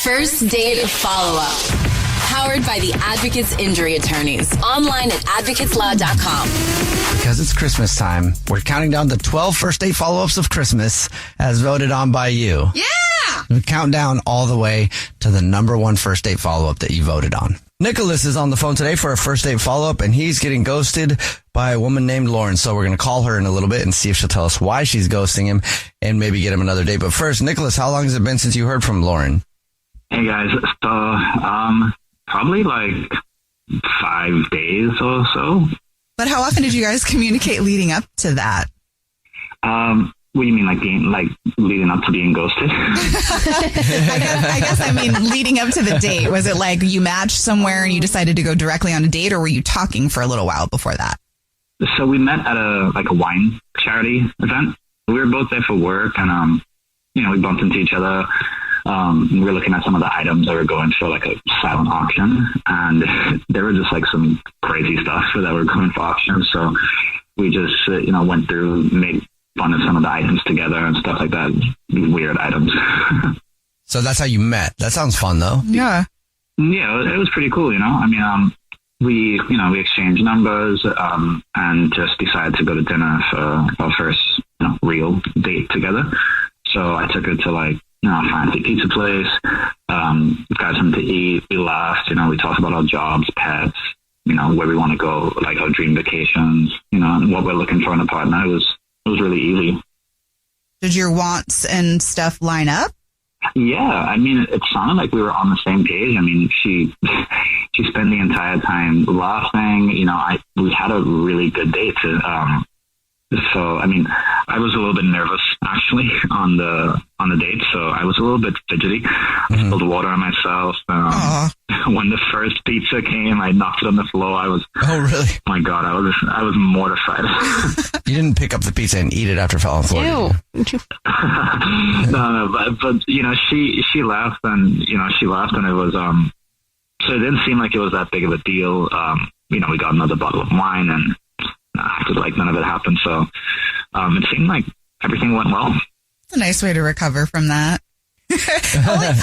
First Date Follow-Up. Powered by the Advocates Injury Attorneys. Online at advocateslaw.com. Because it's Christmas time, we're counting down the 12 first date follow-ups of Christmas as voted on by you. Yeah! We count down all the way to the number one first date follow-up that you voted on. Nicholas is on the phone today for a first date follow-up, and he's getting ghosted by a woman named Lauren. So we're going to call her in a little bit and see if she'll tell us why she's ghosting him and maybe get him another date. But first, Nicholas, how long has it been since you heard from Lauren? Hey, guys. So, probably like 5 days or so. But how often did you guys communicate leading up to that? What do you mean, like leading up to being ghosted? I guess I mean leading up to the date. Was it like you matched somewhere and you decided to go directly on a date, or were you talking for a little while before that? So we met at a wine charity event. We were both there for work, and we bumped into each other. We were looking at some of the items that were going for like a silent auction, and there were just like some crazy stuff that were going for auction. So we just went through, made fun of some of the items together and stuff like that. Weird items. So that's how you met. That sounds fun, though. Yeah. Yeah, it was pretty cool. We exchanged numbers and just decided to go to dinner for our first real date together. So I took her to a fancy pizza place. Got something to eat. We laughed. We talked about our jobs, pets. Where we want to go, like our dream vacations. And what we're looking for in a partner. It was really easy. Did your wants and stuff line up? Yeah, it sounded like we were on the same page. She spent the entire time laughing. We had a really good date. So, I was a little bit nervous actually on the date. So I was a little bit fidgety. I spilled water on myself. When the first pizza came, I knocked it on the floor. Oh, really? Oh my God, I was mortified. You didn't pick up the pizza and eat it after it fell on the floor. No, but she laughed and it was, so it didn't seem like it was that big of a deal. We got another bottle of wine and acted like none of it happened. So, it seemed like everything went well. It's a nice way to recover from that.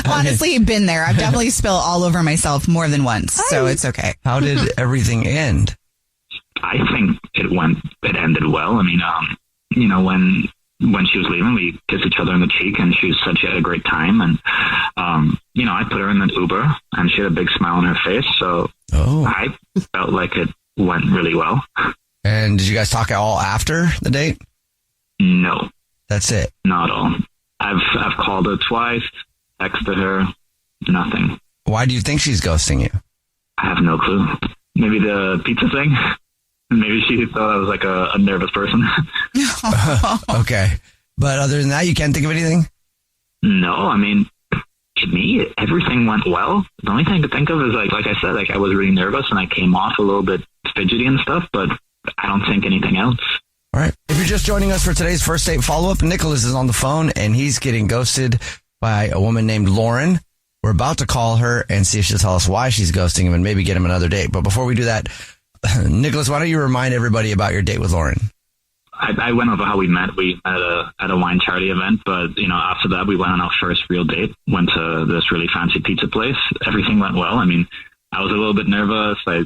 Honestly, been there. I've definitely spilled all over myself more than once, so it's okay. How did everything end? I think it ended well. When she was leaving, we kissed each other on the cheek, and she said she had a great time. And, I put her in an Uber, and she had a big smile on her face. So I felt like it went really well. And did you guys talk at all after the date? No. That's it? Not at all. I've called her twice, texted her, nothing. Why do you think she's ghosting you? I have no clue. Maybe the pizza thing. Maybe she thought I was like a nervous person. Okay. But other than that, you can't think of anything? No, to me, everything went well. The only thing I could think of is like I said, I was really nervous and I came off a little bit fidgety and stuff, but I don't think anything else. All right. If you're just joining us for today's first date follow-up, Nicholas is on the phone and he's getting ghosted by a woman named Lauren. We're about to call her and see if she'll tell us why she's ghosting him and maybe get him another date. But before we do that, Nicholas, why don't you remind everybody about your date with Lauren? I went over how we met. We met at a wine charity event, but after that we went on our first real date. Went to this really fancy pizza place. Everything went well. I was a little bit nervous. I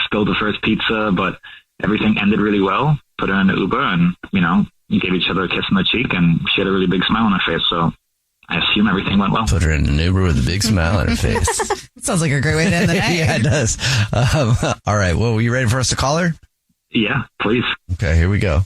spilled the first pizza, but everything ended really well. Put her in the Uber, and gave each other a kiss on the cheek, and she had a really big smile on her face. So I assume everything went well. Put her in an Uber with a big smile on her face. Sounds like a great way to end the night. Yeah, it does. All right. Well, were you ready for us to call her? Yeah, please. Okay, here we go.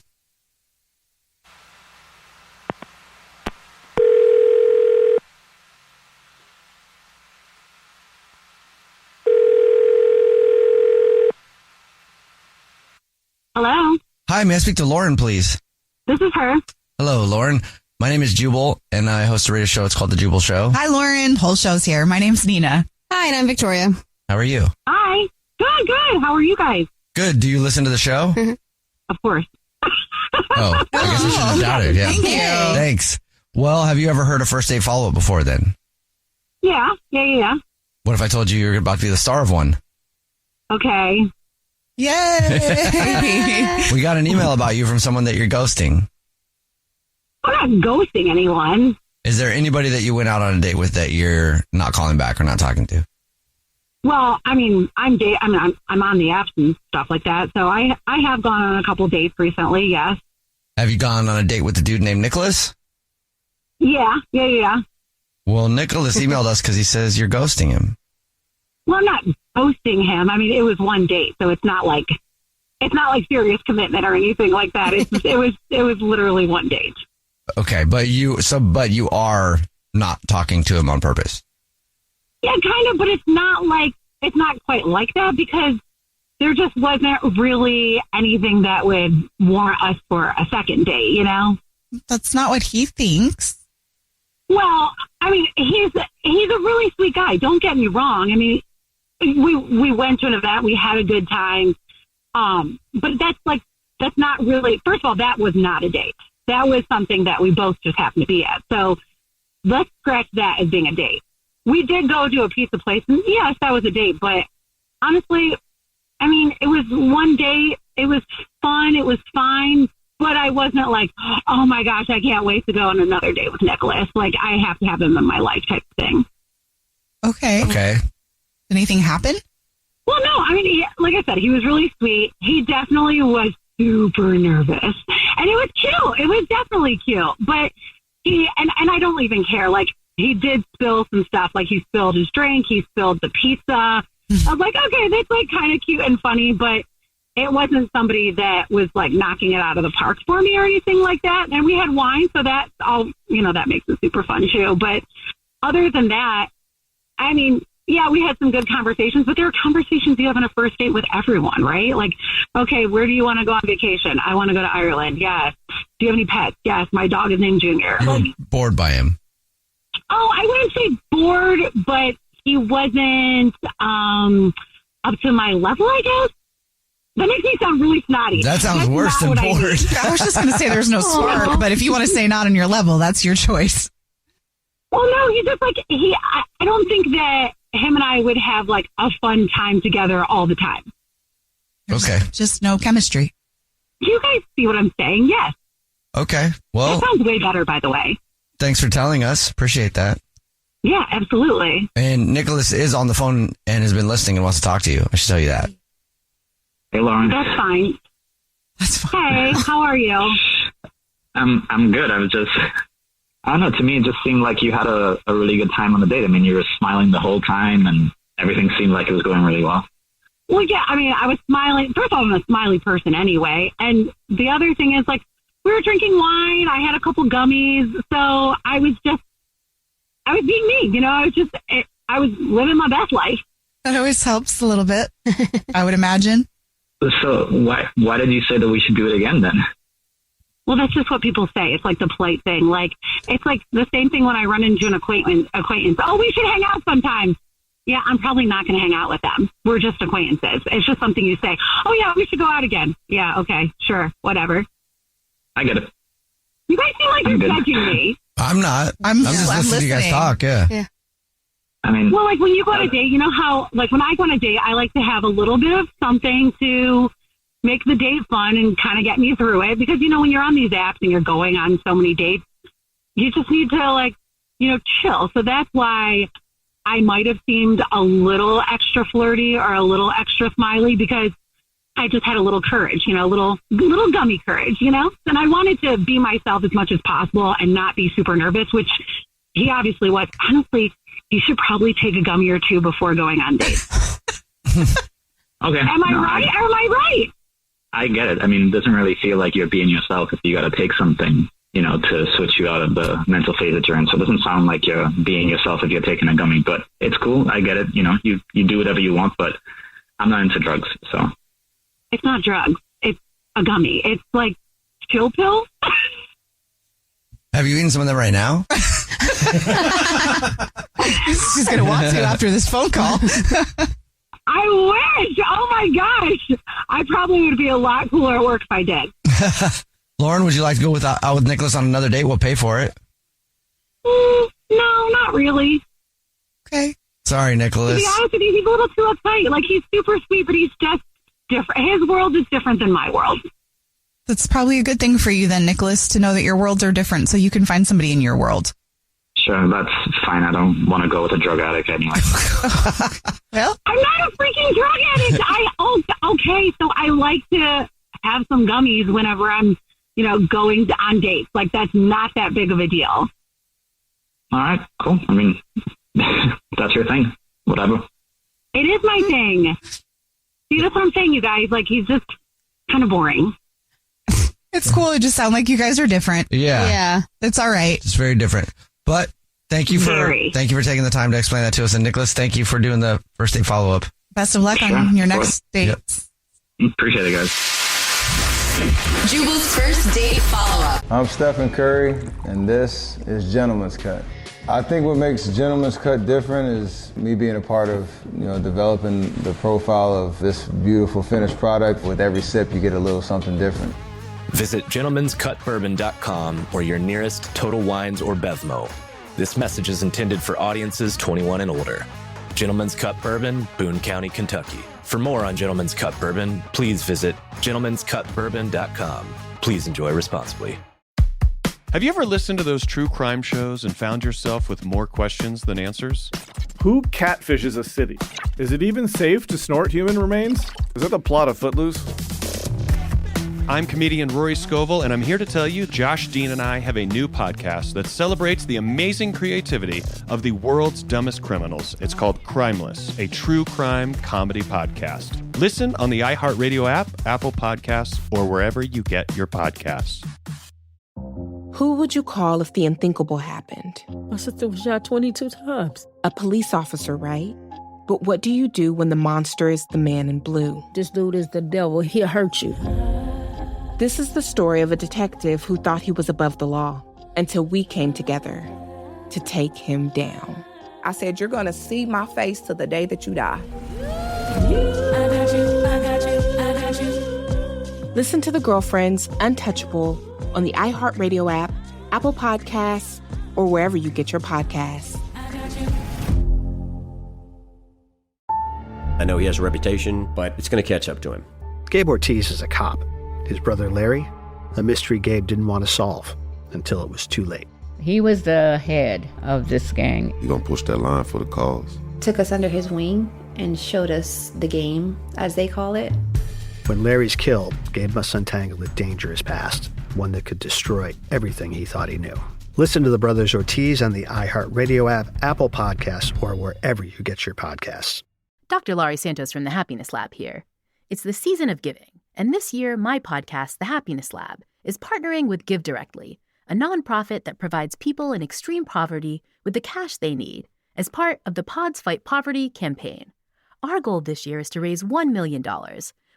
Hello. Hi, may I speak to Lauren, please? This is her. Hello, Lauren. My name is Jubal, and I host a radio show. It's called The Jubal Show. Hi, Lauren. Whole show's here. My name's Nina. Hi, and I'm Victoria. How are you? Hi. Good. How are you guys? Good. Do you listen to the show? Of course. Oh, I guess I should have doubted. Yeah. Thank you. Thanks. Well, have you ever heard a first date follow-up before then? Yeah. What if I told you were about to be the star of one? Okay. Yay! We got an email about you from someone that you're ghosting. I'm not ghosting anyone. Is there anybody that you went out on a date with that you're not calling back or not talking to? Well, I mean, I'm on the apps and stuff like that. So I have gone on a couple dates recently. Yes. Have you gone on a date with a dude named Nicholas? Yeah. Well, Nicholas emailed us because he says you're ghosting him. Well, I'm not ghosting him. I mean, it was one date, so it's not like serious commitment or anything like that. It was literally one date. Okay, but you are not talking to him on purpose. Yeah, kind of, but it's not quite like that because there just wasn't really anything that would warrant us for a second date, you know? That's not what he thinks. Well, I mean, he's a really sweet guy. Don't get me wrong. I mean, we went to an event, we had a good time. But that's not really, first of all, that was not a date. That was something that we both just happened to be at. So let's scratch that as being a date. We did go to a pizza place, and yes, that was a date. But honestly, I mean, it was one date. It was fun. It was fine. But I wasn't like, oh my gosh, I can't wait to go on another date with Nicholas. Like, I have to have him in my life type of thing. Okay. Okay. Did anything happen? Well, no, I mean, like I said, he was really sweet. He definitely was super nervous. And it was cute. It was definitely cute. But and I don't even care. Like, he did spill some stuff. Like, he spilled his drink. He spilled the pizza. I was like, okay, that's like kind of cute and funny. But it wasn't somebody that was like knocking it out of the park for me or anything like that. And we had wine. So that's all, that makes it super fun too. But other than that, I mean, yeah, we had some good conversations, but there are conversations you have on a first date with everyone, right? Like, okay, where do you want to go on vacation? I want to go to Ireland. Yes. Do you have any pets? Yes. My dog is named Junior. You were bored by him. Oh, I wouldn't say bored, but he wasn't up to my level, I guess. That makes me sound really snotty. That sounds That's worse than bored. I was just going to say there's no spark, but if you want to say not on your level, that's your choice. Well, no, he's just like, I don't think that him and I would have like a fun time together all the time. Okay. Just no chemistry. Do you guys see what I'm saying? Yes. Okay. Well, that sounds way better, by the way. Thanks for telling us. Appreciate that. Yeah, absolutely. And Nicholas is on the phone and has been listening and wants to talk to you. I should tell you that. Hey, Lauren. That's fine. That's fine. Hey, how are you? I'm good. I don't know. To me, it just seemed like you had a really good time on the date. I mean, you were smiling the whole time and everything seemed like it was going really well. Well, yeah, I mean, I was smiling. First of all, I'm a smiley person anyway. And the other thing is, like, we were drinking wine. I had a couple gummies. So I was being me. I was living my best life. That always helps a little bit, I would imagine. So why did you say that we should do it again then? Well, that's just what people say. It's like the polite thing. Like, it's like the same thing when I run into an acquaintance. Oh, we should hang out sometime. Yeah, I'm probably not going to hang out with them. We're just acquaintances. It's just something you say. Oh, yeah, we should go out again. Yeah, okay, sure, whatever. I get it. You guys seem like you're judging me. I'm not. I'm just listening to you guys talk. Yeah. I mean, well, like when you go on a date, you know how, like when I go on a date, I like to have a little bit of something to make the date fun and kind of get me through it. Because, when you're on these apps and you're going on so many dates, you just need to chill. So that's why I might have seemed a little extra flirty or a little extra smiley because I just had a little courage, a little gummy courage, and I wanted to be myself as much as possible and not be super nervous, which he obviously was. Honestly, you should probably take a gummy or two before going on dates. Okay. Am I right? Or am I right? I get it. I mean, it doesn't really feel like you're being yourself if you got to take something, to switch you out of the mental phase that you're in. So it doesn't sound like you're being yourself if you're taking a gummy, but it's cool. I get it. You do whatever you want, but I'm not into drugs. So it's not drugs. It's a gummy. It's like chill pills. Have you eaten some of them right now? She's going to want to after this phone call. I wish. Oh my gosh. I probably would be a lot cooler at work if I did. Lauren, would you like to go out with Nicholas on another date? We'll pay for it. No, not really. Okay. Sorry, Nicholas. To be honest with you, he's a little too uptight. Like, he's super sweet, but he's just different. His world is different than my world. That's probably a good thing for you then, Nicholas, to know that your worlds are different so you can find somebody in your world. Sure, that's fine. I don't want to go with a drug addict anyway. Well, I'm not a freaking drug addict. Okay, so I like to have some gummies whenever I'm, going on dates. Like, that's not that big of a deal. All right, cool. I mean, that's your thing. Whatever. It is my thing. See, that's what I'm saying, you guys. Like, he's just kind of boring. it's cool. It just sounds like you guys are different. Yeah. It's all right. It's very different. But thank you for taking the time to explain that to us. And Nicholas, thank you for doing the first date follow-up. Best of luck on your next date. Yep. Appreciate it, guys. Jubal's first date follow-up. I'm Stephen Curry, and this is Gentleman's Cut. I think what makes Gentleman's Cut different is me being a part of, developing the profile of this beautiful finished product. With every sip, you get a little something different. Visit gentleman'scutbourbon.com or your nearest Total Wines or Bevmo. This message is intended for audiences 21 and older. Gentleman's Cut Bourbon, Boone County, Kentucky. For more on Gentleman's Cut Bourbon, please visit gentleman'scutbourbon.com. Please enjoy responsibly. Have you ever listened to those true crime shows and found yourself with more questions than answers? Who catfishes a city? Is it even safe to snort human remains? Is that the plot of Footloose? I'm comedian Rory Scovel, and I'm here to tell you Josh Dean and I have a new podcast that celebrates the amazing creativity of the world's dumbest criminals. It's called Crimeless, a true crime comedy podcast. Listen on the iHeartRadio app, Apple Podcasts, or wherever you get your podcasts. Who would you call if the unthinkable happened? My sister was shot 22 times. A police officer, right? But what do you do when the monster is the man in blue? This dude is the devil. He'll hurt you. This is the story of a detective who thought he was above the law until we came together to take him down. I said, you're going to see my face till the day that you die. I got you. Listen to The Girlfriends, Untouchable on the iHeartRadio app, Apple Podcasts, or wherever you get your podcasts. I know he has a reputation, but it's going to catch up to him. Gabe Ortiz is a cop. His brother Larry, a mystery Gabe didn't want to solve until it was too late. He was the head of this gang. You gonna push that line for the cause? Took us under his wing and showed us the game, as they call it. When Larry's killed, Gabe must untangle a dangerous past, one that could destroy everything he thought he knew. Listen to the Brothers Ortiz on the iHeartRadio app, Apple Podcasts, or wherever you get your podcasts. Dr. Laurie Santos from the Happiness Lab here. It's the season of giving, and this year, my podcast, The Happiness Lab, is partnering with Give Directly, a nonprofit that provides people in extreme poverty with the cash they need as part of the Pods Fight Poverty campaign. Our goal this year is to raise $1 million,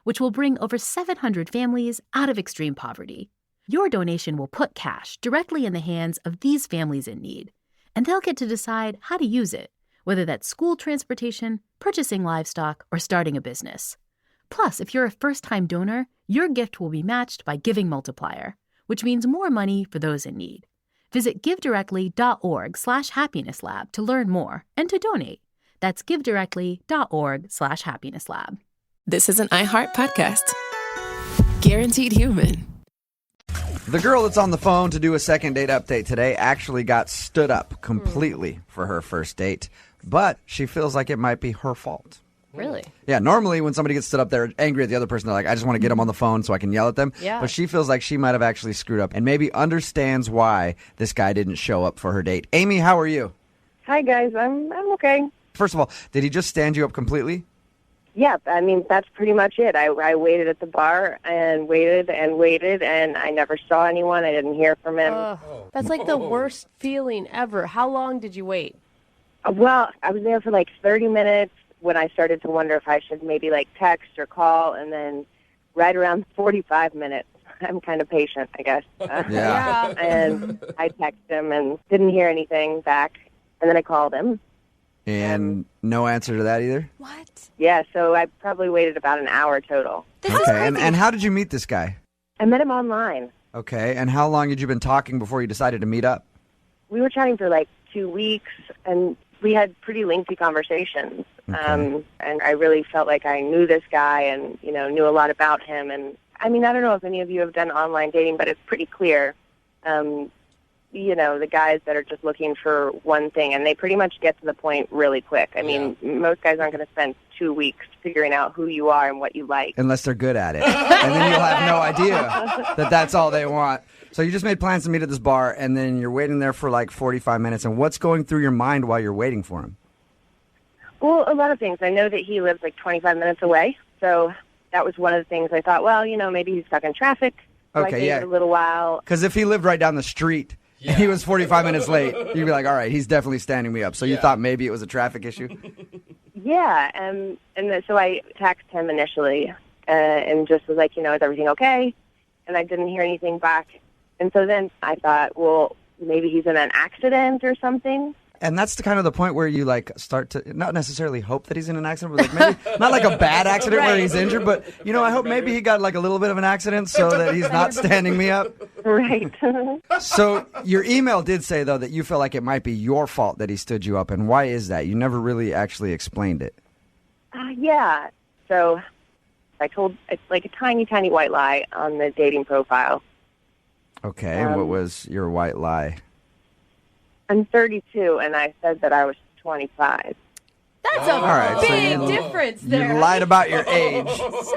which will bring over 700 families out of extreme poverty. Your donation will put cash directly in the hands of these families in need, and they'll get to decide how to use it, whether that's school transportation, purchasing livestock, or starting a business. Plus, if you're a first-time donor, your gift will be matched by Giving Multiplier, which means more money for those in need. Visit givedirectly.org/happinesslab to learn more and to donate. That's givedirectly.org/happinesslab. This is an iHeart podcast. Guaranteed human. The girl that's on the phone to do a second date update today actually got stood up completely for her first date, but she feels like it might be her fault. Really? Yeah, normally when somebody gets stood up, they're angry at the other person. They're like, I just want to get them on the phone so I can yell at them. Yeah. But she feels like she might have actually screwed up and maybe understands why this guy didn't show up for her date. Amy, how are you? Hi, guys. I'm okay. First of all, did he just stand you up completely? Yeah, I mean, that's pretty much it. I waited at the bar and waited, and I never saw anyone. I didn't hear from him. That's like the worst feeling ever. How long did you wait? Well, I was there for like 30 minutes. When I started to wonder if I should maybe like text or call, and then right around 45 minutes, I'm kind of patient, I guess. Yeah. And I texted him and didn't hear anything back, and then I called him. And no answer to that either? What? Yeah, so I probably waited about an hour total. Okay, and how did you meet this guy? I met him online. Okay, and how long had you been talking before you decided to meet up? We were chatting for like 2 weeks, and we had pretty lengthy conversations. Okay. And I really felt like I knew this guy and, knew a lot about him. And, I mean, I don't know if any of you have done online dating, but it's pretty clear the guys that are just looking for one thing, and they pretty much get to the point really quick. I mean, most guys aren't going to spend 2 weeks figuring out who you are and what you like. Unless they're good at it. And then you'll have no idea that that's all they want. So you just made plans to meet at this bar, and then you're waiting there for like 45 minutes. And what's going through your mind while you're waiting for him? Well, a lot of things. I know that he lives like 25 minutes away, so that was one of the things I thought, well, maybe he's stuck in traffic. So I gave it a little while. Because if he lived right down the street and he was 45 minutes late, you'd be like, all right, he's definitely standing me up. So you thought maybe it was a traffic issue? Yeah, so I texted him initially and just was like, is everything okay? And I didn't hear anything back. And so then I thought, well, maybe he's in an accident or something. And that's the kind of the point where you like start to not necessarily hope that he's in an accident, but like maybe not like a bad accident where he's injured, but I hope maybe he got like a little bit of an accident so that he's not standing me up. Right. So your email did say though that you feel like it might be your fault that he stood you up, and why is that? You never really actually explained it. Yeah. So I told it's like a tiny, tiny white lie on the dating profile. Okay, and what was your white lie? I'm 32, and I said that I was 25. That's a big difference there. You lied about your age.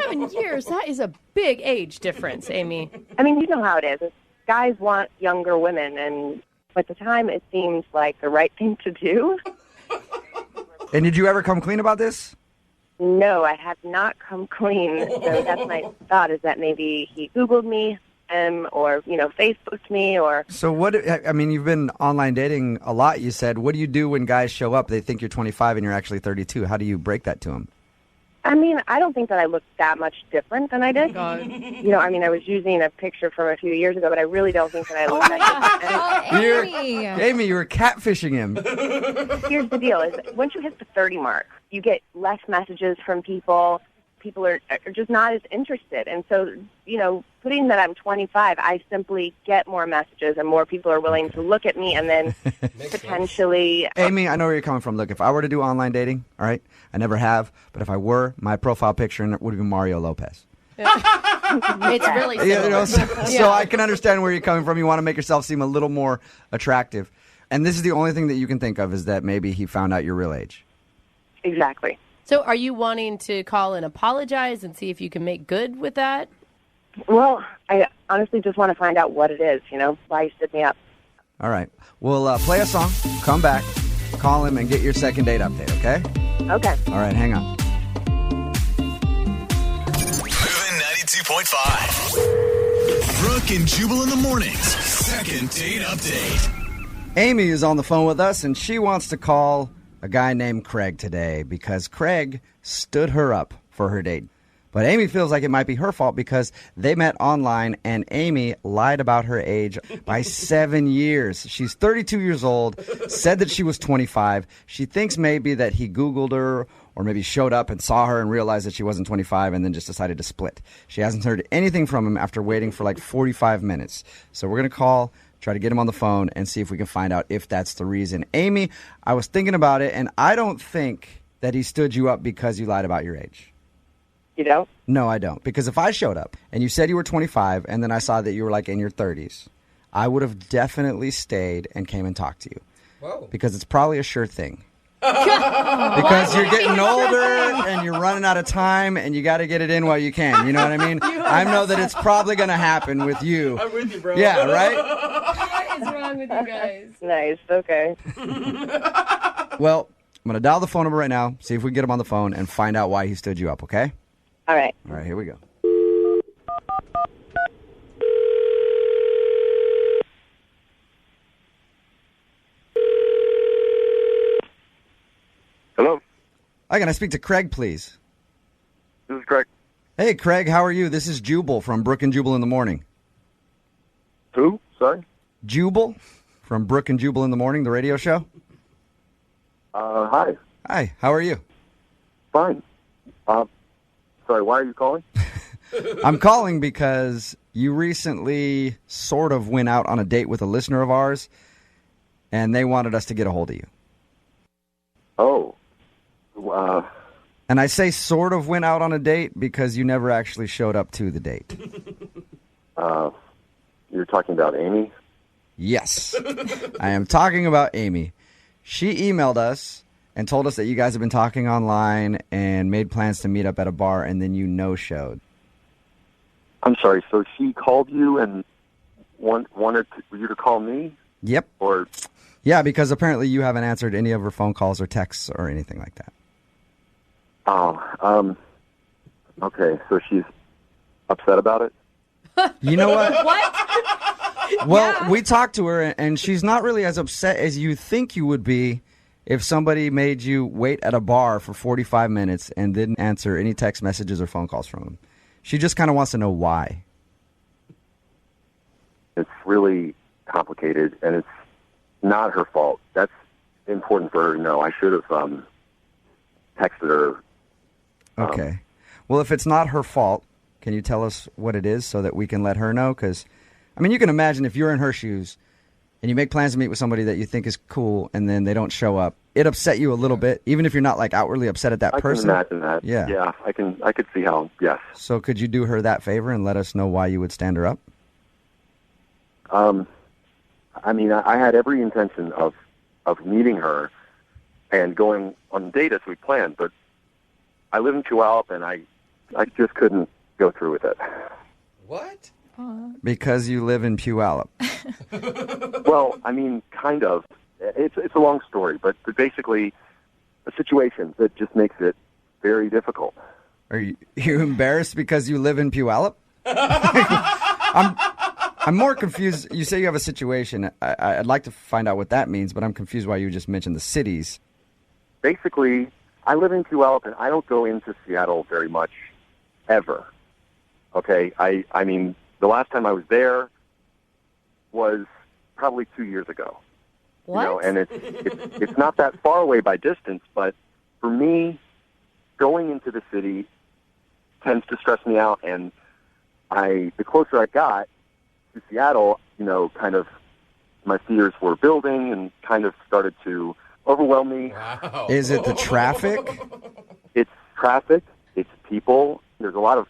7 years, that is a big age difference, Amy. I mean, you know how it is. Guys want younger women, and at the time it seems like the right thing to do. And did you ever come clean about this? No, I have not come clean. So that's my thought, is that maybe he Googled me. Or Facebooked me, or so what? I mean, you've been online dating a lot. You said, what do you do when guys show up? They think you're 25 and you're actually 32. How do you break that to them? I mean, I don't think that I look that much different than I did. I mean, I was using a picture from a few years ago, but I really don't think that I look that different. Amy, you were catfishing him. Here's the deal: is once you hit the 30 mark, you get less messages from people. People are just not as interested. And so, putting that I'm 25, I simply get more messages and more people are willing to look at me and then potentially... Amy, I know where you're coming from. Look, if I were to do online dating, all right, I never have, but if I were, my profile picture would be Mario Lopez. It's really similar. So I can understand where you're coming from. You want to make yourself seem a little more attractive. And this is the only thing that you can think of is that maybe he found out your real age. Exactly. So are you wanting to call and apologize and see if you can make good with that? Well, I honestly just want to find out what it is, why he stood me up. All right. We'll play a song, come back, call him, and get your second date update, okay? Okay. All right, hang on. Moving 92.5. Brooke and Jubal in the mornings. Second date update. Amy is on the phone with us, and she wants to call a guy named Craig today because Craig stood her up for her date. But Amy feels like it might be her fault because they met online and Amy lied about her age by 7 years. She's 32 years old, said that she was 25. She thinks maybe that he Googled her or maybe showed up and saw her and realized that she wasn't 25 and then just decided to split. She hasn't heard anything from him after waiting for like 45 minutes. So we're going to call, try to get him on the phone and see if we can find out if that's the reason. Amy, I was thinking about it, and I don't think that he stood you up because you lied about your age. You don't? No, I don't. Because if I showed up and you said you were 25 and then I saw that you were like in your 30s, I would have definitely stayed and came and talked to you. Whoa. Because it's probably a sure thing. Because you're getting older and you're running out of time and you got to get it in while you can. You know what I mean? I know that it's probably going to happen with you. I'm with you, bro. Yeah, right? What is wrong with you guys? Nice. Okay. Well, I'm going to dial the phone number right now, see if we can get him on the phone and find out why he stood you up, okay? All right. All right, here we go. Hello. Hi, can I speak to Craig, please? This is Craig. Hey, Craig, how are you? This is Jubal from Brooke and Jubal in the Morning. Who? Sorry? Jubal from Brooke and Jubal in the Morning, the radio show. Hi. Hi, how are you? Fine. Sorry, why are you calling? I'm calling because you recently sort of went out on a date with a listener of ours, and they wanted us to get a hold of you. Oh. And I say sort of went out on a date because you never actually showed up to the date. You're talking about Amy? Yes. I am talking about Amy. She emailed us and told us that you guys have been talking online and made plans to meet up at a bar, and then you no-showed. I'm sorry, so she called you and wanted you to call me? Yep. Or Yeah, because apparently you haven't answered any of her phone calls or texts or anything like that. Okay, so she's upset about it? You know what? What? Well, we talked to her, and she's not really as upset as you think you would be if somebody made you wait at a bar for 45 minutes and didn't answer any text messages or phone calls from them. She just kind of wants to know why. It's really complicated, and it's not her fault. That's important for her to know. I should have texted her. Okay. Well, if it's not her fault, can you tell us what it is so that we can let her know? Because, I mean, you can imagine if you're in her shoes and you make plans to meet with somebody that you think is cool and then they don't show up, it upset you a little bit, even if you're not like outwardly upset at that person. I can imagine that. Yeah. I could see how, yes. So could you do her that favor and let us know why you would stand her up? I mean, I had every intention of meeting her and going on a date as we planned, but I live in Puyallup, and I just couldn't go through with it. What? Because you live in Puyallup. Well, I mean, kind of. It's a long story, but basically a situation that just makes it very difficult. Are you embarrassed because you live in Puyallup? I'm more confused. You say you have a situation. I'd like to find out what that means, but I'm confused why you just mentioned the cities. Basically, I live in Puyallup, and I don't go into Seattle very much, ever. Okay? I mean, the last time I was there was probably 2 years ago. What? You know, and it's not that far away by distance, but for me, going into the city tends to stress me out, and the closer I got to Seattle, you know, kind of my fears were building and kind of started to overwhelm me. Wow. Is it the traffic? It's traffic. It's people. There's a lot of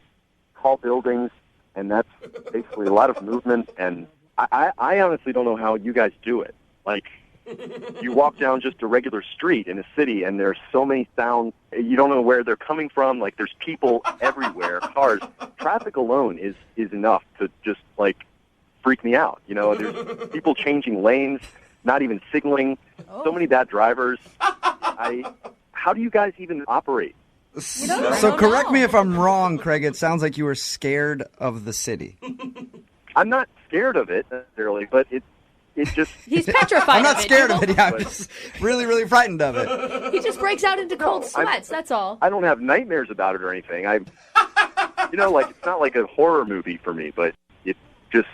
tall buildings, and that's basically a lot of movement. And I honestly don't know how you guys do it. Like, you walk down just a regular street in a city, and there's so many sounds. You don't know where they're coming from. Like, there's people everywhere, cars. Traffic alone is enough to just, like, freak me out. You know, there's people changing lanes, not even signaling. So many bad drivers. How do you guys even operate? So correct me if I'm wrong, Craig. It sounds like you were scared of the city. I'm not scared of it necessarily, but it just... He's petrified I'm not of scared it. of it. Yeah, I'm just really, really frightened of it. He just breaks out into cold sweats, that's all. I don't have nightmares about it or anything. You know, like, it's not like a horror movie for me, but it's just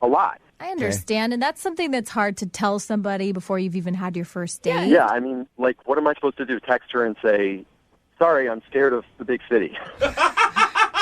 a lot. I understand, and that's something that's hard to tell somebody before you've even had your first date. Yeah, I mean, like, what am I supposed to do? Text her and say, sorry, I'm scared of the big city.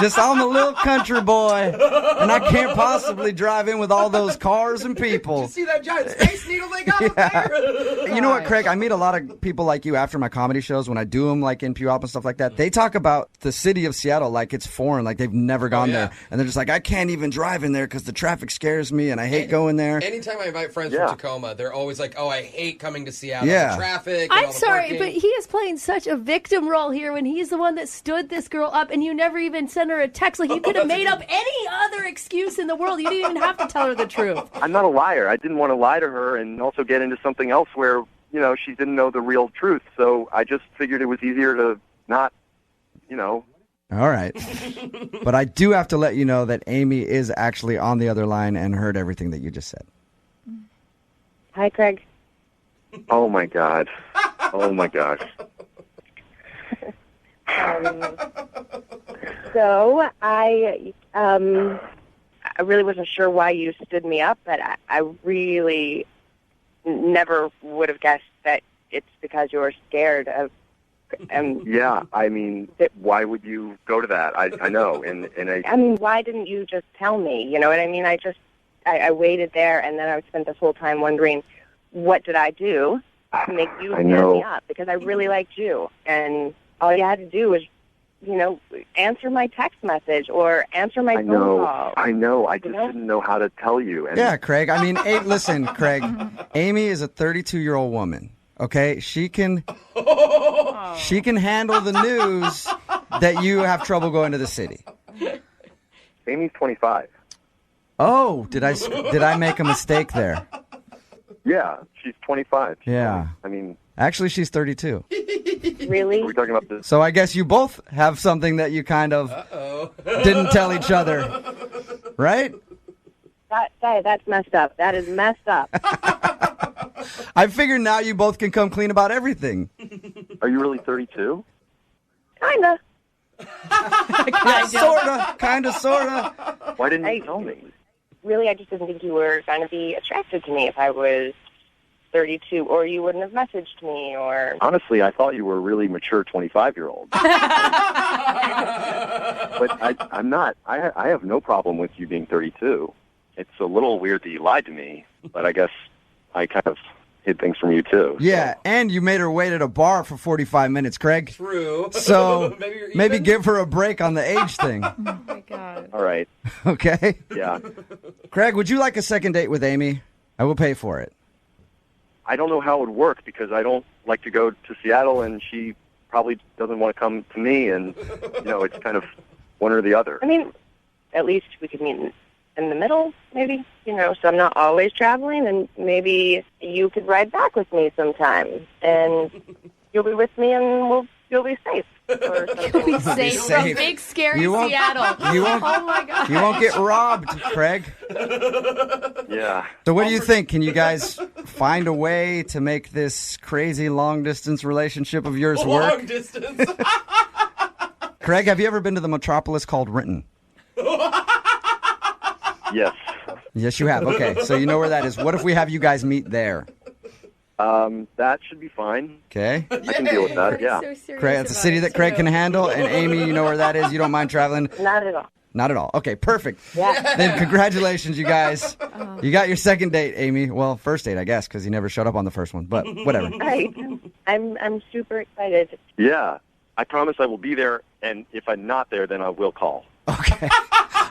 Just I'm a little country boy, and I can't possibly drive in with all those cars and people. Did you see that giant space needle they got up there? You know what, Craig? I meet a lot of people like you after my comedy shows when I do them, like in Puyallup and stuff like that. They talk about the city of Seattle like it's foreign, like they've never gone there. And they're just like, I can't even drive in there because the traffic scares me and I hate going there. Anytime I invite friends from Tacoma, they're always like, oh, I hate coming to Seattle. Yeah. The traffic. I'm sorry, but he is playing such a victim role here when he's the one that stood this girl up and you never even sent her a text. Like, you could have made up any other excuse in the world. You didn't even have to tell her the truth. I'm not a liar. I didn't want to lie to her and also get into something else where, you know, she didn't know the real truth. So I just figured it was easier to not, you know. All right. But I do have to let you know that Amy is actually on the other line and heard everything that you just said. Hi, Craig. Oh, my God. Oh, my gosh. So I really wasn't sure why you stood me up, but I really never would have guessed that it's because you were scared of. Yeah, I mean, why would you go to that? I know, and I mean, why didn't you just tell me? You know what I mean? I waited there, and then I spent this whole time wondering, what did I do to make you stand me up? Because I really liked you, and all you had to do was answer my text message or answer my phone call. I know. I just didn't know how to tell you. And Yeah, Craig. I mean, listen, Craig. Amy is a 32-year-old woman. Okay, she can handle the news that you have trouble going to the city. Amy's 25. Oh, did I make a mistake there? Yeah, she's 25. Yeah. I mean, actually, she's 32. Really? Are we talking about this? So I guess you both have something that you kind of didn't tell each other, right? That's messed up. That is messed up. I figure now you both can come clean about everything. Are you really 32? Kinda. Kinda, sorta. Why didn't you tell me? Really, I just didn't think you were going to be attracted to me if I was 32, or you wouldn't have messaged me, or... Honestly, I thought you were a really mature 25-year-old. But I'm not. I have no problem with you being 32. It's a little weird that you lied to me, but I guess I kind of hid things from you, too. Yeah, and you made her wait at a bar for 45 minutes, Craig. True. So maybe give her a break on the age thing. Oh, my God. All right. Okay? Yeah. Craig, would you like a second date with Amy? I will pay for it. I don't know how it would work because I don't like to go to Seattle, and she probably doesn't want to come to me, and, it's kind of one or the other. I mean, at least we could meet in the middle, maybe, so I'm not always traveling, and maybe you could ride back with me sometime, and you'll be with me, and you'll be safe. You'll be safe from big, scary Seattle. Oh, my God. You won't get robbed, Craig. Yeah. So what do you think? Can you guys find a way to make this crazy long-distance relationship of yours work? Long distance. Craig, have you ever been to the metropolis called Renton? Yes. Yes, you have. Okay, so you know where that is. What if we have you guys meet there? That should be fine. Okay. I can deal with that, yeah. Craig, it's a city that Craig can handle, and Amy, you know where that is. You don't mind traveling? Not at all. Not at all. Okay, perfect. Yeah. Then congratulations, you guys. You got your second date, Amy. Well, first date, I guess, because you never showed up on the first one, but whatever. Right. I'm super excited. Yeah. I promise I will be there, and if I'm not there, then I will call. Okay.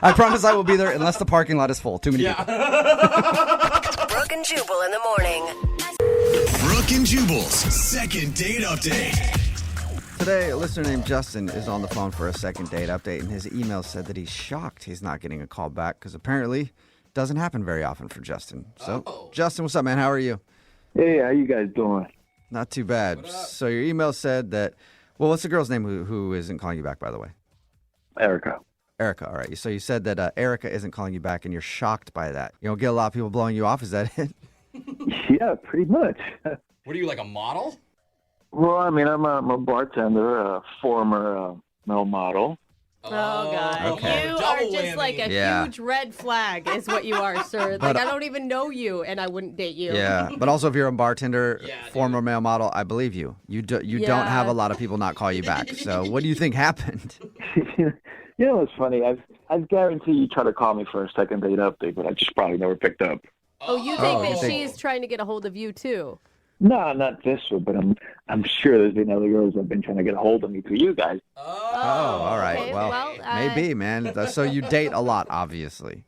I promise I will be there unless the parking lot is full. Too many people. Brooke and Jubal in the morning. Brooke and Jubal's second date update. Today, a listener named Justin is on the phone for a second date update, and his email said that he's shocked he's not getting a call back because apparently it doesn't happen very often for Justin. So, Justin, what's up, man? How are you? Hey, how you guys doing? Not too bad. So your email said that, well, what's the girl's name who isn't calling you back, by the way? Erica. Erica, all right. So you said that Erica isn't calling you back, and you're shocked by that. You don't get a lot of people blowing you off. Is that it? Yeah, pretty much. What are you, like a model? Well, I mean, I'm a bartender, a former male model. Oh, God. Okay. You are just like a huge red flag is what you are, sir. Like, I don't even know you, and I wouldn't date you. Yeah, but also if you're a bartender, former male model, I believe you. You don't have a lot of people not call you back. So what do you think happened? You know what's funny? I guarantee you try to call me for a second date update, but I just probably never picked up. Oh, you think that she's trying to get a hold of you, too? No, not this one, but I'm sure there's been other girls that have been trying to get a hold of me through you guys. Oh, all right. Okay, well maybe, man. So you date a lot, obviously.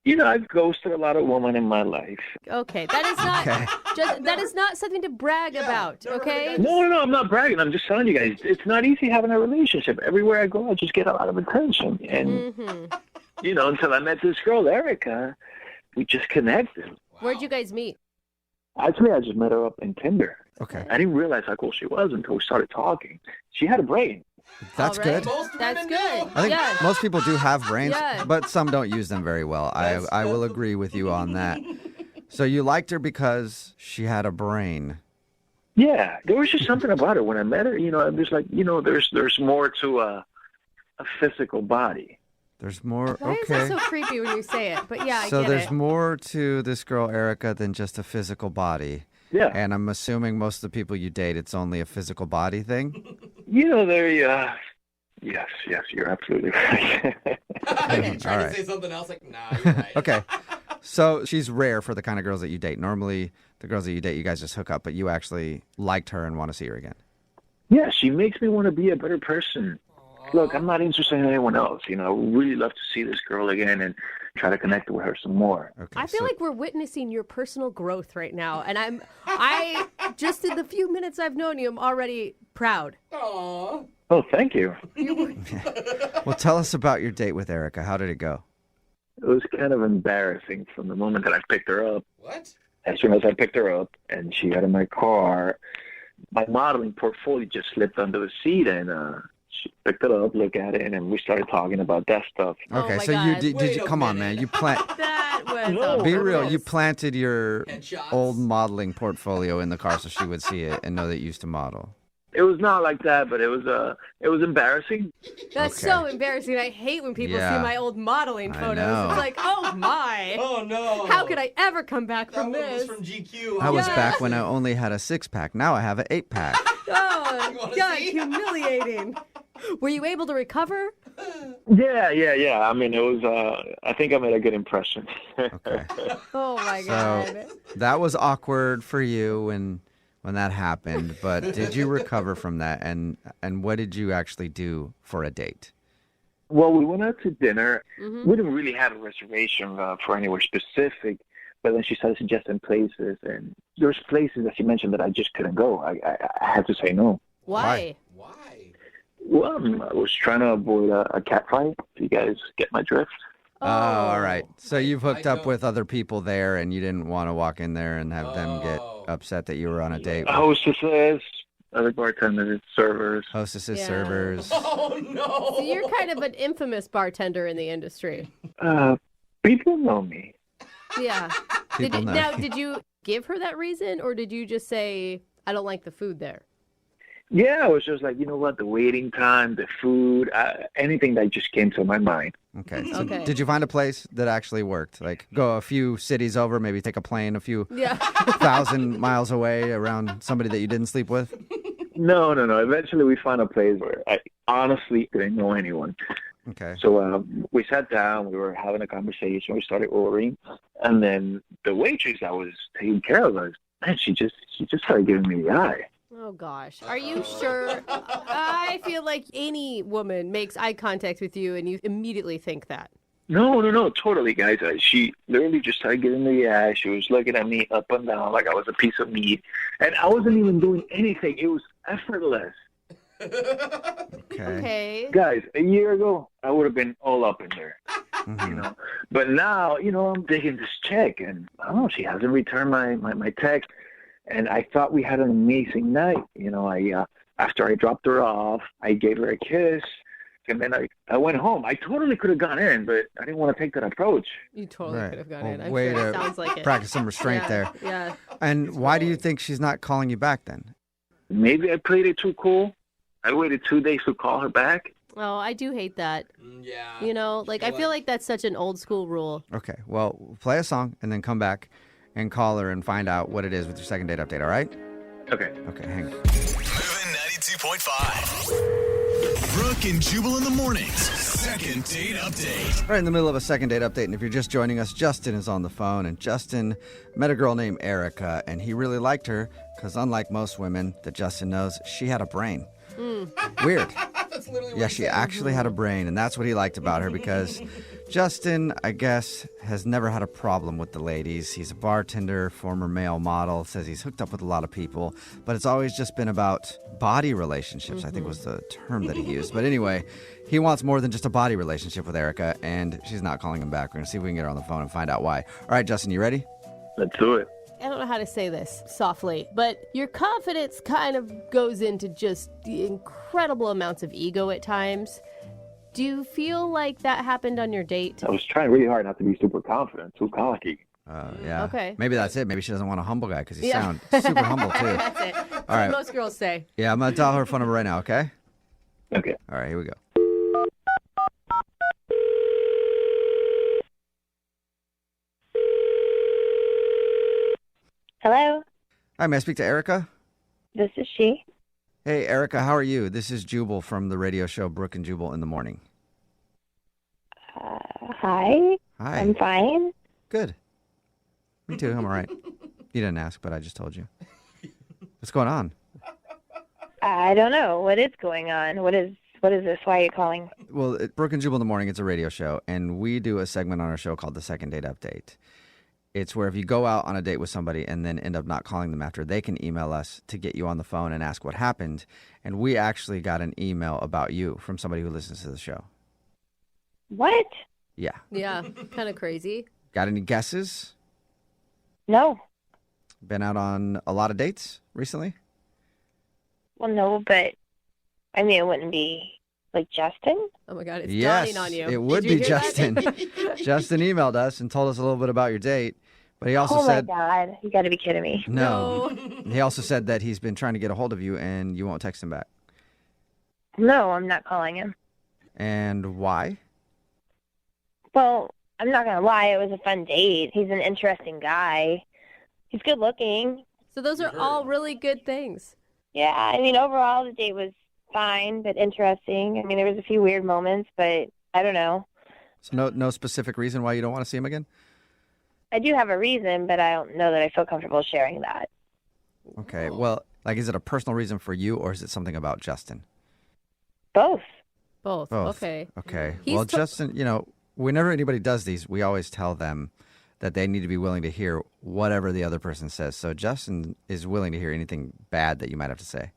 You know, I've ghosted a lot of women in my life. Okay, that is not that is not something to brag about, okay? No, I'm not bragging. I'm just telling you guys, it's not easy having a relationship. Everywhere I go, I just get a lot of attention. And, until I met this girl, Erica, we just connected. Where'd you guys meet? Actually, I just met her up in Tinder. Okay. I didn't realize how cool she was until we started talking. She had a brain. That's good. That's good. I think most people do have brains, but some don't use them very well. I will agree with you on that. So you liked her because she had a brain. Yeah, there was just something about her when I met her. I'm just like, there's more to a physical body. There's more. Why is that so creepy when you say it? But yeah, I so get there's it. more to this girl Erica than just a physical body. Yeah. And I'm assuming most of the people you date, it's only a physical body thing. Yes, you're absolutely right. Trying to say something else, like, nah, you're right. Okay. So she's rare for the kind of girls that you date. Normally, the girls that you date, you guys just hook up, but you actually liked her and want to see her again. Yeah, she makes me want to be a better person. look, I'm not interested in anyone else. I would really love to see this girl again and try to connect with her some more. I feel like we're witnessing your personal growth right now, and I just in the few minutes I've known you, I'm already proud. Oh, thank you. Well, tell us about your date with Erica. How did it go? It was kind of embarrassing from the moment that I picked her up. What? As soon as I picked her up and she got in my car, my modeling portfolio just slipped under the seat, and she picked it up, looked at it, and we started talking about that stuff. Okay, so you did you come on, man? You That was be real. You planted your old modeling portfolio in the car so she would see it and know that you used to model. It was not like that, but it was embarrassing. That's so embarrassing. I hate when people see my old modeling photos. know. It's like, oh my. Oh no. How could I ever come back from this? From GQ. I was back when I only had a 6-pack. Now I have an 8-pack. Oh, God, humiliating. Were you able to recover? Yeah. I mean, it was. I think I made a good impression. Okay. Oh my God. So that was awkward for you when that happened, but did you recover from that? And what did you actually do for a date? Well, we went out to dinner. Mm-hmm. We didn't really have a reservation for anywhere specific, but then she started suggesting places, and there's places that she mentioned that I just couldn't go. I had to say no. Why? Well, I was trying to avoid a cat fight. If you guys get my drift. Oh, all right. So you've hooked up with other people there, and you didn't want to walk in there and have them get upset that you were on a date. Hostesses, other bartenders, servers. Hostesses, servers. Oh, no. So you're kind of an infamous bartender in the industry. People know me. Yeah. People know. Now, did you give her that reason, or did you just say, I don't like the food there? Yeah, I was just like, you know what, the waiting time, the food, anything that just came to my mind. Okay. So did you find a place that actually worked? Like go a few cities over, maybe take a plane a few 1,000 miles away around somebody that you didn't sleep with? No. Eventually we found a place where I honestly didn't know anyone. Okay. So we sat down, we were having a conversation, we started ordering, and then the waitress that was taking care of us, man, she just started giving me the eye. Oh, gosh. Are you sure? I feel like any woman makes eye contact with you and you immediately think that. No, totally, guys. She literally just started giving me the eye. She was looking at me up and down like I was a piece of meat. And I wasn't even doing anything. It was effortless. Okay. Guys, a year ago, I would have been all up in there. But now, I'm digging this chick, and I don't know, she hasn't returned my text. And I thought we had an amazing night. After I dropped her off, I gave her a kiss, and then I went home. I totally could have gone in, but I didn't want to take that approach. You totally could have gone in. I'm way sure to it sounds like it. practice some restraint there. Yeah. And why do you think she's not calling you back then? Maybe I played it too cool. I waited 2 days to call her back. Oh, I do hate that. Yeah. I feel like that's such an old school rule. Okay. Well, play a song and then come back and call her and find out what it is with your second date update, all right? Okay. Okay, hang on. Moving 92.5. Brooke and Jubal in the mornings. Second date update. Right in the middle of a second date update, and if you're just joining us, Justin is on the phone, and Justin met a girl named Erica, and he really liked her because unlike most women that Justin knows, she had a brain. Weird. That's literally what Yeah, he she said. actually had a brain, and that's what he liked about her because Justin, I guess, has never had a problem with the ladies. He's a bartender, former male model, says he's hooked up with a lot of people, but it's always just been about body relationships, I think was the term that he used. But anyway, he wants more than just a body relationship with Erica, and she's not calling him back. We're going to see if we can get her on the phone and find out why. All right, Justin, you ready? Let's do it. I don't know how to say this softly, but your confidence kind of goes into just the incredible amounts of ego at times. Do you feel like that happened on your date? I was trying really hard not to be super confident, too cocky. Yeah. Okay. Maybe that's it. Maybe she doesn't want a humble guy because you sound super humble, too. That's it. That's All right. what most girls say. Yeah, I'm going to dial her phone number right now, okay? Okay. All right, here we go. Hello, Hi, may I speak to Erica? this is she. Hey, Erica, how are you? This is Jubal from the radio show Brooke and Jubal in the Morning. Hi. Hi. I'm fine. Good. Me too. I'm all right. You didn't ask, but I just told you. What's going on? I don't know what is going on. What is What is this? Why are you calling? Well, Brooke and Jubal in the Morning, it's a radio show, and we do a segment on our show called the Second Date Update. It's where if you go out on a date with somebody and then end up not calling them after, they can email us to get you on the phone and ask what happened. And we actually got an email about you from somebody who listens to the show. What? Yeah. Yeah, kind of crazy. Got any guesses? No. Been out on a lot of dates recently? Well, no, but I mean, it wouldn't be like Justin. Oh my God, it's Yes, dawning on you. it would Did you be hear Justin. that? Justin emailed us and told us a little bit about your date, but he also Oh said my God, you got to be kidding me. no. He also said that he's been trying to get a hold of you and you won't text him back. No, I'm not calling him. And why? Well, I'm not gonna lie, it was a fun date. He's an interesting guy. He's good looking. So those are all really good things. Yeah, I mean, overall the date was fine, but interesting. I mean, there was a few weird moments, but I don't know. So no specific reason why you don't want to see him again? I do have a reason, but I don't know that I feel comfortable sharing that. Okay. Well, like, is it a personal reason for you or is it something about Justin? Both. Both. Okay. Okay. He's Well, to- Justin, whenever anybody does these, we always tell them that they need to be willing to hear whatever the other person says. So Justin is willing to hear anything bad that you might have to say.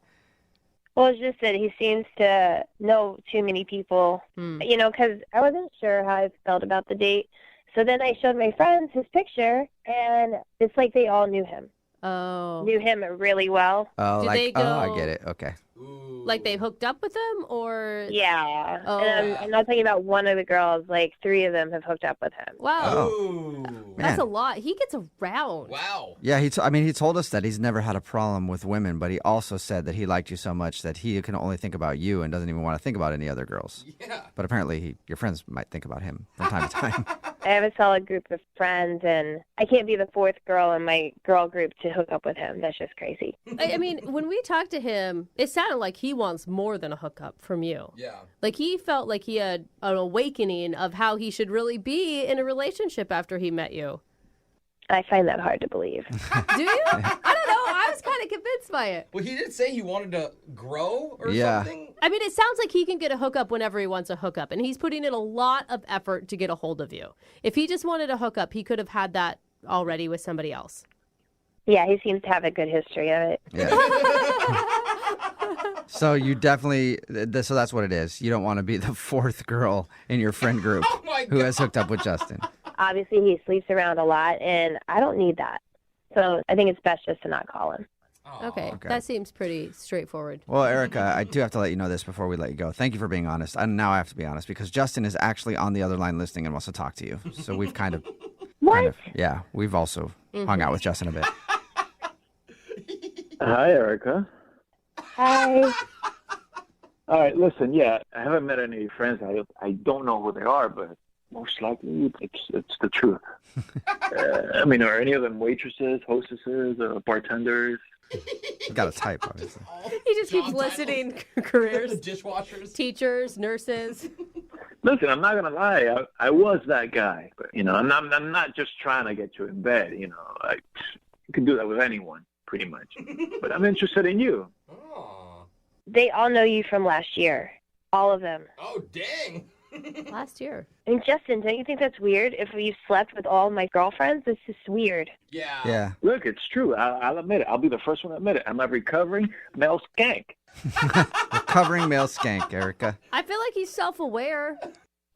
Well, it's just that he seems to know too many people, because I wasn't sure how I felt about the date. So then I showed my friends his picture, and it's like they all knew him. Oh. Knew him really well. Oh, Do like, they go- I get it. Okay. Like they hooked up with him, or Yeah. Oh. And I'm not talking about one of the girls. Like 3 of them have hooked up with him. Wow. Oh. That's Man. a lot. He gets around. Wow. Yeah, he told us that he's never had a problem with women, but he also said that he liked you so much that he can only think about you and doesn't even want to think about any other girls. Yeah. But apparently your friends might think about him from time to time. I have a solid group of friends, and I can't be the 4th girl in my girl group to hook up with him. That's just crazy. I mean, when we talked to him, it sounded like he wants more than a hookup from you. Yeah. Like he felt like he had an awakening of how he should really be in a relationship after he met you. I find that hard to believe. Do you? I don't know. I was kind of convinced by it. Well, he did say he wanted to grow or Yeah. something. I mean, it sounds like he can get a hookup whenever he wants a hookup, and he's putting in a lot of effort to get a hold of you. If he just wanted a hookup, he could have had that already with somebody else. Yeah, he seems to have a good history of it. So you definitely, so that's what it is. You don't want to be the 4th girl in your friend group who has hooked up with Justin. Obviously, he sleeps around a lot, and I don't need that. So I think it's best just to not call him. Okay, that seems pretty straightforward. Well, Erica, I do have to let you know this before we let you go. Thank you for being honest. And now I have to be honest because Justin is actually on the other line listening and wants to talk to you. So we've we've also hung out with Justin a bit. Hi, Erica. Hi. All right, listen, I haven't met any friends. I don't know who they are, but most likely it's the truth. I mean, are any of them waitresses, hostesses, bartenders? Got a type, obviously. He just keeps listing careers. Dishwashers. Teachers, nurses. Listen, I'm not gonna lie. I was that guy, but I'm not just trying to get you in bed. You can do that with anyone, pretty much. But I'm interested in you. They all know you from last year. All of them. Oh, dang. Last year. And Justin, don't you think that's weird? If you slept with all my girlfriends, it's just weird. Yeah. Look, it's true. I'll admit it. I'll be the first one to admit it. I'm a recovering male skank. Recovering male skank, Erica. I feel like he's self-aware.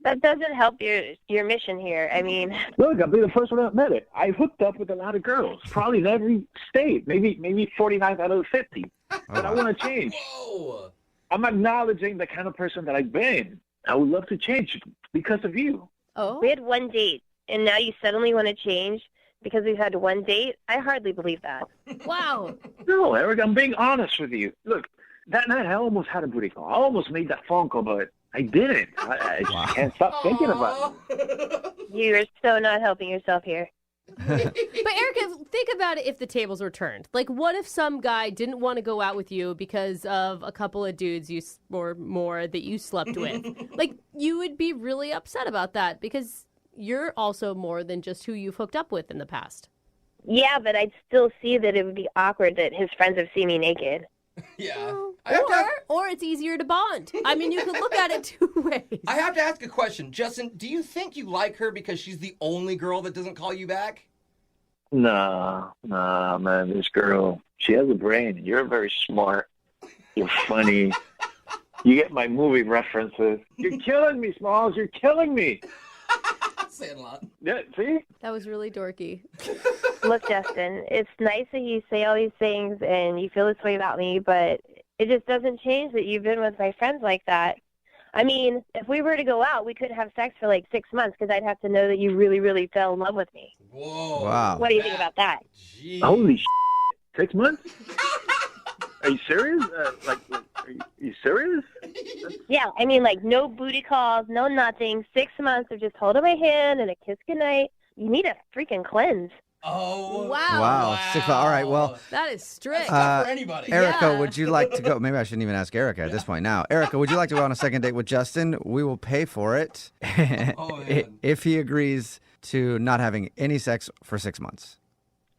That doesn't help your mission here. I mean, Look, I'll be the first one to admit it. I've hooked up with a lot of girls, probably in every state, maybe 49 out of 50. But I want to change. Whoa. I'm acknowledging the kind of person that I've been. I would love to change because of you. Oh. we had one date, and now you suddenly want to change because we've had one date? I hardly believe that. Wow. No, Eric, I'm being honest with you. Look, that night I almost had a booty call. I almost made that phone call, but I didn't. I just can't stop thinking about it. You're so not helping yourself here. But Erica, think about it if the tables were turned. Like, what if some guy didn't want to go out with you because of a couple of dudes or more that you slept with? Like, you would be really upset about that because you're also more than just who you've hooked up with in the past. Yeah, but I'd still see that it would be awkward that his friends have seen me naked. Yeah. Or it's easier to bond. I mean, you could look at it two ways. I have to ask a question. Justin, do you think you like her because she's the only girl that doesn't call you back? Nah, man. This girl, she has a brain. You're very smart. You're funny. You get my movie references. You're killing me, Smalls. You're killing me. Sandlot. Yeah, see? That was really dorky. Look, Justin, it's nice that you say all these things and you feel this way about me, but it just doesn't change that you've been with my friends like that. I mean, if we were to go out, we couldn't have sex for like 6 months because I'd have to know that you really, really fell in love with me. Whoa. Wow. What do you think about that? Jeez. Holy 6 months? Are you serious? Are you serious? Yeah, I mean, like, no booty calls, no nothing. 6 months of just holding my hand and a kiss goodnight. You need a freaking cleanse. Oh. Wow. 6 months. All right, well. That is strict. Not for anybody. Erica, would you like to go? Maybe I shouldn't even ask Erica at this point now. Erica, would you like to go on a second date with Justin? We will pay for it if he agrees to not having any sex for 6 months.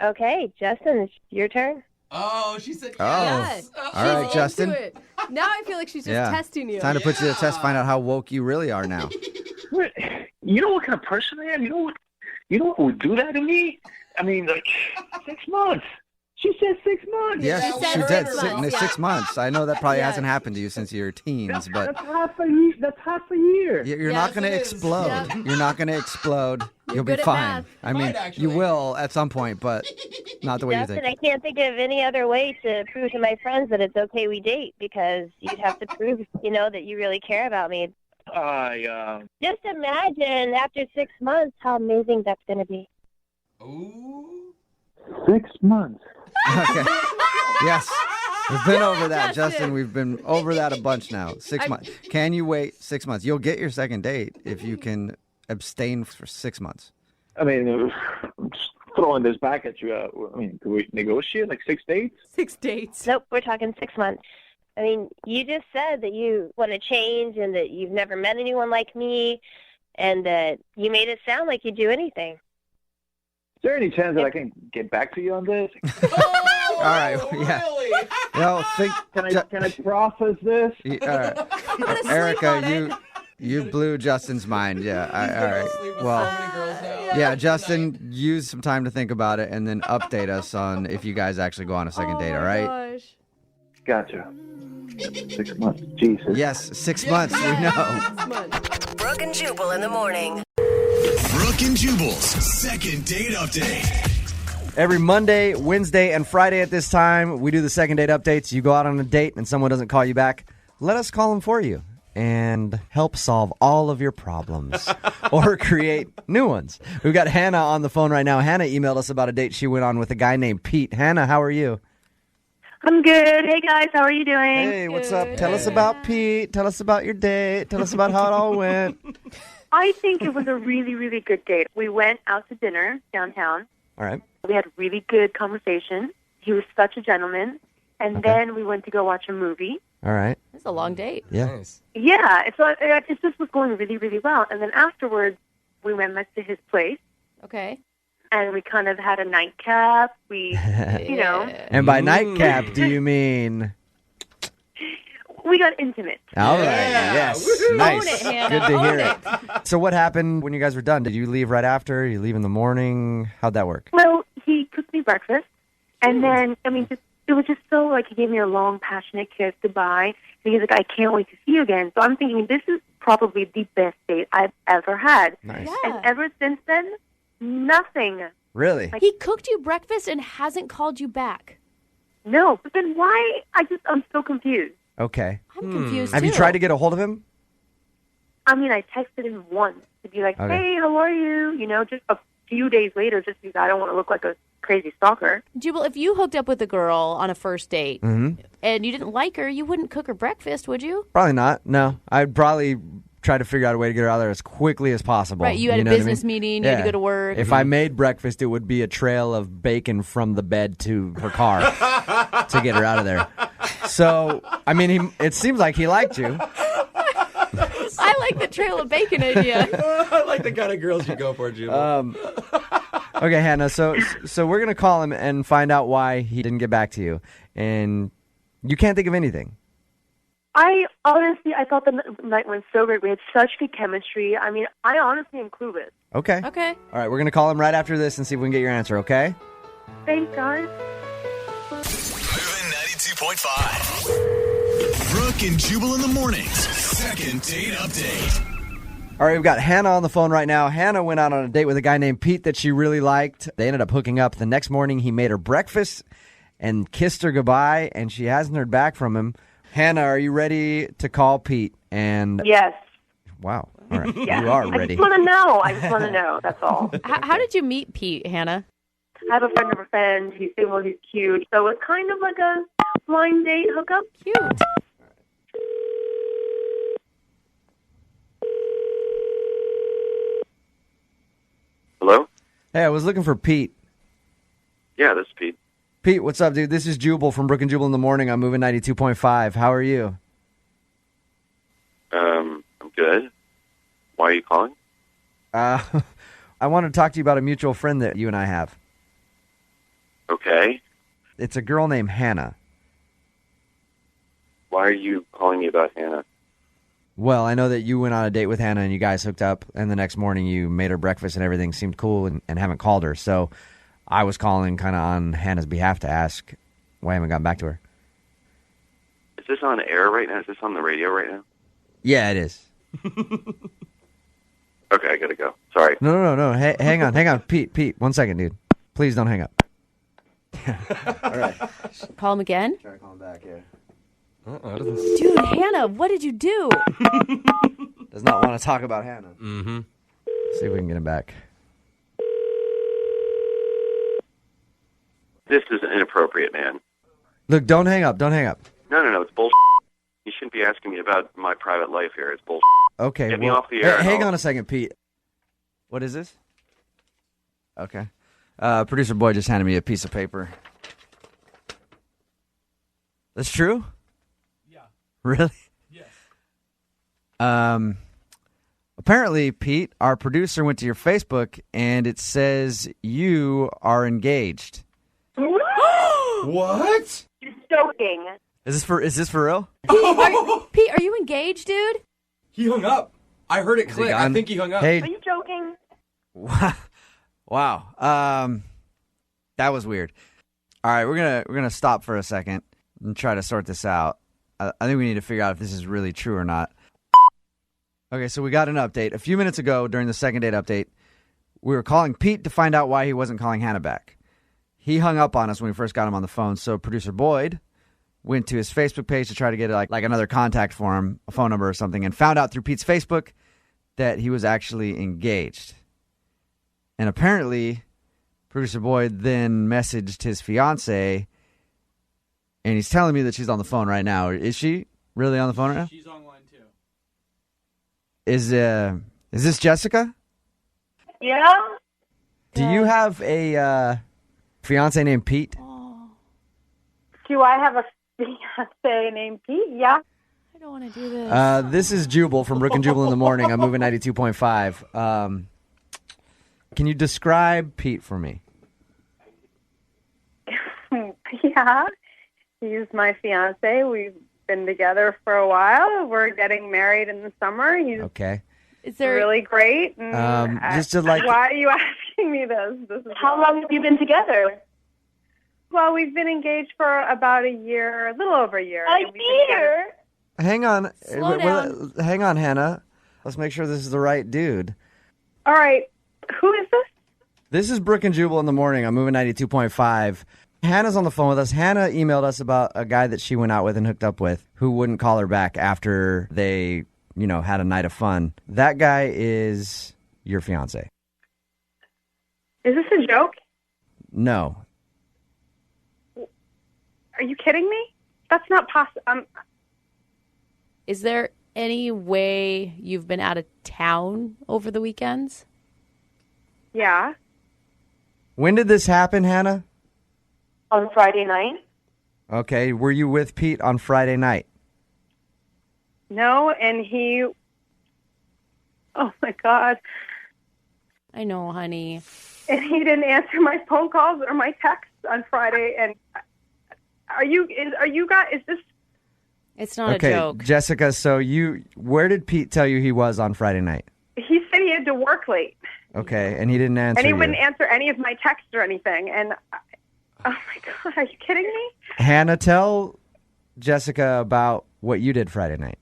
Okay, Justin, it's your turn. Oh, she said yes. All right, Justin. Into it. Now I feel like she's just testing you. Time to put you to the test, find out how woke you really are now. You know what kind of person I am? You know what would do that to me? I mean, like, 6 months. She said 6 months. Yes, she did. 6 months. I know that probably hasn't happened to you since you were teens, but that's half a year. You're not going to explode. Yep. You're not going to explode. You'll be good at fine. math. I mean, you will at some point, but not the way Justin, you think. I can't think of any other way to prove to my friends that it's okay we date because you'd have to prove, that you really care about me. Just imagine after 6 months how amazing that's going to be. Ooh. 6 months. Okay. Yes. We've been over that, Justin. We've been over that a bunch now. 6 months. Can you wait 6 months? You'll get your second date if you can abstain for 6 months. I mean, I'm just throwing this back at you. Can we negotiate like 6 dates? 6 dates. Nope, we're talking 6 months. I mean, you just said that you want to change and that you've never met anyone like me and that you made it sound like you'd do anything. Is there any chance that I can get back to you on this? All right. Yeah. Really? Can I process this? All right. Erica, you blew Justin's mind. Yeah. All right. Well, yeah, Justin, use some time to think about it and then update us on if you guys actually go on a second date. All right. Gosh. Gotcha. 6 months. Jesus. Yes, 6 months. We know. Brooke and Jubal in the morning. Brooke and Jubal's second date update. Every Monday, Wednesday, and Friday at this time, we do the second date updates. You go out on a date and someone doesn't call you back. Let us call them for you and help solve all of your problems or create new ones. We've got Hannah on the phone right now. Hannah emailed us about a date she went on with a guy named Pete. Hannah, how are you? I'm good. Hey, guys. How are you doing? Hey, what's up? Tell us about Pete. Tell us about your date. Tell us about how it all went. I think it was a really, really good date. We went out to dinner downtown. All right. We had a really good conversation. He was such a gentleman. And then we went to go watch a movie. All right. It's a long date. Yeah. Nice. Yeah, it just was going really, really well. And then afterwards, we went back to his place. Okay. And we kind of had a nightcap. We, And by nightcap, do you mean? We got intimate. All right. Yes. Woo-hoo. Nice. Own it, Hannah. Good to Own hear it. it. So what happened when you guys were done? Did you leave right after? You leave in the morning? How'd that work? Well, he cooked me breakfast. And then, it was just so, he gave me a long, passionate kiss goodbye. And he's like, I can't wait to see you again. So I'm thinking, this is probably the best date I've ever had. Nice. Yeah. And ever since then, nothing. Really? He cooked you breakfast and hasn't called you back. No, but then why? I'm so confused. Okay. I'm confused, Have you too. tried to get a hold of him? I texted him once to be like, Okay. hey, how are you? Just a few days later, just because I don't want to look like a crazy stalker. Jubal, if you hooked up with a girl on a first date Mm-hmm. and you didn't like her, you wouldn't cook her breakfast, would you? Probably not. No. I'd probably try to figure out a way to get her out of there as quickly as possible. Right, you had a know what I business mean? meeting, you had to go to work. If I made breakfast, it would be a trail of bacon from the bed to her car to get her out of there. So, it seems like he liked you. I like the trail of bacon idea. I like the kind of girls you go for, Jubal. Okay, Hannah, so we're going to call him and find out why he didn't get back to you. And You can't think of anything. I thought the night went so great. We had such good chemistry. I mean, I honestly am clueless. Okay. Okay. All right, we're going to call him right after this and see if we can get your answer, okay? Thanks, guys. Moving 92.5. Brooke and Jubal in the mornings. Second date update. All right, we've got Hannah on the phone right now. Hannah went out on a date with a guy named Pete that she really liked. They ended up hooking up. The next morning, he made her breakfast and kissed her goodbye, and she hasn't heard back from him. Hannah, are you ready to call Pete? And Yes. Wow. All right. Yeah. You are ready. I just want to know. That's all. How did you meet Pete, Hannah? I have a friend of a friend. He's single. He's cute. So it's kind of like a blind date hookup. Cute. Hello? Hey, I was looking for Pete. Yeah, this is Pete. Pete, what's up, dude? This is Jubal from Brooke and Jubal in the morning. I'm moving 92.5. How are you? I'm good. Why are you calling? I want to talk to you about a mutual friend that you and I have. Okay. It's a girl named Hannah. Why are you calling me about Hannah? Well, I know that you went on a date with Hannah and you guys hooked up, and the next morning you made her breakfast and everything seemed cool and haven't called her. So I was calling kind of on Hannah's behalf to ask why I haven't gotten back to her. Is this on air right now? Is this on the radio right now? Yeah, it is. Okay, I gotta go. Sorry. No. Hey, hang on. Pete, 1 second, dude. Please don't hang up. All right. Call him again? Try to call him back, yeah. Dude, Hannah, what did you do? Does not want to talk about Hannah. Mm-hmm. See if we can get him back. This is inappropriate, man. Look, don't hang up. No, it's bullshit. You shouldn't be asking me about my private life here. It's bullshit. Okay. Get me off the air. Hang on a second, Pete. What is this? Okay. Producer Boy just handed me a piece of paper. That's true? Yeah. Really? Yes. Apparently, Pete, our producer went to your Facebook and it says you are engaged. What? You're joking. Is this for real? Pete, are you engaged, dude? He hung up. I heard it Is he click. I gone? think he hung up. Hey. Are you joking? Wow. That was weird. All right, we're gonna stop for a second and try to sort this out. I think we need to figure out if this is really true or not. Okay, so we got an update. A few minutes ago during the second date update, we were calling Pete to find out why he wasn't calling Hannah back. He hung up on us when we first got him on the phone, so producer Boyd went to his Facebook page to try to get like another contact for him, a phone number or something, and found out through Pete's Facebook that he was actually engaged. And apparently, producer Boyd then messaged his fiance, and he's telling me that she's on the phone right now. Is she really on the phone right now? She's online too. Is this Jessica? Yeah. Do you have a fiance named Pete? Do I have a fiance named Pete? Yeah. I don't want to do this. This is Jubal from Brooke and Jubal in the morning. I'm moving 92.5. Can you describe Pete for me? Yeah. He's my fiance. We've been together for a while. We're getting married in the summer. He's Okay. Is there really great. And just to like. why are you asking me this? How long have you been together? Well, we've been engaged for about a year, a little over a year. A year? Hang on. Slow down. Hang on, Hannah. Let's make sure this is the right dude. All right. Who is this? This is Brooke and Jubal in the morning. I'm moving 92.5. Hannah's on the phone with us. Hannah emailed us about a guy that she went out with and hooked up with who wouldn't call her back after they, had a night of fun. That guy is your fiance. Is this a joke? No. Are you kidding me? That's not possible. Is there any way you've been out of town over the weekends? Yeah. When did this happen, Hannah? On Friday night? Okay. Were you with Pete on Friday night? No, and he... Oh, my God. I know, honey. And he didn't answer my phone calls or my texts on Friday, and Are you guys? Is this? It's not okay, a joke. Jessica, so where did Pete tell you he was on Friday night? He said he had to work late. Okay, and he didn't answer And he you. wouldn't answer any of my texts or anything. And oh my God, are you kidding me? Hannah, tell Jessica about what you did Friday night.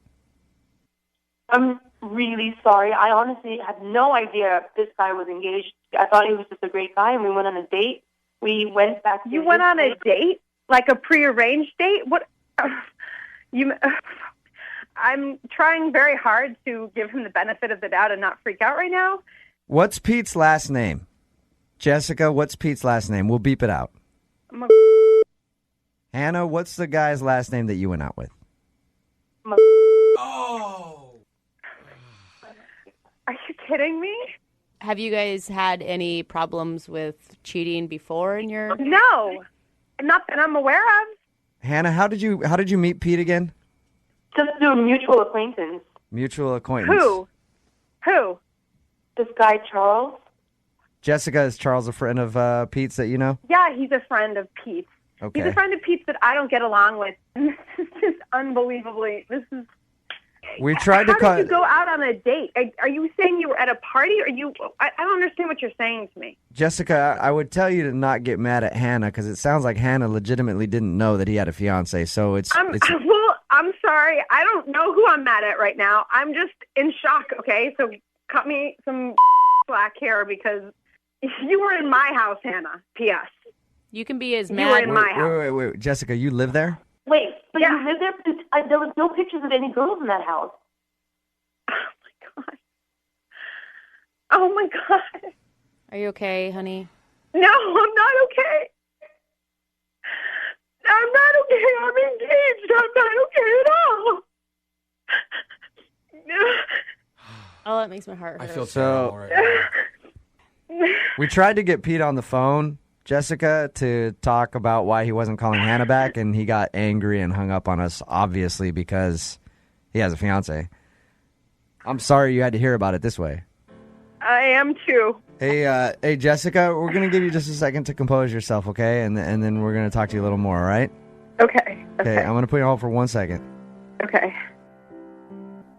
I'm really sorry. I honestly had no idea this guy was engaged. I thought he was just a great guy, and we went on a date. We went back to You went on a date? Like a prearranged date? What? I'm trying very hard to give him the benefit of the doubt and not freak out right now. What's Pete's last name? Jessica, what's Pete's last name? We'll beep it out. Hannah, what's the guy's last name that you went out with? Oh. Are you kidding me? Have you guys had any problems with cheating before in your... No. Not that I'm aware of. Hannah, how did you meet Pete again? Just through a mutual acquaintance. Mutual acquaintance. Who? This guy, Charles. Jessica, is Charles a friend of Pete's that you know? Yeah, he's a friend of Pete's. Okay. He's a friend of Pete's that I don't get along with. This is just unbelievably. We tried to How did you go out on a date? Are you saying you were at a party? I don't understand what you're saying to me. Jessica, I would tell you to not get mad at Hannah because it sounds like Hannah legitimately didn't know that he had a fiance. So I'm sorry. I don't know who I'm mad at right now. I'm just in shock, okay? So cut me some slack here because you were in my house, Hannah. P.S. You can be as You mad... were in my house. Wait. Jessica, you live there? Wait, but you lived there? Because there was no pictures of any girls in that house. Oh, my God. Are you okay, honey? No, I'm not okay. I'm not okay. I'm engaged. I'm not okay at all. Oh, that makes my heart hurt. I feel terrible right now. We tried to get Pete on the phone, Jessica, to talk about why he wasn't calling Hannah back, and he got angry and hung up on us, obviously, because he has a fiance. I'm sorry you had to hear about it this way. I am too. Hey, Jessica, we're going to give you just a second to compose yourself, okay? And then we're going to talk to you a little more, all right? Okay. Okay, I'm going to put you on hold for 1 second. Okay.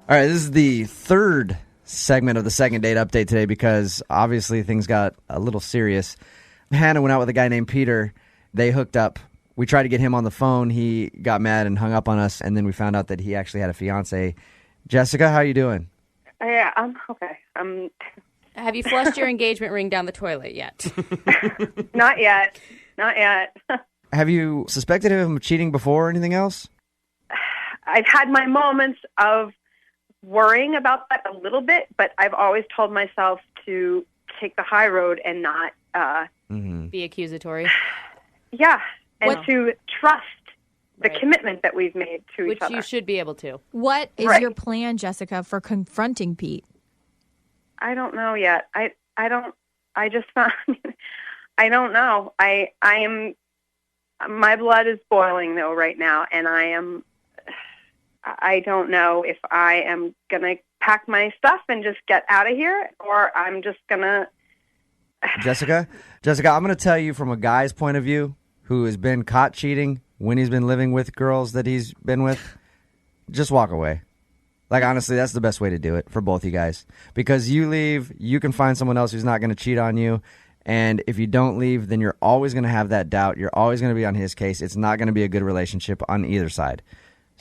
All right, this is the third segment of the second date update today because obviously things got a little serious. Hannah went out with a guy named Peter. They hooked up. We tried to get him on the phone. He got mad and hung up on us, and then we found out that he actually had a fiance. Jessica, how you doing? Yeah, I'm okay. Have you flushed your engagement ring down the toilet yet? Not yet. Have you suspected him of cheating before or anything else? I've had my moments of worrying about that a little bit, but I've always told myself to take the high road and not be accusatory. Yeah, and to trust the commitment that we've made to Which each other. you should be able to. What is your plan, Jessica, for confronting Pete? I don't know yet. I don't know. I am, my blood is boiling though right now, and I don't know if I am going to pack my stuff and just get out of here, or I'm just going to... Jessica, I'm going to tell you from a guy's point of view who has been caught cheating when he's been living with girls that he's been with, just walk away. Like, honestly, that's the best way to do it for both you guys. Because you leave, you can find someone else who's not going to cheat on you. And if you don't leave, then you're always going to have that doubt. You're always going to be on his case. It's not going to be a good relationship on either side.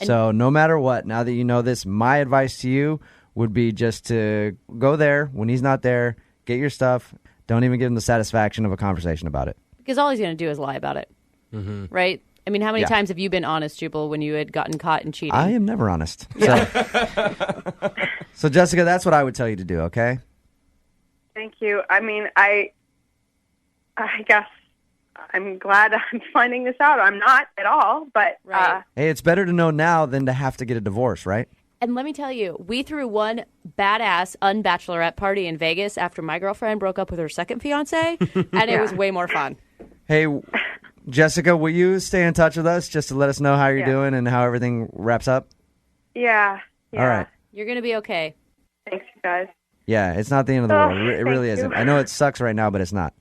So no matter what, now that you know this, my advice to you would be just to go there when he's not there, get your stuff. Don't even give him the satisfaction of a conversation about it. Because all he's going to do is lie about it. Mm-hmm. Right? I mean, how many times have you been honest, Jubal, when you had gotten caught in cheating? I am never honest. So Jessica, that's what I would tell you to do, okay? Thank you. I mean, I guess I'm glad I'm finding this out. I'm not at all, but... Hey, it's better to know now than to have to get a divorce, right? And let me tell you, we threw one badass unbachelorette party in Vegas after my girlfriend broke up with her second fiance, and it was way more fun. Hey, Jessica, will you stay in touch with us just to let us know how you're doing and how everything wraps up? Yeah. All right. You're going to be okay. Thanks, you guys. Yeah, it's not the end of the world. It really isn't. I know it sucks right now, but it's not.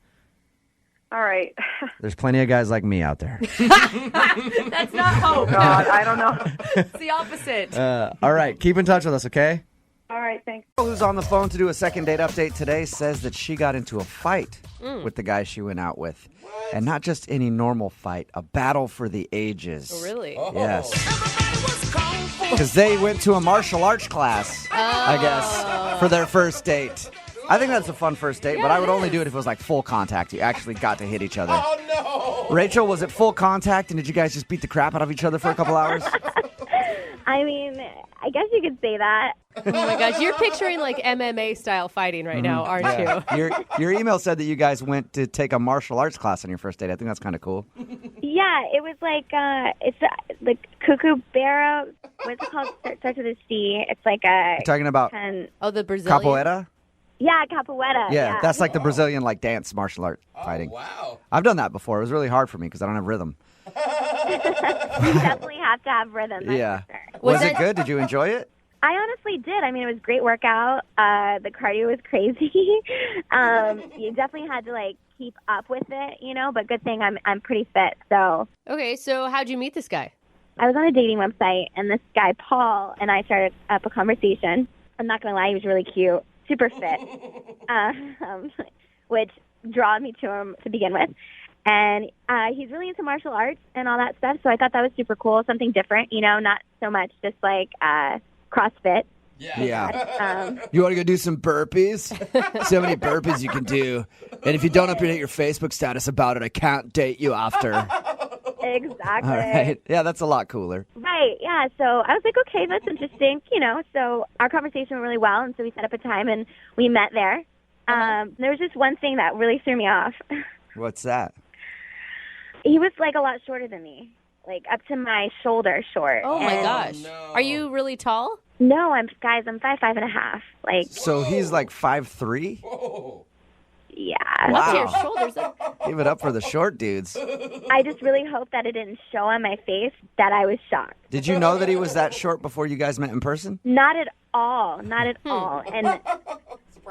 All right. There's plenty of guys like me out there. That's not hope. Oh, God, I don't know. It's the opposite. All right, keep in touch with us, okay? All right, thanks. Who's on the phone to do a second date update today says that she got into a fight with the guy she went out with. What? And not just any normal fight, a battle for the ages. Oh, really? Yes. Because they went to a martial arts class, I guess, for their first date. I think that's a fun first date, but I would only do it if it was like full contact. You actually got to hit each other. Oh, no. Rachel, was it full contact, and did you guys just beat the crap out of each other for a couple hours? I mean, I guess you could say that. Oh my gosh, you're picturing like MMA style fighting right now, aren't you? Your email said that you guys went to take a martial arts class on your first date. I think that's kind of cool. Yeah, it was like it's the Kookaburra. What's it called? Starts with a C. It's like a. You're talking about the Brazilian capoeira? Yeah, capoeira. Yeah, that's like the Brazilian like dance martial art fighting. Wow. I've done that before. It was really hard for me because I don't have rhythm. You definitely have to have rhythm. That's Yeah. for sure. Was it good? Did you enjoy it? I honestly did. I mean, it was a great workout. The cardio was crazy. You definitely had to like keep up with it, you know. But good thing I'm pretty fit. So Okay, so how'd you meet this guy? I was on a dating website, and this guy Paul and I started up a conversation. I'm not gonna lie, he was really cute, super fit, which drew me to him to begin with. And he's really into martial arts and all that stuff. So I thought that was super cool, something different, you know, not so much just like CrossFit. Yeah. You want to go do some burpees? So many burpees you can do. And if you don't update your Facebook status about it, I can't date you after. Exactly. All right. Yeah, that's a lot cooler. Right, yeah. So I was like, okay, that's interesting, you know. So our conversation went really well, and so we set up a time, and we met there. There was just one thing that really threw me off. What's that? He was like a lot shorter than me, like up to my shoulder short. Oh my And- gosh. Are you really tall? No, I'm 5'5.5". Like So he's like 5'3"? yeah. What's Wow. your shoulders up? Give it up for the short dudes. I just really hope that it didn't show on my face that I was shocked. Did you know that he was that short before you guys met in person? Not at all. Not at all. And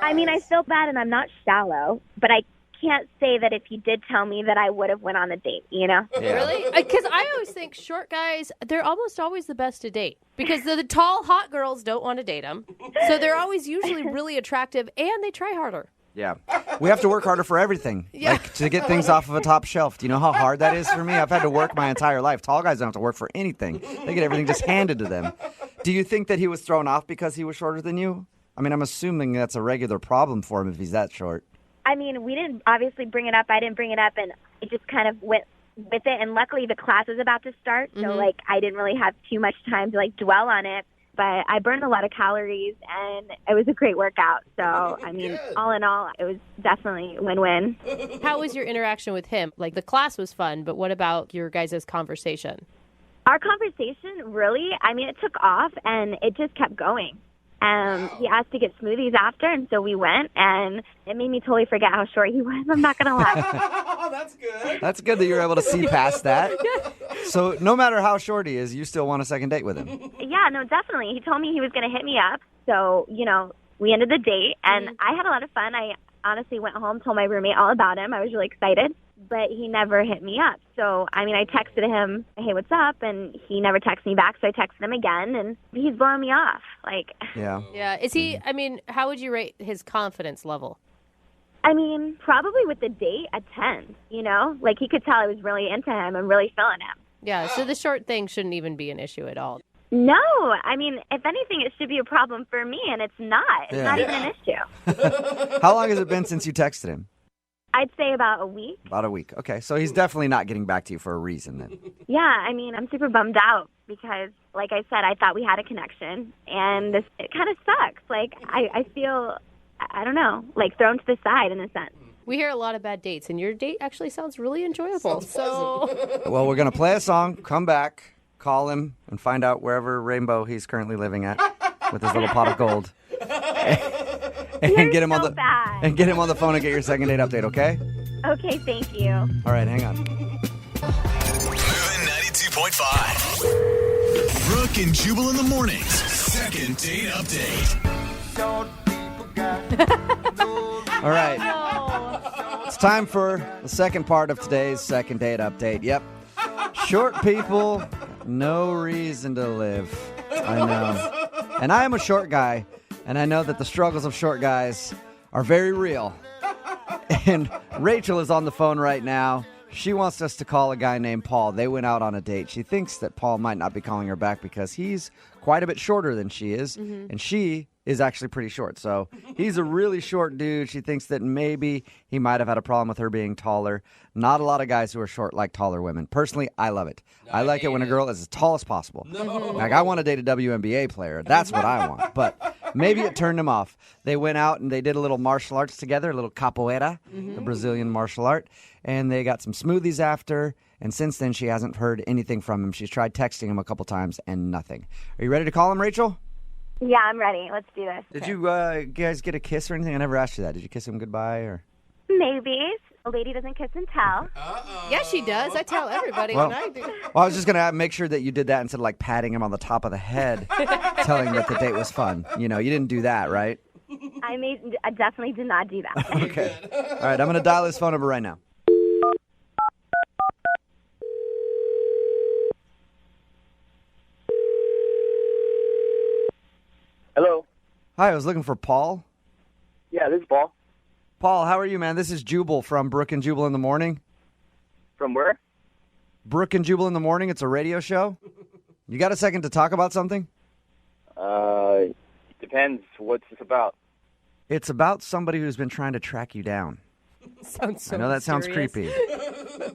I mean, I feel bad, and I'm not shallow, but I can't say that if he did tell me that I would have went on the date, you know? Really? Because I always think short guys, they're almost always the best to date. Because the tall, hot girls don't want to date them. So they're always usually really attractive, and they try harder. Yeah. We have to work harder for everything. Yeah. Like to get things off of a top shelf. Do you know how hard that is for me? I've had to work my entire life. Tall guys don't have to work for anything. They get everything just handed to them. Do you think that he was thrown off because he was shorter than you? I mean, I'm assuming that's a regular problem for him if he's that short. I mean, we didn't obviously bring it up. I didn't bring it up, and it just kind of went with it. And luckily, the class was about to start, so like I didn't really have too much time to like dwell on it. But I burned a lot of calories, and it was a great workout. So I mean, all in all, it was definitely a win-win. How was your interaction with him? Like, the class was fun, but what about your guys' conversation? Our conversation, really, I mean, it took off, and it just kept going. He asked to get smoothies after, and so we went, and it made me totally forget how short he was. I'm not going to lie. That's good. That's good that you're able to see past that. So no matter how short he is, you still want a second date with him. Yeah, no, definitely. He told me he was going to hit me up. So, you know, we ended the date, and I had a lot of fun. I honestly went home, told my roommate all about him. I was really excited, but he never hit me up. So, I mean, I texted him, hey, what's up? And he never texted me back, so I texted him again, and he's blowing me off. Like, Yeah. Yeah. Is he, I mean, how would you rate his confidence level? I mean, probably with the date, a 10, you know? Like, he could tell I was really into him and really feeling him. Yeah, so the short thing shouldn't even be an issue at all. No, I mean, if anything, it should be a problem for me, and it's not. It's not even an issue. How long has it been since you texted him? I'd say about a week. About a week. Okay, so he's definitely not getting back to you for a reason then. Yeah, I mean, I'm super bummed out because, like I said, I thought we had a connection, and it kind of sucks. Like, I feel, I don't know, like thrown to the side in a sense. We hear a lot of bad dates, and your date actually sounds really enjoyable. So, Well, we're going to play a song, come back, call him, and find out wherever rainbow he's currently living at with his little pot of gold. And get him on the bad. and get him on the phone and get your second date update, okay? Okay, thank you. All right, hang on. Moving 92.5. Brooke and Jubal in the mornings. Second date update. All right. It's time for the second part of today's second date update. Yep. Short people, no reason to live. I know. And I am a short guy, and I know that the struggles of short guys are very real. And Rachel is on the phone right now. She wants us to call a guy named Paul. They went out on a date. She thinks that Paul might not be calling her back because he's quite a bit shorter than she is, and she is actually pretty short. So he's a really short dude. She thinks that maybe he might have had a problem with her being taller. Not a lot of guys who are short like taller women. Personally, I love it. I like it when a girl is as tall as possible. Like, I want to date a WNBA player. That's what I want. But maybe it turned him off. They went out and they did a little martial arts together, a little capoeira, the Brazilian martial art. And they got some smoothies after. And since then, she hasn't heard anything from him. She's tried texting him a couple times and nothing. Are you ready to call him, Rachel? Yeah, I'm ready. Let's do this. Did you guys get a kiss or anything? I never asked you that. Did you kiss him goodbye? Or Maybe. A lady doesn't kiss and tell. Yeah, she does. I tell everybody Well- when I do. Well, I was just going to make sure that you did that instead of like patting him on the top of the head, telling him that the date was fun. You know, you didn't do that, right? I definitely did not do that. Okay. All right, I'm going to dial his phone number right now. Hello. Hi, I was looking for Paul. Yeah, this is Paul. Paul, how are you, man? This is Jubal from Brooke and Jubal in the Morning. From where? Brooke and Jubal in the Morning. It's a radio show. You got a second to talk about something? Depends. What's this about? It's about somebody who's been trying to track you down. Sounds so I know that sounds mysterious. creepy.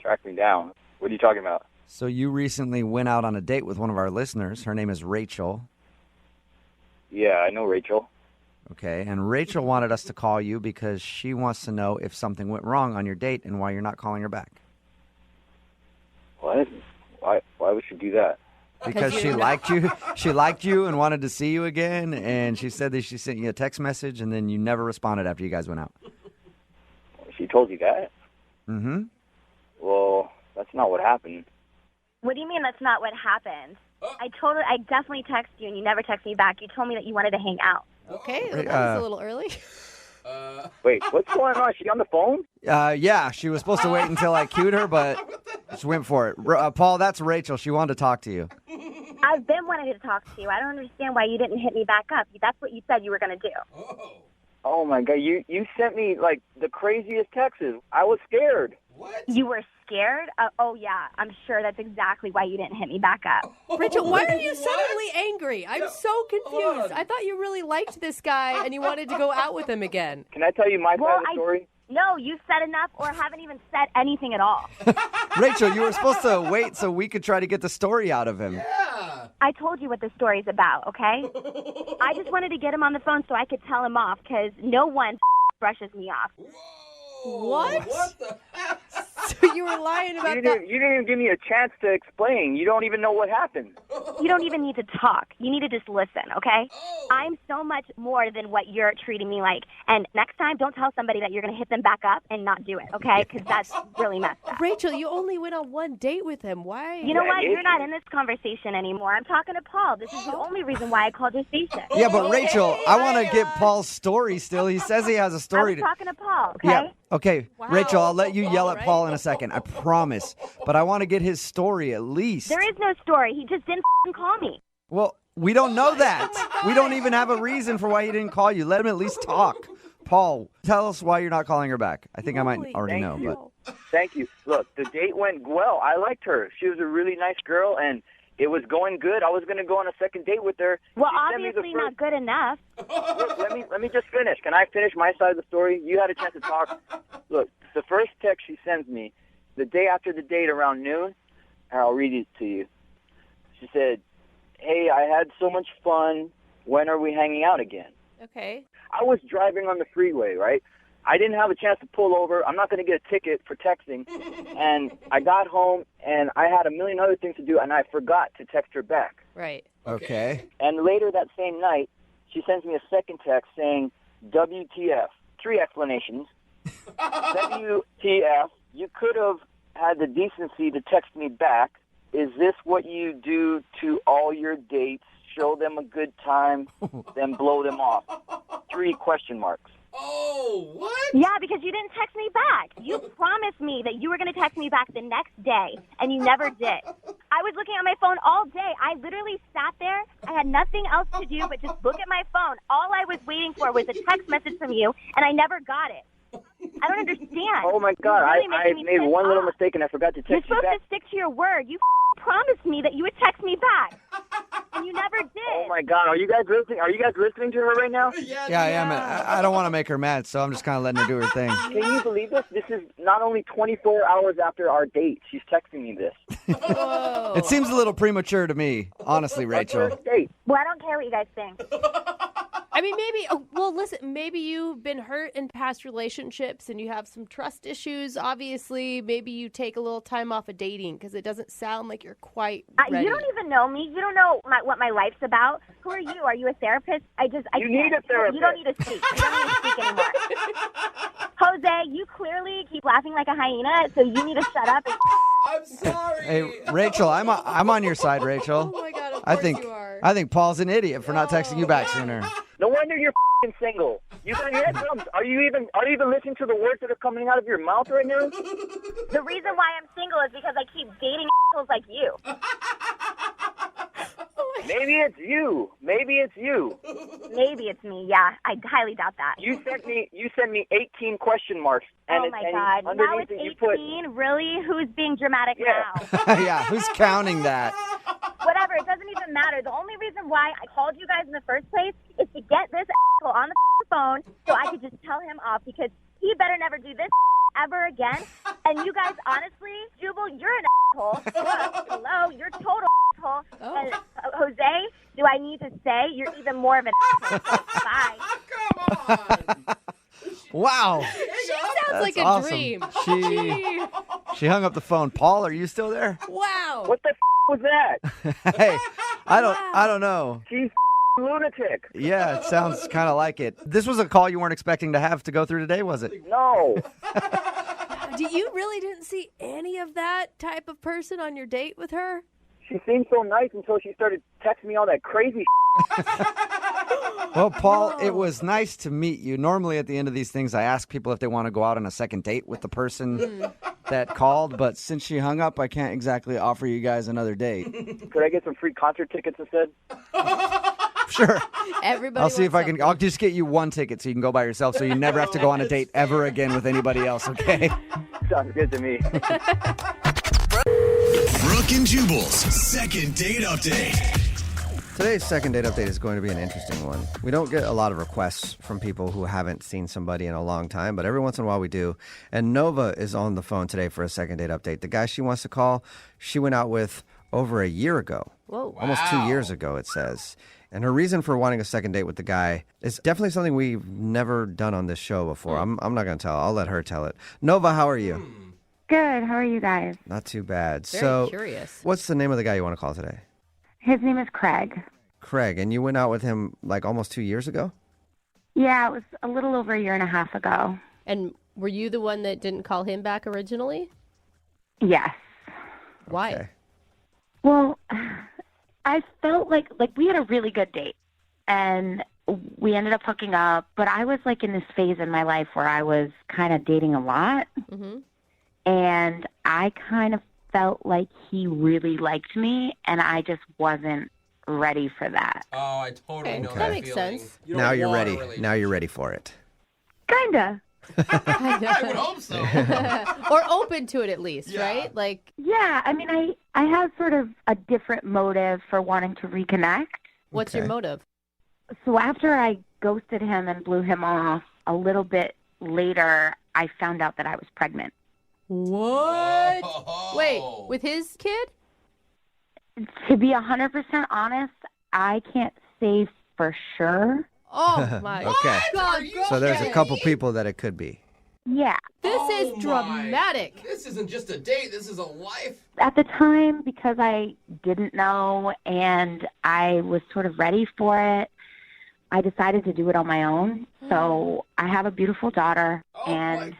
Track me down. What are you talking about? So you recently went out on a date with one of our listeners. Her name is Rachel. Yeah, I know Rachel. Okay, and Rachel wanted us to call you because she wants to know if something went wrong on your date and why you're not calling her back. What? Why would she do that? Because she liked you. She liked you and wanted to see you again, and she said that she sent you a text message, and then you never responded after you guys went out. She told you that? Mm-hmm. Well, that's not what happened. What do you mean that's not what happened? I definitely texted you and you never texted me back. You told me that you wanted to hang out. Okay, that was a little early. Wait, what's going on? Is she on the phone? Yeah, she was supposed to wait until I cued her, but she went for it. Paul, that's Rachel. She wanted to talk to you. I've been wanting to talk to you. I don't understand why you didn't hit me back up. That's what you said you were going to do. Oh, my God. You sent me, like, the craziest texts. I was scared. What? You were scared? Oh, yeah. I'm sure that's exactly why you didn't hit me back up. Rachel, why are you suddenly angry? I'm so confused. I thought you really liked this guy and you wanted to go out with him again. Can I tell you my side of the story? No, you said enough or haven't even said anything at all. Rachel, you were supposed to wait so we could try to get the story out of him. I told you what the story's about, okay? I just wanted to get him on the phone so I could tell him off because no one brushes me off. What? What the heck? So you were lying about You that? didn't even give me a chance to explain. You don't even know what happened. You don't even need to talk. You need to just listen, okay? I'm so much more than what you're treating me like. And next time, don't tell somebody that you're going to hit them back up and not do it, okay? Because that's really messed up. Rachel, you only went on one date with him. Why? You know what? You're not in this conversation anymore. I'm talking to Paul. This is the only reason why I called your station. Yeah, but Rachel, I want to get Paul's story still. He says he has a I story. was talking to Paul, okay? Yeah. Okay, Wow. Rachel, I'll let you yell at All Paul right. in a second. I promise. But I want to get his story at least. There is no story. He just didn't call me. Well, we don't know that. We don't even have a reason for why he didn't call you. Let him at least talk. Paul, tell us why you're not calling her back. I think I might already know, but Thank you. Look, the date went well. I liked her. She was a really nice girl, and it was going good. I was going to go on a second date with her. Well, She sent me the obviously not good enough. Look, let me just finish. Can I finish my side of the story? You had a chance to talk. Look, the first text she sends me, the day after the date around noon, and I'll read it to you. She said, "Hey, I had so much fun. When are we hanging out again?" Okay. I was driving on the freeway, right? I didn't have a chance to pull over. I'm not going to get a ticket for texting. And I got home, and I had a million other things to do, and I forgot to text her back. Right. okay. And later that same night, she sends me a second text saying, WTF. 3 explanations. WTF. You could have had the decency to text me back. Is this what you do to all your dates? Show them a good time, then blow them off. 3 question marks. Oh, what? Yeah, because you didn't text me back. You promised me that you were going to text me back the next day, and you never did. I was looking at my phone all day. I literally sat there. I had nothing else to do but just look at my phone. All I was waiting for was a text message from you, and I never got it. I don't understand. Oh, my God. You're really I making me made pissed one little off. mistake, and I forgot to You're text you supposed back. to stick to your word. You promised me that you would text me back, and you never did. Oh, my God. Are you guys listening? Are you guys listening to her right now? Yeah, I am. I don't want to make her mad, so I'm just kind of letting her do her thing. Can you believe this? This is not only 24 hours after our date. She's texting me this. It seems a little premature to me, honestly, Rachel. Well, I don't care what you guys think. I mean, maybe, listen, maybe you've been hurt in past relationships and you have some trust issues. Obviously, maybe you take a little time off of dating because it doesn't sound like you're quite ready. You don't even know me. You don't know what my life's about. Who are you? Are you a therapist? You need a therapist. You don't need to speak. You don't need to speak anymore. Jose, you clearly keep laughing like a hyena, so you need to shut up. I'm sorry. Hey, Rachel, I'm on your side, Rachel. Oh, my God, of I course think you are. I think Paul's an idiot for not texting you back sooner. No wonder you're single. You got your head drums. Are you even listening to the words that are coming out of your mouth right now? The reason why I'm single is because I keep dating assholes like you. Maybe it's you. Maybe it's you. Maybe it's me. Yeah, I highly doubt that. You sent me 18 question marks. And Oh my God! Now underneath it's it, you put 18. Really? Who's being dramatic now? Yeah, who's counting that? Whatever. It doesn't even matter. The only reason why I called you guys in the first place is to get this asshole on the phone so I could just tell him off because he better never do this ever again. And you guys, honestly, Jubal, you're an asshole. Hello, you're total asshole. Oh. And Jose, do I need to say you're even more of an asshole? So, bye. Wow. She sounds like a awesome. dream. She hung up the phone. Paul, are you still there? Wow. What the was that? Hey, I don't know. She's lunatic. Yeah, it sounds kind of like it. This was a call you weren't expecting to have to go through today, was it? No. You really didn't see any of that type of person on your date with her? She seemed so nice until she started texting me all that crazy Well, Paul, it was nice to meet you. Normally at the end of these things, I ask people if they want to go out on a second date with the person that called, but since she hung up, I can't exactly offer you guys another date. Could I get some free concert tickets instead? Sure. Everybody I'll see if wants I can. I'll just get you one ticket so you can go by yourself so you never have to go on a date ever again with anybody else, okay? Sounds good to me. Brooke and Jubal's second date update. Today's second date update is going to be an interesting one. We don't get a lot of requests from people who haven't seen somebody in a long time, but every once in a while we do. And Nova is on the phone today for a second date update. The guy she wants to call, she went out with over a year ago. Whoa. Almost 2 years ago, it says. And her reason for wanting a second date with the guy is definitely something we've never done on this show before. I'm not going to tell. I'll let her tell it. Nova, how are you? Good. How are you guys? Not too bad. Very so, curious. What's the name of the guy you want to call today? His name is Craig. Craig. And you went out with him like almost 2 years ago? Yeah, it was a little over a year and a half ago. And were you the one that didn't call him back originally? Yes. Why? Okay. Well, I felt like we had a really good date, and we ended up hooking up. But I was like in this phase in my life where I was kind of dating a lot, and I kind of felt like he really liked me, and I just wasn't ready for that. Oh, I totally know that that makes feeling. sense. You Now don't you're want a ready. relationship. Now you're ready for it. Kinda. I would hope so. Or open to it at least, right? Like, Yeah, I mean, I have sort of a different motive for wanting to reconnect. what's your motive? So after I ghosted him and blew him off, a little bit later, I found out that I was pregnant. What? Wait, with his kid? To be 100% honest, I can't say for sure. Oh my Okay. God! So there's a couple people that it could be. Yeah. This Oh is dramatic. This isn't just a date. This is a life. At the time, because I didn't know and I was sort of ready for it, I decided to do it on my own. So I have a beautiful daughter, and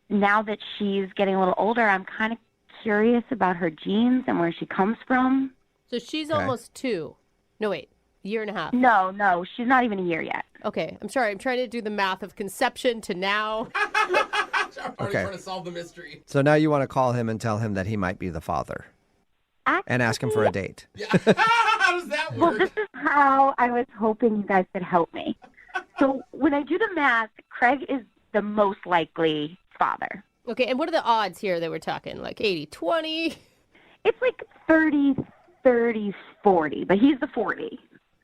now that she's getting a little older, I'm kind of curious about her genes and where she comes from. So she's Okay. almost 2. No, wait. Year and a half. No, she's not even a year yet. Okay, I'm sorry. I'm trying to do the math of conception to now. Already trying to solve the mystery. So now you want to call him and tell him that he might be the father. And ask him for a date. How does that Well, work? this is how I was hoping you guys could help me. So when I do the math, Craig is the most likely father. Okay, and what are the odds here that we're talking? Like 80-20? It's like 30-40, but he's the 40.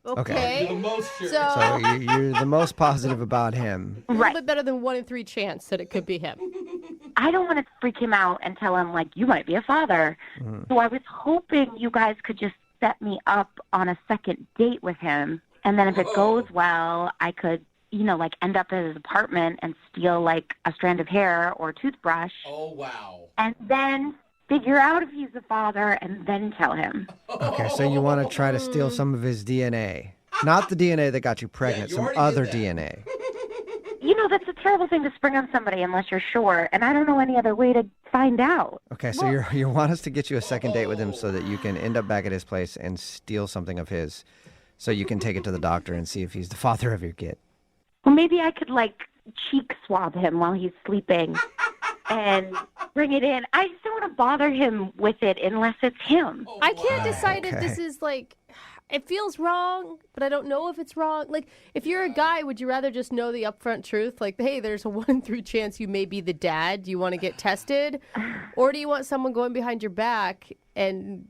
Okay. You're the most sure. So you're the most positive about him. A little bit better than 1 in 3 chance that it could be him. I don't want to freak him out and tell him, like, you might be a father. So I was hoping you guys could just set me up on a second date with him. And then if it goes well, I could, like end up at his apartment and steal like a strand of hair or a toothbrush. Oh, wow. And then figure out if he's the father and then tell him. Okay, so you want to try to steal some of his DNA. Not the DNA that got you pregnant, some other DNA. That's a terrible thing to spring on somebody unless you're sure. And I don't know any other way to find out. Okay, so you want us to get you a second date with him so that you can end up back at his place and steal something of his so you can take it to the doctor and see if he's the father of your kid. Well, maybe I could, like, cheek swab him while he's sleeping and bring it in. I just don't want to bother him with it unless it's him. I can't decide if this is like, it feels wrong, but I don't know if it's wrong. Like, if you're a guy, would you rather just know the upfront truth? Like, hey, there's a 1 in 3 chance you may be the dad. Do you want to get tested? Or do you want someone going behind your back and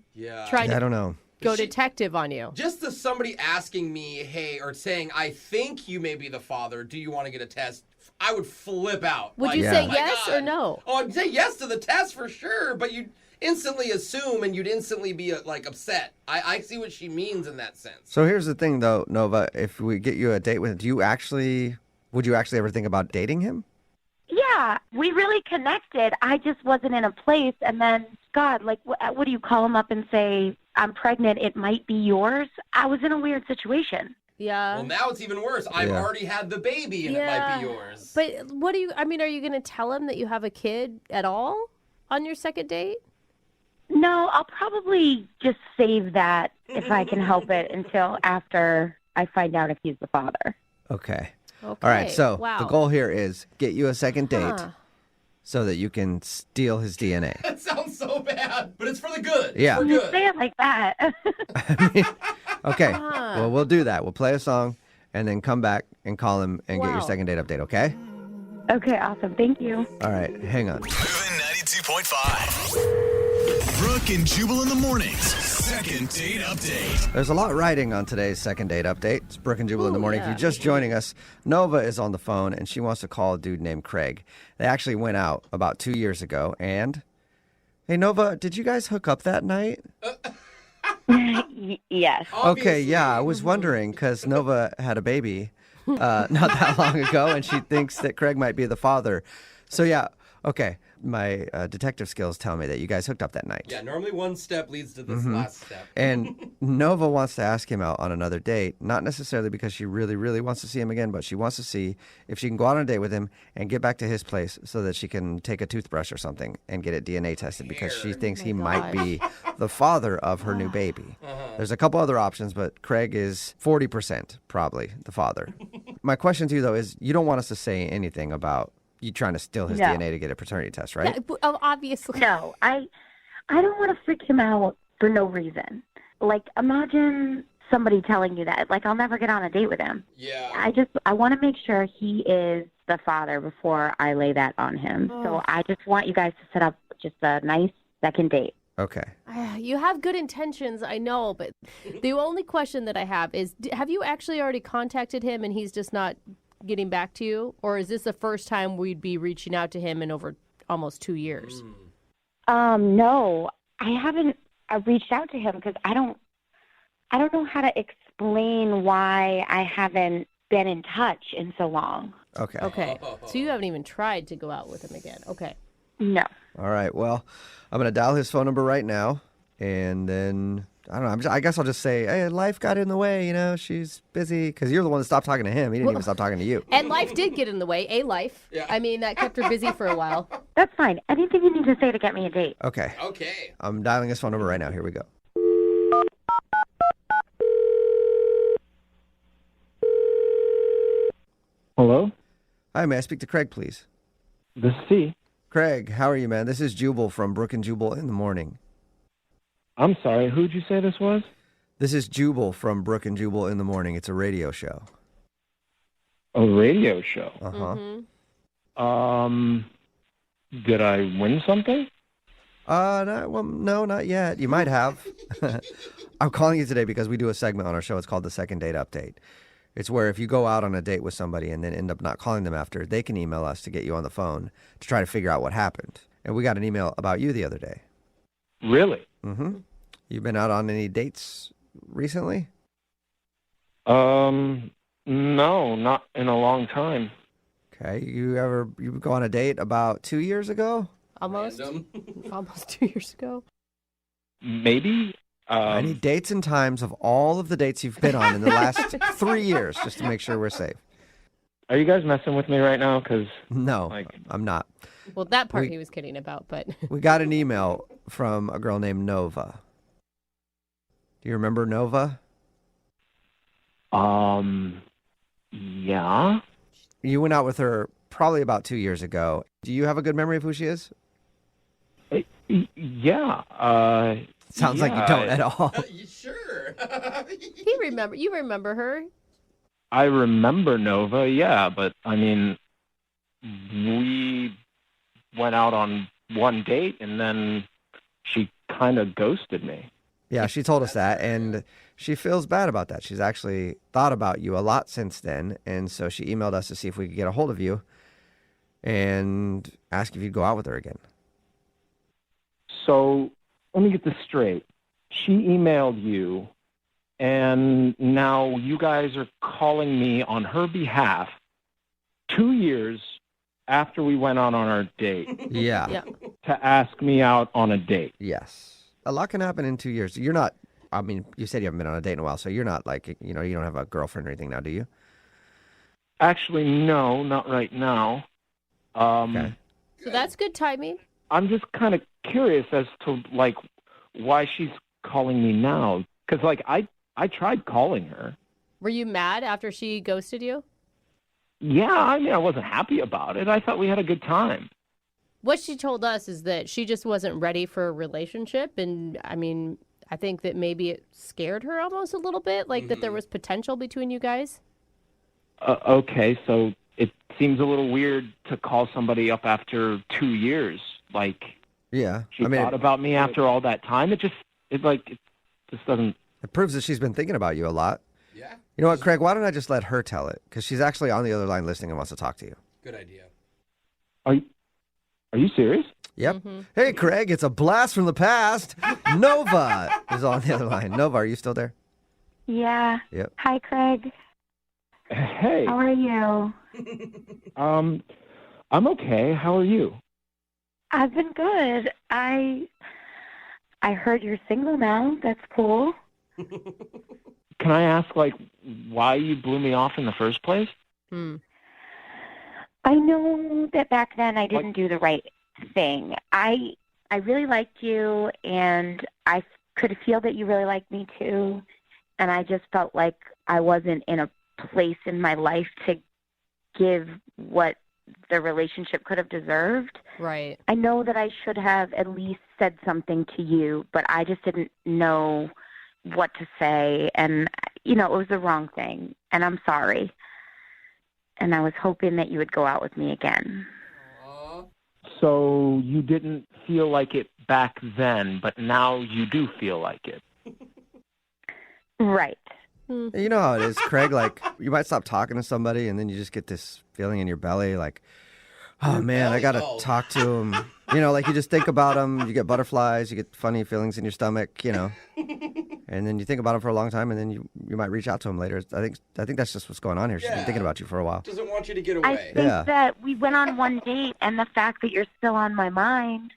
trying to I don't know. go detective on you? Just as somebody asking me, hey, or saying, I think you may be the father, do you want to get a test? I would flip out. Would you say yes or no? Oh, I'd say yes to the test for sure, but you'd instantly assume and you'd instantly be upset. I see what she means in that sense. So here's the thing, though, Nova. If we get you a date with him, would you actually ever think about dating him? Yeah, we really connected. I just wasn't in a place. And then, God, like, what do you call him up and say, I'm pregnant, it might be yours? I was in a weird situation. Yeah. Well, now it's even worse. I've already had the baby and it might be yours. But are you going to tell him that you have a kid at all on your second date? No, I'll probably just save that, if I can help it, until after I find out if he's the father. Okay. All right, so the goal here is get you a second date so that you can steal his DNA. That sounds so bad, but it's for the good. Yeah. You say it like that. Okay, well, we'll do that. We'll play a song and then come back and call him and get your second date update, okay? Okay, awesome. Thank you. All right, hang on. Moving 92.5. Brooke and Jubal in the mornings. Second date update. There's a lot riding on today's second date update. It's Brooke and Jubal in the morning. If you're just joining us, Nova is on the phone, and she wants to call a dude named Craig. They actually went out about 2 years ago, and... Hey, Nova, did you guys hook up that night? Yes. Okay, yeah, I was wondering, because Nova had a baby not that long ago, and she thinks that Craig might be the father. So, yeah, okay. My detective skills tell me that you guys hooked up that night. Yeah, normally one step leads to this last step. And Nova wants to ask him out on another date, not necessarily because she really, really wants to see him again, but she wants to see if she can go out on a date with him and get back to his place so that she can take a toothbrush or something and get it DNA tested because she thinks he might be the father of her new baby. There's a couple other options, but Craig is 40% probably the father. My question to you, though, is you don't want us to say anything about you trying to steal his DNA to get a paternity test, right? Yeah, obviously. No, I don't want to freak him out for no reason. Like, imagine somebody telling you that. Like, I'll never get on a date with him. Yeah. I want to make sure he is the father before I lay that on him. So I just want you guys to set up just a nice second date. Okay. You have good intentions, I know, but the only question that I have is, have you actually already contacted him and he's just not getting back to you? Or is this the first time we'd be reaching out to him in over almost 2 years? No, I haven't reached out to him because I don't know how to explain why I haven't been in touch in so long. Okay. Okay. So you haven't even tried to go out with him again. Okay. No. All right. Well, I'm going to dial his phone number right now. And then, I don't know, I guess I'll just say, hey, life got in the way, she's busy. Because you're the one that stopped talking to him. He didn't even stop talking to you. And life did get in the way. Yeah. I mean, that kept her busy for a while. That's fine. Anything you need to say to get me a date. Okay. Okay. I'm dialing his phone number right now. Here we go. Hi, may I speak to Craig, please? This is C. Craig, how are you, man? This is Jubal from Brooke and Jubal in the morning. I'm sorry, who'd you say this was? This is Jubal from Brooke and Jubal in the morning. It's a radio show. A radio show? Uh-huh. Did I win something? No, not yet. You might have. I'm calling you today because we do a segment on our show. It's called the Second Date Update. It's where if you go out on a date with somebody and then end up not calling them after, they can email us to get you on the phone to try to figure out what happened. And we got an email about you the other day. Really? Mm-hmm. You been out on any dates recently? No, not in a long time. Okay. You go on a date about 2 years ago? Almost 2 years ago. Maybe. I need dates and times of all of the dates you've been on in the last 3 years, just to make sure we're safe. Are you guys messing with me right now? No, I'm not. Well, that part he was kidding about, but we got an email from a girl named Nova. Do you remember Nova? Yeah. You went out with her probably about 2 years ago. Do you have a good memory of who she is? Yeah. Sounds like you don't at all. Sure. You remember her? I remember Nova, yeah, but I mean, we went out on one date and then she kind of ghosted me. Yeah, she told us that, and she feels bad about that. She's actually thought about you a lot since then, and so she emailed us to see if we could get a hold of you and ask if you'd go out with her again. So let me get this straight. She emailed you, and now you guys are calling me on her behalf 2 years after we went out on our date. Yeah. To ask me out on a date. Yes. A lot can happen in 2 years. You're not, I mean, you said you haven't been on a date in a while, so you're not like, you don't have a girlfriend or anything now, do you? Actually, no, not right now. Okay. So that's good timing. I'm just kind of curious as to, like, why she's calling me now. Because, like, I tried calling her. Were you mad after she ghosted you? Yeah, I mean, I wasn't happy about it. I thought we had a good time. What she told us is that she just wasn't ready for a relationship. And, I mean, I think that maybe it scared her almost a little bit, like that there was potential between you guys. Okay, so it seems a little weird to call somebody up after 2 years. Like, yeah, she thought about me after all that time. It just doesn't. It proves that she's been thinking about you a lot. Yeah. You know what, Craig? Why don't I just let her tell it? Because she's actually on the other line listening and wants to talk to you. Good idea. Are you serious? Yep. Mm-hmm. Hey, Craig, it's a blast from the past. Nova is on the other line. Nova, are you still there? Yeah. Yep. Hi, Craig. Hey. How are you? I'm okay. How are you? I've been good. I heard you're single now. That's cool. Can I ask, like, why you blew me off in the first place? I know that back then I didn't do the right thing. I really liked you, and I could feel that you really liked me too, and I just felt like I wasn't in a place in my life to give what the relationship could have deserved. Right. I know that I should have at least said something to you, but I just didn't know what to say, and it was the wrong thing, and I'm sorry. And I was hoping that you would go out with me again. So you didn't feel like it back then, but now you do feel like it. Right. You know how it is, Craig. Like, you might stop talking to somebody, and then you just get this feeling in your belly, like, oh, man, I got to talk to him. Like you just think about him. You get butterflies. You get funny feelings in your stomach, And then you think about him for a long time, and then you might reach out to him later. I think that's just what's going on here. She's been thinking about you for a while. Doesn't want you to get I away. think that we went on one date, and the fact that you're still on my mind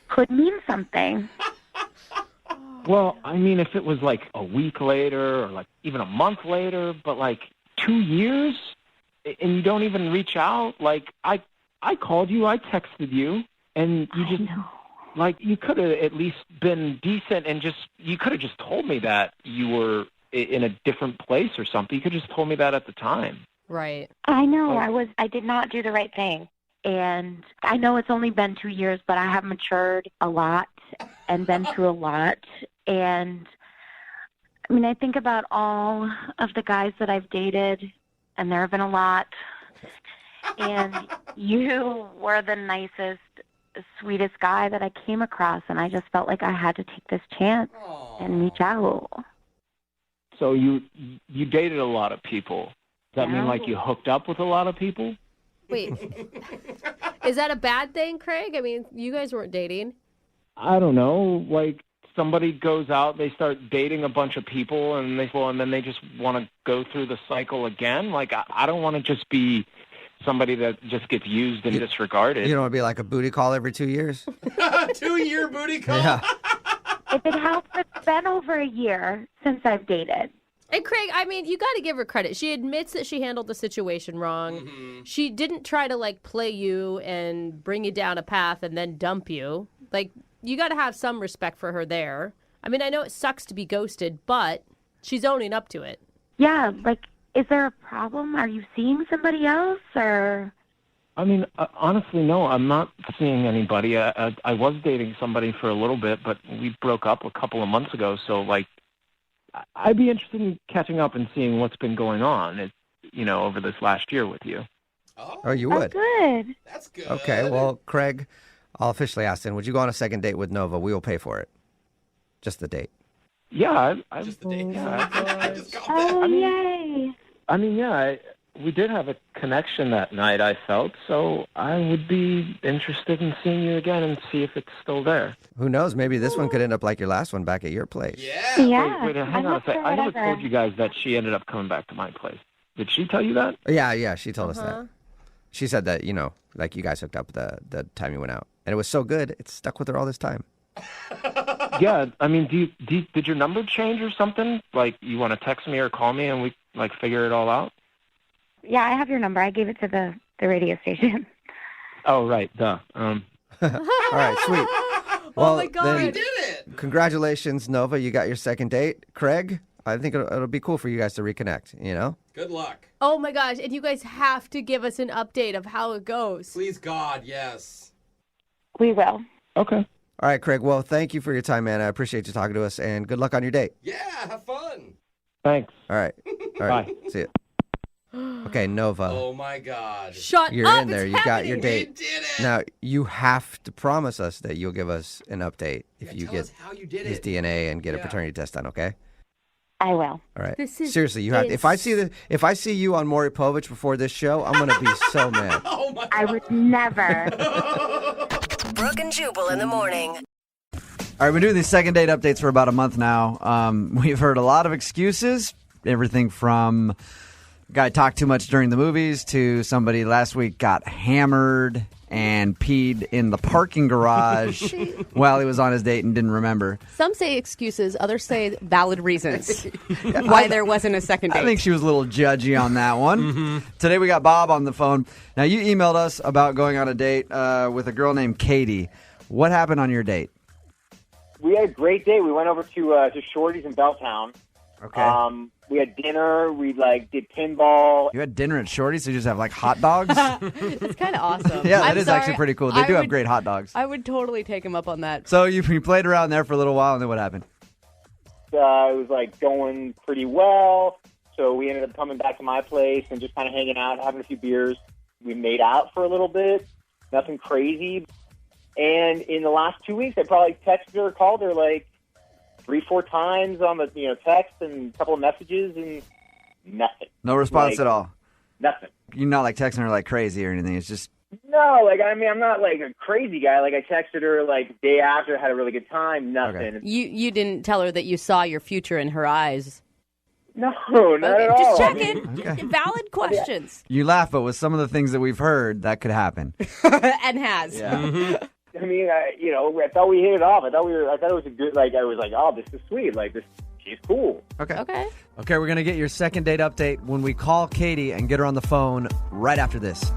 could mean something. Well, I mean, if it was like a week later or like even a month later, but like 2 years and you don't even reach out, like I called you, I texted you, and you just like you could have at least been decent and you could have just told me that you were in a different place or something. You could have just told me that at the time. Right. I know. I did not do the right thing. And I know it's only been 2 years, but I have matured a lot and been through a lot. And I mean, I think about all of the guys that I've dated, and there have been a lot. And you were the nicest, sweetest guy that I came across. And I just felt like I had to take this chance and reach out. So you dated a lot of people. Does that mean like you hooked up with a lot of people? Wait, is that a bad thing, Craig? I mean, you guys weren't dating. I don't know. Like somebody goes out, they start dating a bunch of people, and then they just want to go through the cycle again. Like I don't want to just be somebody that just gets used and disregarded. You don't want to be like a booty call every 2 years? 2-year booty call? Yeah. If it helps, it's been over a year since I've dated. And Craig, I mean, you got to give her credit. She admits that she handled the situation wrong. Mm-hmm. She didn't try to like play you and bring you down a path and then dump you. Like, you got to have some respect for her there. I mean, I know it sucks to be ghosted, but she's owning up to it. Yeah, like, is there a problem? Are you seeing somebody else, or? I mean, honestly, no, I'm not seeing anybody. I was dating somebody for a little bit, but we broke up a couple of months ago, so like, I'd be interested in catching up and seeing what's been going on, over this last year with you. Oh, you would? Good. That's good. Okay, well, Craig, I'll officially ask then, would you go on a second date with Nova? We will pay for it. Just the date. Yeah. Just the date. Yay. I mean, yeah, we did have a connection that night, I felt, so I would be interested in seeing you again and see if it's still there. Who knows? Maybe this one could end up like your last one back at your place. Yeah. Wait, hang on a second. I never told you guys that she ended up coming back to my place. Did she tell you that? Yeah, she told us that. She said that, like you guys hooked up the time you went out. And it was so good, it stuck with her all this time. Yeah, I mean, did your number change or something? Like, you want to text me or call me and we, like, figure it all out? Yeah, I have your number. I gave it to the radio station. Oh, right. Duh. All right, sweet. Well, oh, my God. We did it. Congratulations, Nova. You got your second date. Craig, I think it'll be cool for you guys to reconnect, Good luck. Oh, my gosh. And you guys have to give us an update of how it goes. Please, God, yes. We will. Okay. All right, Craig. Well, thank you for your time, man. I appreciate you talking to us, and good luck on your date. Yeah, have fun. Thanks. All right. Bye. See you. Okay, Nova. Oh, my God. Shut You're up. in there. It's You got your happening. date. We did it. Now, you have to promise us that you'll give us an update if you tell get us how you did his it. DNA and get a paternity test done, okay? I will. All right. This is Seriously, you have. If I see you on Maury Povich before this show, I'm gonna be so mad. Oh, my God. I would never. Brooke and Jubal in the morning. All right, we've been doing these second date updates for about a month now. We've heard a lot of excuses, everything from guy talked too much during the movies to somebody last week got hammered and peed in the parking garage while he was on his date and didn't remember. Some say excuses, others say valid reasons why there wasn't a second date. I think she was a little judgy on that one. Today we got Bob on the phone. Now, you emailed us about going on a date with a girl named Katie. What happened on your date? We had a great day. We went over to Shorty's in Belltown. Okay. We had dinner. We did pinball. You had dinner at Shorty's, so you just have hot dogs? That's kind of awesome. Yeah, that I'm is sorry. actually pretty cool. They do have great hot dogs. I would totally take him up on that. So you played around there for a little while, and then what happened? It was going pretty well. So we ended up coming back to my place and just kind of hanging out, having a few beers. We made out for a little bit. Nothing crazy. And in the last 2 weeks, I probably texted her or called her 3-4 times on the text and a couple of messages and nothing. No response at all? Nothing. You're not texting her like crazy or anything. It's just... No, I'm not a crazy guy. I texted her day after, had a really good time, nothing. Okay. You didn't tell her that you saw your future in her eyes. No, not at all. Just checking. Okay. Valid questions. You laugh, but with some of the things that we've heard, that could happen. And has. Yeah. I thought we hit it off. I thought it was a good, I was oh, this is sweet. She's cool. Okay, we're going to get your second date update when we call Katie and get her on the phone right after this.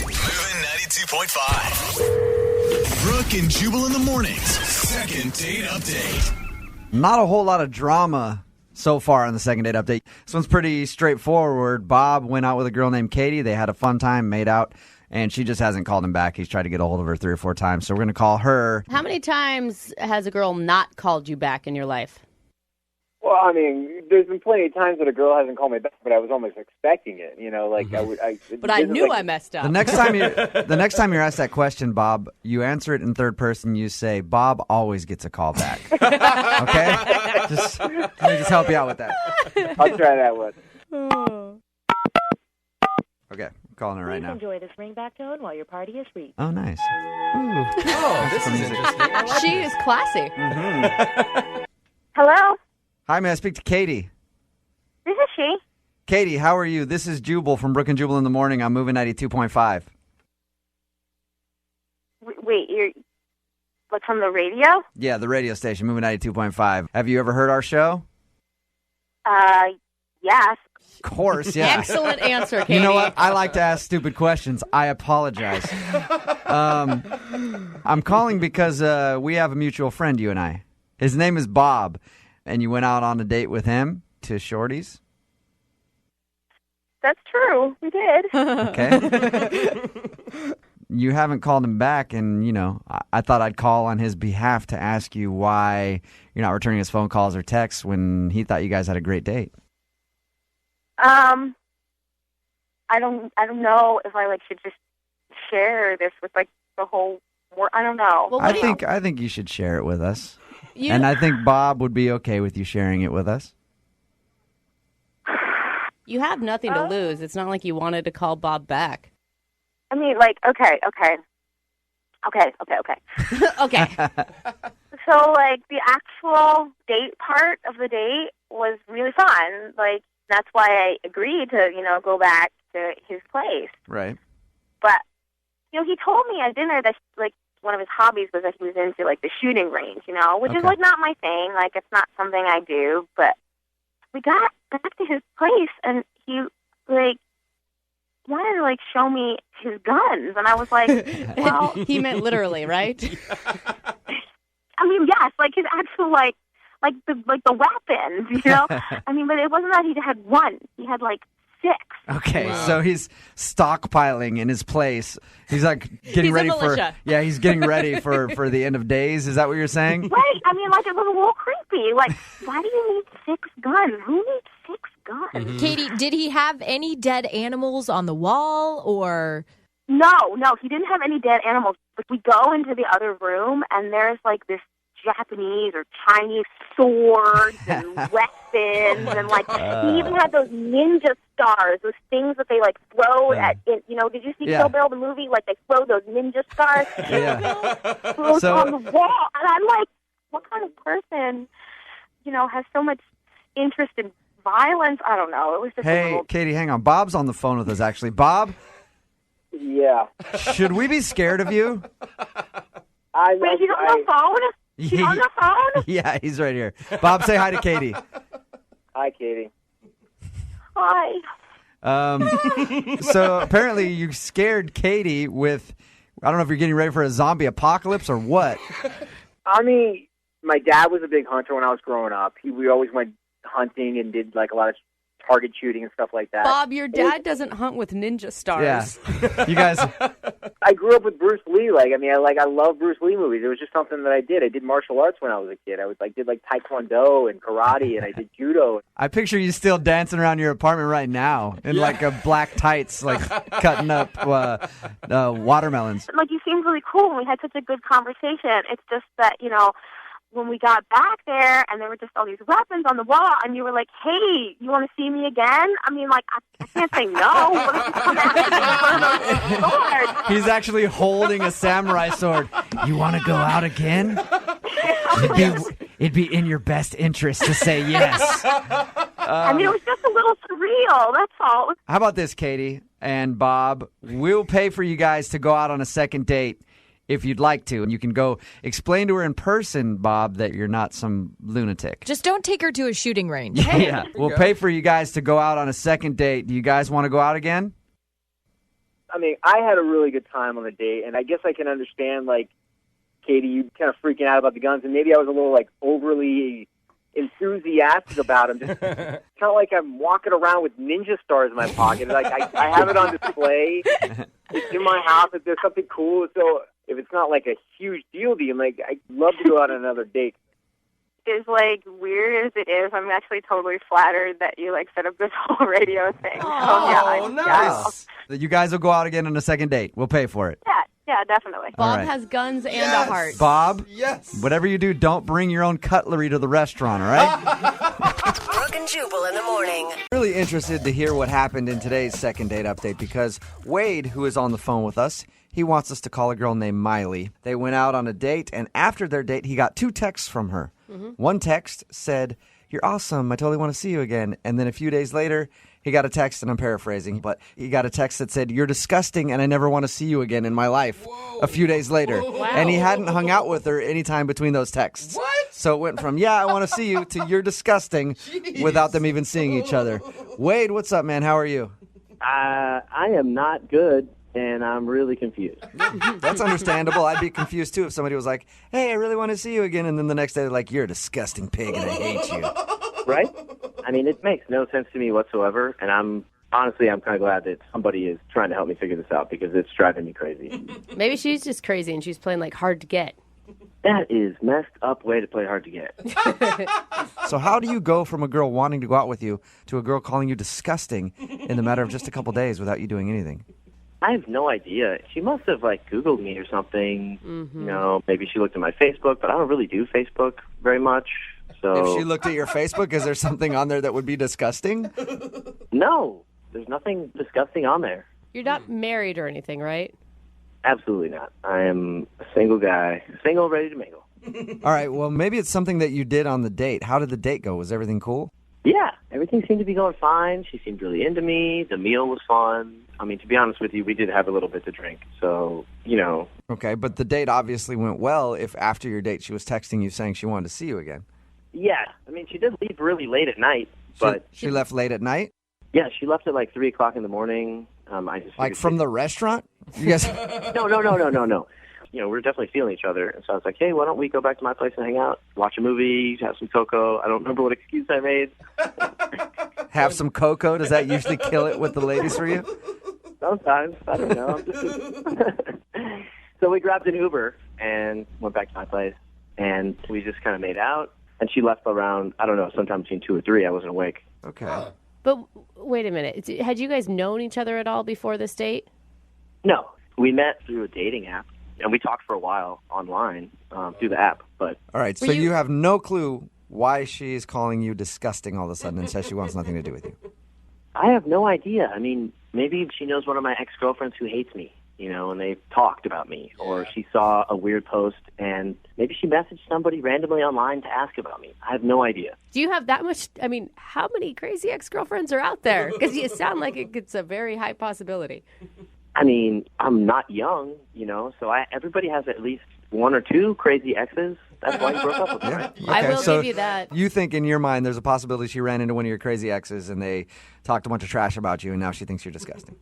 Moving 92.5. Brooke Brooke and Jubal in the mornings. Second date update. Not a whole lot of drama so far on the second date update. This one's pretty straightforward. Bob went out with a girl named Katie. They had a fun time, made out, and she just hasn't called him back. He's tried to get a hold of her 3 or 4 times, so we're going to call her. How many times has a girl not called you back in your life? Well, I mean, there's been plenty of times that a girl hasn't called me back, but I was almost expecting it. You know, like But I knew I messed up. The next time you're asked that question, Bob, you answer it in third person. You say, "Bob always gets a call back." Okay? Let me just help you out with that. I'll try that one. Okay, I'm calling her right now. Enjoy this ringback tone while your party is reached. Oh, nice. Oh, this is interesting. She is classy. Hello, Hi, may I speak to Katie? this is she. Katie, how are you? This is Jubal from Brooke and Jubal in the morning. I'm moving 92.5. Wait, you're like from the radio? Yeah, the radio station, moving 92.5. Have you ever heard our show? Yes. Of course, yeah. Excellent answer, Katie. You know what? I like to ask stupid questions. I apologize. I'm calling because we have a mutual friend, you and I. His name is Bob, and you went out on a date with him to Shorty's? That's true. We did. Okay. You haven't called him back, and, you know, I thought I'd call on his behalf to ask you why you're not returning his phone calls or texts when he thought you guys had a great date. I don't know if I should just share this with the whole world. I don't know. Well, I think you should share it with us. You- And I think Bob would be okay with you sharing it with us. You have nothing to lose. It's not like you wanted to call Bob back. I mean, okay. Okay. So, the actual date part of the date was really fun. That's why I agreed to, go back to his place. Right. But, he told me at dinner that, one of his hobbies was that he was into, the shooting range, which is, not my thing. It's not something I do. But we got back to his place, and he, wanted to, show me his guns. And I was like, well... He meant literally, right? I mean, yes, his actual, the weapons, I mean, but it wasn't that he had one. He had, 6. Okay, Wow. So he's stockpiling in his place. He's getting He's ready a for militia. he's getting ready for the end of days. Is that what you're saying? Right. I mean, it was a little creepy. Why do you need 6 guns? Who needs 6 guns? Katie, did he have any dead animals on the wall or? No, he didn't have any dead animals. But we go into the other room, and there's this Japanese or Chinese swords and weapons, and he even had those ninja stars, those things that they throw at. Did you see Kill Bill the movie? They throw those ninja stars throws on the wall, and I'm like, what kind of person, has so much interest in violence? I don't know. It was just a Hey, little... Katie, hang on. Bob's on the phone with us, actually. Bob, Yeah. should we be scared of you? Wait, he's on the phone? He's on the phone? Yeah, he's right here. Bob, say hi to Katie. Hi, Katie. Hi. So apparently you scared Katie with, I don't know if you're getting ready for a zombie apocalypse or what. I mean, my dad was a big hunter when I was growing up. We always went hunting and did a lot of target shooting and stuff like that. Bob, your dad doesn't hunt with ninja stars. Yeah. You guys... I grew up with Bruce Lee. I love Bruce Lee movies. It was just something that I did. I did martial arts when I was a kid. I did Taekwondo and karate, and I did judo. I picture you still dancing around your apartment right now in a black tights, cutting up watermelons. You seemed really cool, and we had such a good conversation. It's just that, when we got back there, and there were just all these weapons on the wall, and you were like, hey, you want to see me again? I mean, I can't say no. What if you come after me with one of those swords? He's actually holding a samurai sword. You want to go out again? It'd be in your best interest to say yes. I mean, it was just a little surreal, that's all. How about this, Katie and Bob? We'll pay for you guys to go out on a second date if you'd like to. And you can go explain to her in person, Bob, that you're not some lunatic. Just don't take her to a shooting range. Yeah, we'll pay for you guys to go out on a second date. Do you guys want to go out again? I mean, I had a really good time on the date, and I guess I can understand, Katie, you kind of freaking out about the guns, and maybe I was a little like overly enthusiastic about them. Just kind of like I'm walking around with ninja stars in my pocket. Like I have it on display. It's in my house. If there's something cool, so if it's not like a huge deal to you, I'm like, I'd love to go out on another date. As like weird as it is, I'm actually totally flattered that you like set up this whole radio thing. Oh, nice. You guys will go out again on a second date. We'll pay for it. Yeah, definitely. All Bob right. has guns and a heart. Bob, Yes. whatever you do, don't bring your own cutlery to the restaurant, all right? Brooke and Jubal in the morning. Really interested to hear what happened in today's second date update because Wade, who is on the phone with us, he wants us to call a girl named Miley. They went out on a date, and after their date, he got 2 texts from her. One text said, "You're awesome. I totally want to see you again." And then a few days later, he got a text, and I'm paraphrasing, but he got a text that said, "You're disgusting, and I never want to see you again in my life." A few days later. Wow. And he hadn't hung out with her any time between those texts. What? So it went from, "Yeah, I want to see you," to "You're disgusting," without them even seeing each other. Wade, what's up, man? How are you? I am not good, and I'm really confused. That's understandable. I'd be confused, too, if somebody was like, "Hey, I really want to see you again," and then the next day they're like, "You're a disgusting pig, and I hate you." Right? I mean, it makes no sense to me whatsoever, and I'm kind of glad that somebody is trying to help me figure this out because it's driving me crazy. Maybe she's just crazy and she's playing like hard to get. That is messed up way to play hard to get. So how do you go from a girl wanting to go out with you to a girl calling you disgusting in the matter of just a couple days without you doing anything? I have no idea. She must have Googled me or something. You know, maybe she looked at my Facebook, but I don't really do Facebook very much. So If she looked at your Facebook, is there something on there that would be disgusting? No, there's nothing disgusting on there. You're not married or anything, right? Absolutely not. I am a single guy, single, ready to mingle. All right, well, maybe it's something that you did on the date. How did the date go? Was everything cool? Yeah, everything seemed to be going fine. She seemed really into me. The meal was fun. I mean, to be honest with you, we did have a little bit to drink. So, you know. Okay, but the date obviously went well if after your date she was texting you saying she wanted to see you again. Yeah, I mean, she did leave really late at night. But She left late at night? Yeah, she left at 3 o'clock in the morning. I just Like from the restaurant? You guys... No. You know, we're definitely feeling each other. And so I was like, hey, why don't we go back to my place and hang out, watch a movie, have some cocoa. I don't remember what excuse I made. Have some cocoa? Does that usually kill it with the ladies for you? Sometimes. I don't know. So we grabbed an Uber and went back to my place. And we just kind of made out. And she left around, I don't know, sometime between 2 or 3. I wasn't awake. Okay. But wait a minute. Had you guys known each other at all before this date? No. We met through a dating app. And we talked for a while online through the app. But All right, so you have no clue why she's calling you disgusting all of a sudden and says she wants nothing to do with you. I have no idea. I mean, maybe she knows one of my ex-girlfriends who hates me, you know, and they've talked about me. Or she saw a weird post, and maybe she messaged somebody randomly online to ask about me. I have no idea. Do you have that much? I mean, how many crazy ex-girlfriends are out there? Because you sound like it's a very high possibility. I mean, I'm not young, you know, so everybody has at least 1 or 2 crazy exes. That's why you broke up with me, right? Okay, I will so give you that. You think in your mind there's a possibility she ran into one of your crazy exes and they talked a bunch of trash about you and now she thinks you're disgusting.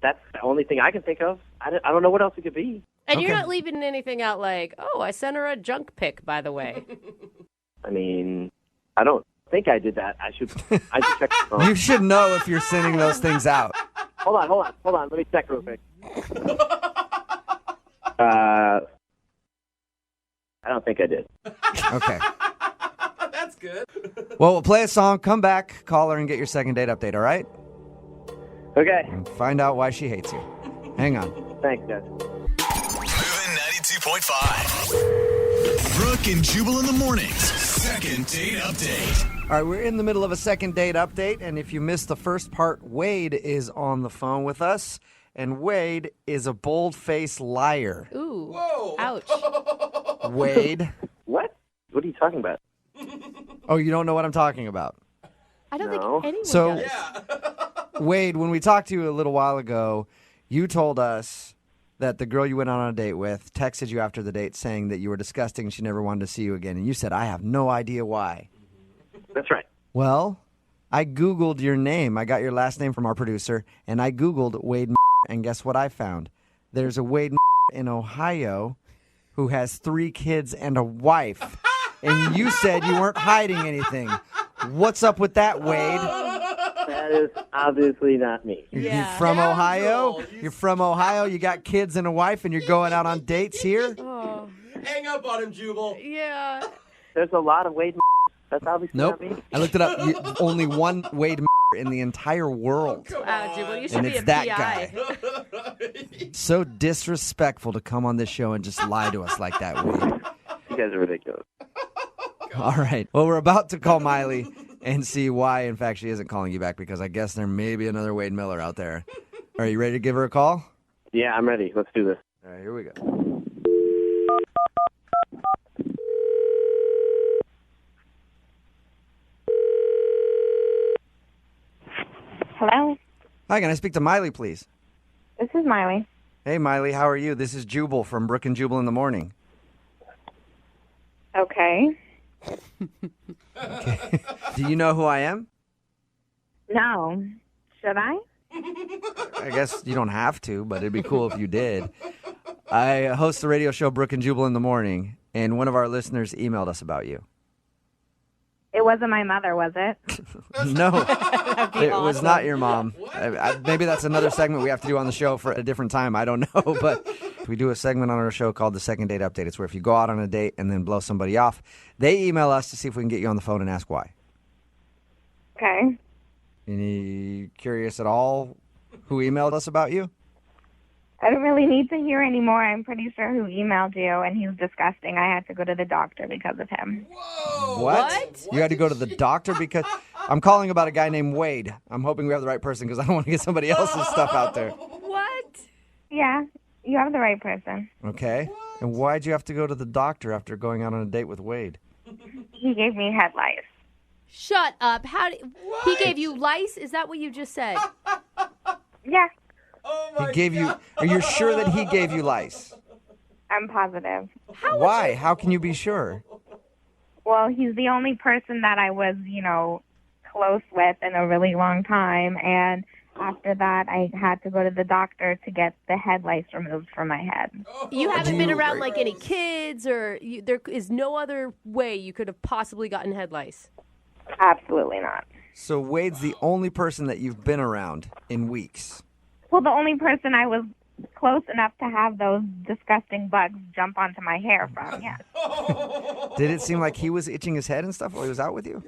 That's the only thing I can think of. I don't know what else it could be. And you're not leaving anything out like, oh, I sent her a junk pic, by the way. I mean, I don't think I did that. I should check the phone. You should know if you're sending those things out. Hold on. Let me check real quick. I don't think I did. Okay. That's good. Well, we'll play a song, come back, call her, and get your second date update, all right? Okay. And find out why she hates you. Hang on. Thanks, guys. Moving 92.5. Brooke and Jubal in the mornings. Second date update. All right, we're in the middle of a second date update, and if you missed the first part, Wade is on the phone with us, and Wade is a bold-faced liar. Ooh. Whoa. Ouch. Wade. What? What are you talking about? Oh, you don't know what I'm talking about? I don't No. think anyone So, does. Wade, when we talked to you a little while ago, you told us that the girl you went on a date with texted you after the date saying that you were disgusting and she never wanted to see you again, and you said, I have no idea why. That's right. Well, I Googled your name. I got your last name from our producer, and I Googled Wade, and guess what I found? There's a Wade in Ohio who has 3 kids and a wife. And you said you weren't hiding anything. What's up with that, Wade? That is obviously not me. You're from Ohio? You're from Ohio? You got kids and a wife and you're going out on dates here? Oh. Hang up on him, Jubal. Yeah. There's a lot of Wade. That's obviously Nope. not me. I looked it up. Only one Wade in the entire world. Wow, Jubal, you should And be it's a that PI. guy. So disrespectful to come on this show and just lie to us like that, Wade. You guys are ridiculous. All right. Well, we're about to call Miley and see why, in fact, she isn't calling you back, because I guess there may be another Wade Miller out there. Are you ready to give her a call? Yeah, I'm ready. Let's do this. All right, here we go. Hello, Hi, can I speak to Miley, please? this is Miley. Hey, Miley, how are you? This is Jubal from Brooke and Jubal in the Morning. Okay. Do you know who I am? No. Should I? I guess you don't have to, but it'd be cool if you did. I host the radio show Brooke and Jubal in the Morning, and one of our listeners emailed us about you. It wasn't my mother, was it? No, it was not your mom. Maybe that's another segment we have to do on the show for a different time. I don't know, but we do a segment on our show called the Second Date Update. It's where if you go out on a date and then blow somebody off, they email us to see if we can get you on the phone and ask why. Okay. Any curious at all who emailed us about you? I don't really need to hear anymore. I'm pretty sure who emailed you, and he's disgusting. I had to go to the doctor because of him. What? You had to go to the doctor because I'm calling about a guy named Wade. I'm hoping we have the right person because I don't want to get somebody else's stuff out there. What? Yeah, you have the right person. Okay. And why'd you have to go to the doctor after going out on a date with Wade? He gave me head lice. Shut up. He gave you lice? Is that what you just said? Yeah. He gave you. Are you sure that he gave you lice? I'm positive. Why? How can you be sure? Well, he's the only person that I was, close with in a really long time, and after that, I had to go to the doctor to get the head lice removed from my head. You haven't been around like any kids, or there is no other way you could have possibly gotten head lice? Absolutely not. So Wade's the only person that you've been around in weeks. Well, the only person I was close enough to have those disgusting bugs jump onto my hair from, yes. Did it seem like he was itching his head and stuff while he was out with you?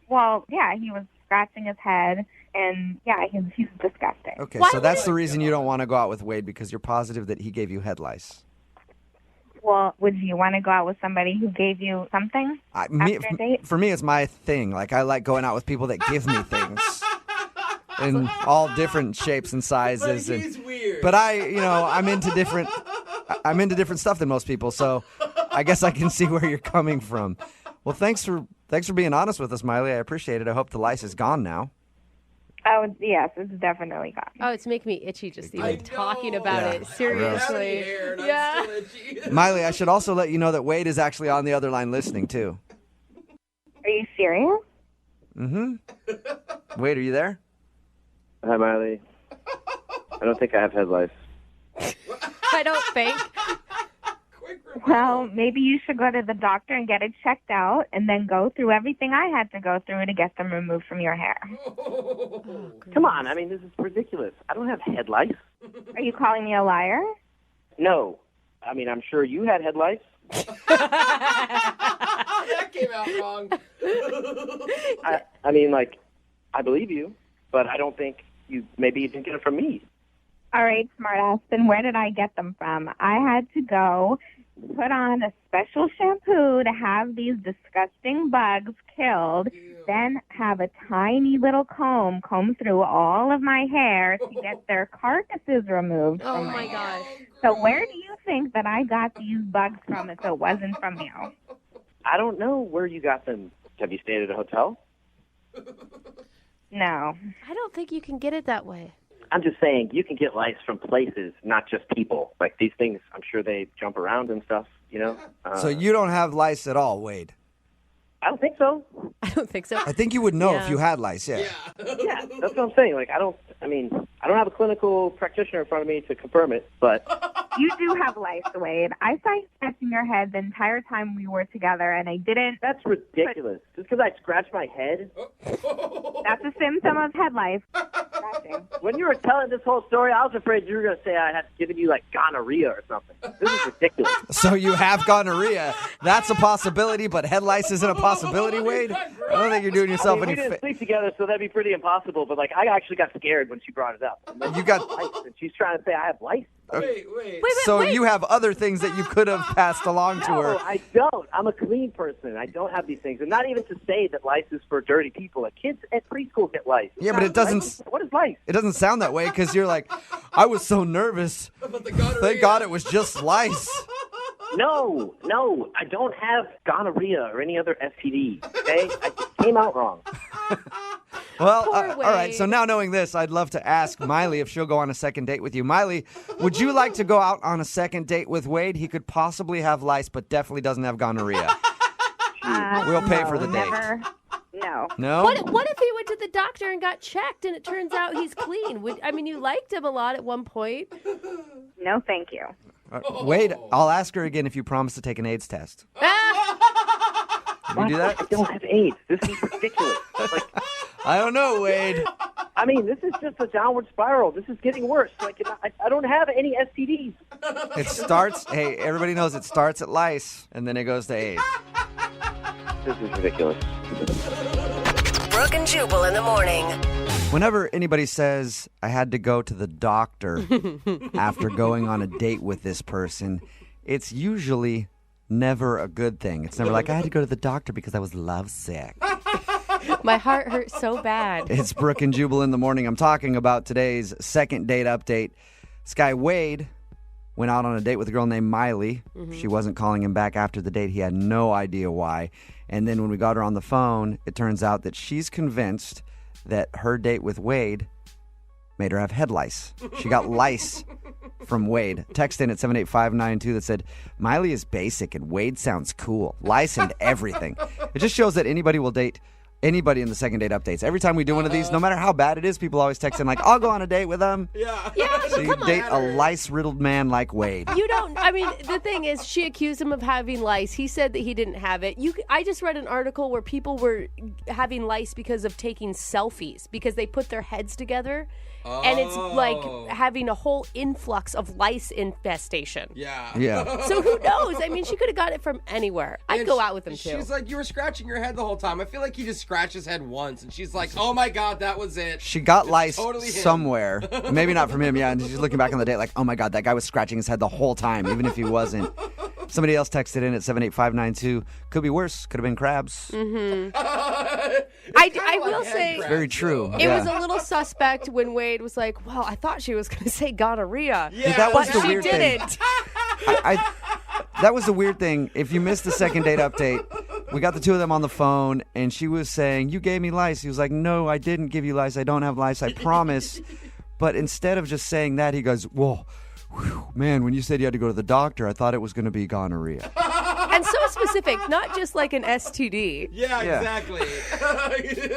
Well, yeah, he was scratching his head, and yeah, he's disgusting. Okay, so that's the reason you don't want to go out with Wade, because you're positive that he gave you head lice. Well, would you want to go out with somebody who gave you something after a date? For me, it's my thing. Like, I like going out with people that give me things. In all different shapes and sizes. But he's weird. But I'm into different stuff than most people, so I guess I can see where you're coming from. Well, thanks for being honest with us, Miley. I appreciate it. I hope the lice is gone now. Oh, yes, it's definitely gone. Oh, it's making me itchy just even talking about it. Seriously. Yeah. Miley, I should also let you know that Wade is actually on the other line listening, too. Are you serious? Mm-hmm. Wade, are you there? Hi, Miley. I don't think I have head lice. I don't think. Well, maybe you should go to the doctor and get it checked out, and then go through everything I had to go through to get them removed from your hair. Come on, I mean, this is ridiculous. I don't have head lice. Are you calling me a liar? No. I mean, I'm sure you had head lice. That came out wrong. I mean, I believe you, but I don't think maybe you didn't get it from me. All right, smartass. Then where did I get them from? I had to go put on a special shampoo to have these disgusting bugs killed, then have a tiny little comb through all of my hair to get their carcasses removed from my hair. Gosh. So where do you think that I got these bugs from if it wasn't from you? I don't know where you got them. Have you stayed at a hotel? No. I don't think you can get it that way. I'm just saying, you can get lice from places, not just people. Like, these things, I'm sure they jump around and stuff, So you don't have lice at all, Wade? I don't think so. I don't think so. I think you would know if you had lice, yeah. Yeah, that's what I'm saying. I don't have a clinical practitioner in front of me to confirm it, but You do have lice, Wade. I saw you scratching your head the entire time we were together, and I didn't. That's ridiculous. Just because I scratch my head? That's a symptom of head lice. Scratching. When you were telling this whole story, I was afraid you were going to say I had given you, like, gonorrhea or something. This is ridiculous. So you have gonorrhea. That's a possibility, but head lice isn't a possibility, Wade? I don't think you're doing yourself we any didn't sleep together, so that'd be pretty impossible. But, like, I actually got scared when she brought it up. You got lice, and she's trying to say I have lice. Wait. So you have other things that you could have passed along to her. No, I don't. I'm a clean person. I don't have these things. And not even to say that lice is for dirty people. Like, kids at preschool get lice. Yeah, but it doesn't. What is lice? It doesn't sound that way because you're like, I was so nervous. Thank God it was just lice. No, I don't have gonorrhea or any other STD. Okay, I just came out wrong. Well, all right. So now knowing this, I'd love to ask Miley if she'll go on a second date with you. Miley, would you like to go out on a second date with Wade? He could possibly have lice, but definitely doesn't have gonorrhea. We'll pay for the date. No. No? What if he went to the doctor and got checked and it turns out he's clean? You liked him a lot at one point. No, thank you. Wade, I'll ask her again if you promise to take an AIDS test. Can you do that? I don't have AIDS. This is ridiculous. I don't know, Wade. I mean, this is just a downward spiral. This is getting worse. I don't have any STDs. It starts, hey, everybody knows it starts at lice, and then it goes to AIDS. This is ridiculous. Brooke and Jubal in the morning. Whenever anybody says, I had to go to the doctor after going on a date with this person, it's usually never a good thing. It's never like, I had to go to the doctor because I was lovesick. My heart hurts so bad. It's Brooke and Jubal in the morning. I'm talking about today's second date update. This guy, Wade, went out on a date with a girl named Miley. Mm-hmm. She wasn't calling him back after the date. He had no idea why. And then when we got her on the phone, it turns out that she's convinced that her date with Wade made her have head lice. She got lice from Wade. Text in at 78592 that said, Miley is basic and Wade sounds cool. Lice and everything. It just shows that anybody will date anybody in the second date updates. Every time we do one of these, no matter how bad it is, people always text in like, I'll go on a date with them. Yeah, so you date a lice-riddled man like Wade. You don't, the thing is, she accused him of having lice. He said that he didn't have it. I just read an article where people were having lice because of taking selfies, because they put their heads together. Oh. And it's like having a whole influx of lice infestation. Yeah. So who knows? She could have got it from anywhere. I'd go out with him, too. She's like, you were scratching your head the whole time. I feel like he just scratched his head once. And she's like, oh, my God, that was it. She got it's lice totally somewhere. Maybe not from him, yeah. And she's looking back on the date like, oh, my God, that guy was scratching his head the whole time, even if he wasn't. Somebody else texted in at 78592. Could be worse. Could have been crabs. Mm-hmm. I will say, very true. It was a little suspect when Wade was like, well, I thought she was going to say gonorrhea. Yeah, that was the weird thing. Didn't. That was the weird thing. If you missed the second date update, we got the two of them on the phone, and she was saying, you gave me lice. He was like, no, I didn't give you lice. I don't have lice. I promise. But instead of just saying that, he goes, whoa, man, when you said you had to go to the doctor, I thought it was going to be gonorrhea. And so specific, not just like an STD. Yeah. Exactly.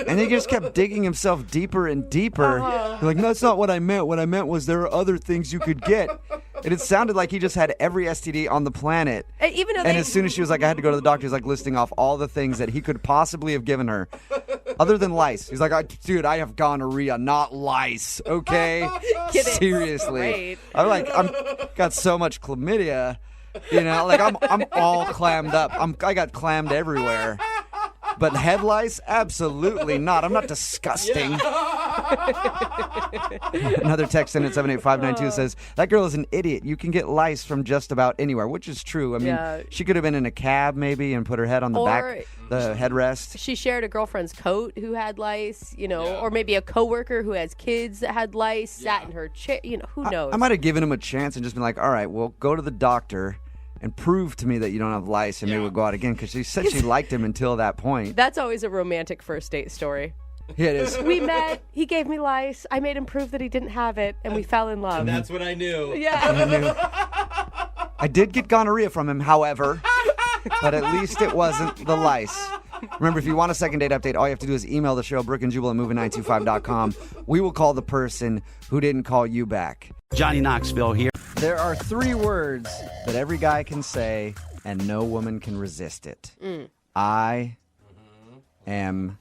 And he just kept digging himself deeper and deeper. Like, no, that's not what I meant. What I meant was there are other things you could get. And it sounded like he just had every STD on the planet. Even though as soon as she was like, I had to go to the doctor, he's like listing off all the things that he could possibly have given her. Other than lice. He's like, dude, I have gonorrhea, not lice. Okay? Seriously. I'm got so much chlamydia. I'm all clammed up. I got clammed everywhere. But head lice? Absolutely not. I'm not disgusting. Another text in at 78592 says, that girl is an idiot. You can get lice from just about anywhere, which is true. She could have been in a cab maybe and put her head on the back, the headrest. She shared a girlfriend's coat who had lice, or maybe a coworker who has kids that had lice, sat in her chair, who knows? I might have given him a chance and just been like, all right, well, go to the doctor and prove to me that you don't have lice, and maybe we'll go out again, because she said she liked him until that point. That's always a romantic first date story. Yeah, it is. We met, he gave me lice, I made him prove that he didn't have it, and we fell in love. And that's what I knew. Yeah. I did get gonorrhea from him, however, but at least it wasn't the lice. Remember, if you want a second date update, all you have to do is email the show, brookeandjubal@moving925.com. We will call the person who didn't call you back. Johnny Knoxville here. There are 3 words that every guy can say, and no woman can resist it. I am...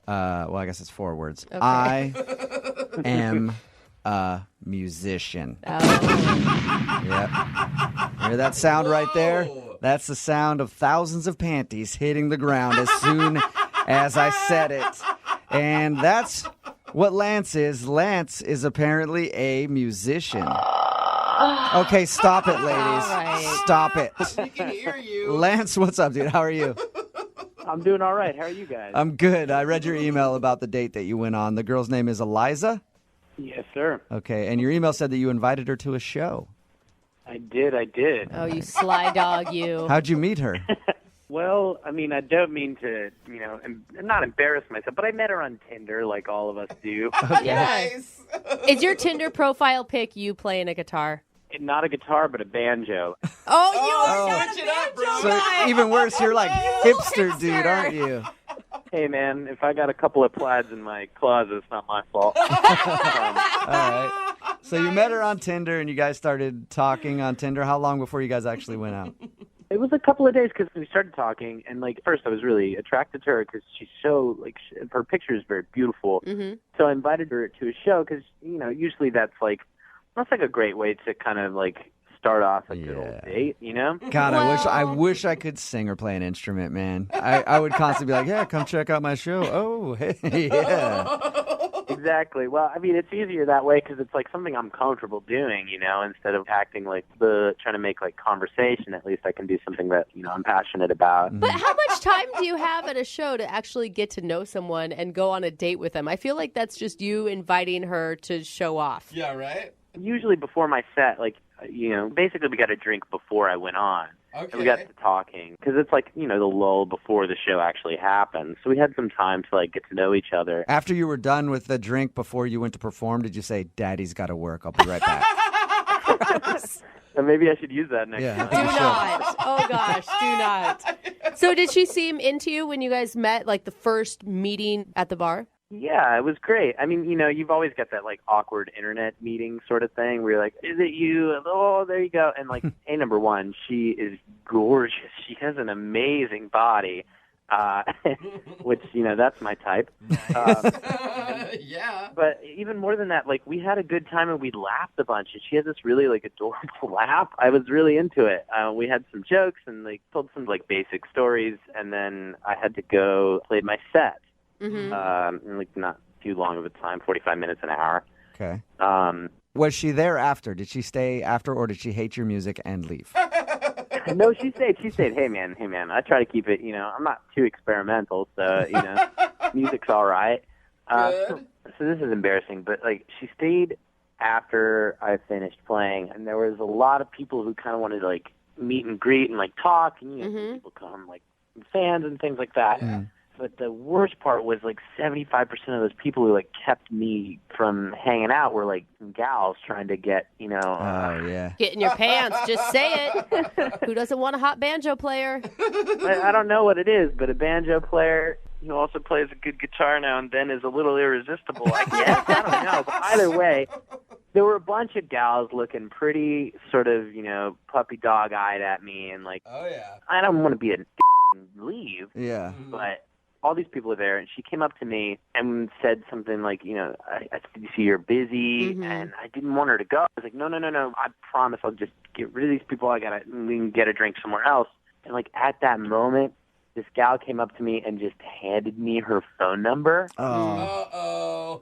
well, I guess it's 4 words. Okay. I am a musician. Yep. Hear that sound right there? That's the sound of thousands of panties hitting the ground as soon as I said it. And that's what Lance is. Lance is apparently a musician. Okay, stop it, ladies. right. Stop it. We can hear you. Lance, what's up, dude? How are you? I'm doing all right. How are you guys? I'm good. I read your email about the date that you went on. The girl's name is Eliza? Yes, sir. Okay, and your email said that you invited her to a show. I did. Oh, you sly dog, you. How'd you meet her? Well, I mean, I don't mean to, not embarrass myself, but I met her on Tinder like all of us do. Yes. Is your Tinder profile pic you playing a guitar? Not a guitar, but a banjo. Oh, you switch it up, bro. So even worse, you're like hipster dude, aren't you? Hey, man, if I got a couple of plaids in my closet, it's not my fault. All right. So you met her on Tinder, and you guys started talking on Tinder. How long before you guys actually went out? It was a couple of days because we started talking, and first I was really attracted to her because she's so her picture is very beautiful. Mm-hmm. So I invited her to a show because usually that's a great way to kind of start off a good old date, God, I wish I could sing or play an instrument, man. I would constantly be like, yeah, come check out my show. Oh, hey, yeah. Exactly. Well, I mean, it's easier that way because it's something I'm comfortable doing, instead of acting trying to make conversation. At least I can do something that, I'm passionate about. But how much time do you have at a show to actually get to know someone and go on a date with them? I feel like that's just you inviting her to show off. Yeah, right? Usually before my set, basically we got a drink before I went on. Okay. And we got to talking because it's the lull before the show actually happens. So we had some time to get to know each other. After you were done with the drink before you went to perform, did you say, Daddy's got to work, I'll be right back? And maybe I should use that next Yeah. time. Do not. Oh, gosh, do not. So did she seem into you when you guys met, the first meeting at the bar? Yeah, it was great. I mean, you've always got that awkward internet meeting sort of thing where you're like, is it you? Oh, there you go. And hey, number one, she is gorgeous. She has an amazing body, which, that's my type. Yeah. But even more than that, we had a good time and we laughed a bunch. And she had this really adorable laugh. I was really into it. We had some jokes and told some basic stories. And then I had to go play my set. Mm-hmm. Not too long of a time, 45 minutes, an hour. Okay. Was she there after? Did she stay after, or did she hate your music and leave? No, she stayed. Hey, man. I try to keep it, I'm not too experimental, so, music's all right. So this is embarrassing, but, she stayed after I finished playing, and there was a lot of people who kind of wanted to, meet and greet and, talk, and, people come, fans and things like that. Mm. But the worst part was 75% of those people who kept me from hanging out were some gals trying to get Oh, yeah. Get in your pants. Just say it. Who doesn't want a hot banjo player? I don't know what it is, but a banjo player who also plays a good guitar now and then is a little irresistible, I guess. I don't know. But either way, there were a bunch of gals looking pretty sort of, puppy dog-eyed at me and oh, yeah. I don't want to be a and leave. Yeah. But all these people are there, and she came up to me and said something I see you're busy, and I didn't want her to go. I was like, no, I promise I'll just get rid of these people. We can get a drink somewhere else. And at that moment, this gal came up to me and just handed me her phone number. Uh-oh.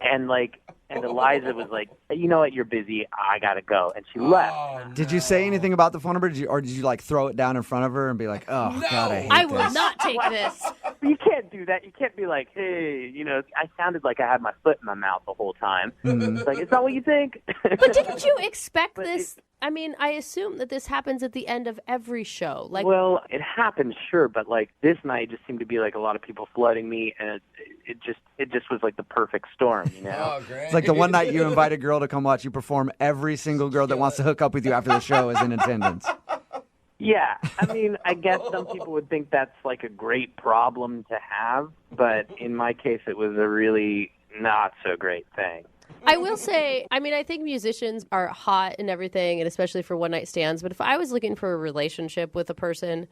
And Eliza was like, you know what, you're busy, I gotta go. And she left. Did you say anything about the phone number, or did you throw it down in front of her and be like, oh, No. God, I hate I this? will not take this. You can't do that. You can't be like, hey, I sounded like I had my foot in my mouth the whole time. Mhm. It's it's not what you think. But didn't you expect this? I mean, I assume that this happens at the end of every show. Well, it happens, sure, but this night just seemed to be a lot of people flooding me, and it just was the perfect storm, Oh, great. It's like the one night you invite a girl to come watch you perform, every single girl that wants to hook up with you after the show is in attendance. Yeah, I mean, I guess some people would think that's a great problem to have, but in my case, it was a really not so great thing. I will say, I mean, I think musicians are hot and everything, and especially for one-night stands. But if I was looking for a relationship with a person,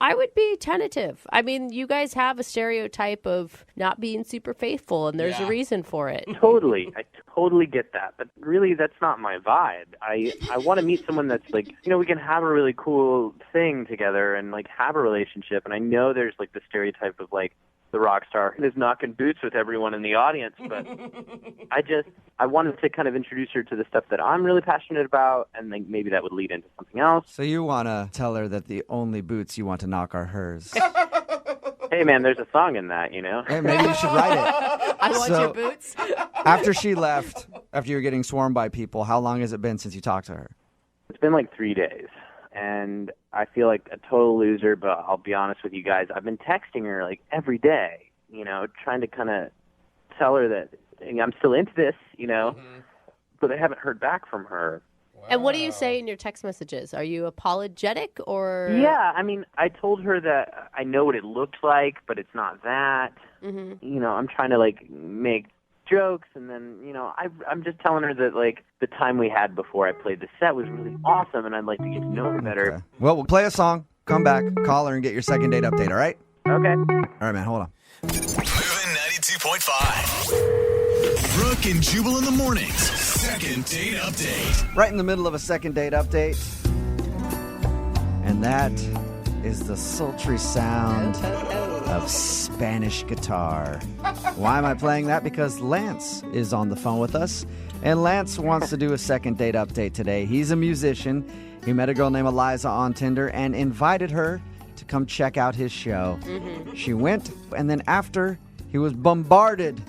I would be tentative. I mean, you guys have a stereotype of not being super faithful, and there's a reason for it. Totally. I totally get that. But really, that's not my vibe. I want to meet someone that's like, we can have a really cool thing together and like have a relationship. And I know there's like the stereotype of like the rock star who's knocking boots with everyone in the audience. But I wanted to kind of introduce her to the stuff that I'm really passionate about. And like maybe that would lead into something else. So you want to tell her that the only boots you want to knock are hers. Hey, man, there's a song in that, Hey, maybe you should write it. I want your boots. After she left, after you were getting swarmed by people, how long has it been since you talked to her? It's been like 3 days. And I feel like a total loser, but I'll be honest with you guys. I've been texting her like every day, trying to kind of tell her that I'm still into this, but I haven't heard back from her. And what do you say in your text messages? Are you apologetic or? Yeah, I mean, I told her that I know what it looked like, but it's not that. Mm-hmm. I'm trying to like make jokes, and then I'm just telling her that like the time we had before I played the set was really awesome, and I'd like to get to know her better. Okay. Well, we'll play a song, come back, call her, and get your second date update. All right? Okay. All right, man. Hold on. Moving 92.5. Brooke and Jubal in the mornings. Second date update. Right in the middle of a second date update, and that is the sultry sound of Spanish guitar. Why am I playing that? Because Lance is on the phone with us, and Lance wants to do a second date update today. He's a musician. He met a girl named Eliza on Tinder and invited her to come check out his show. Mm-hmm. She went, and then after, he was bombarded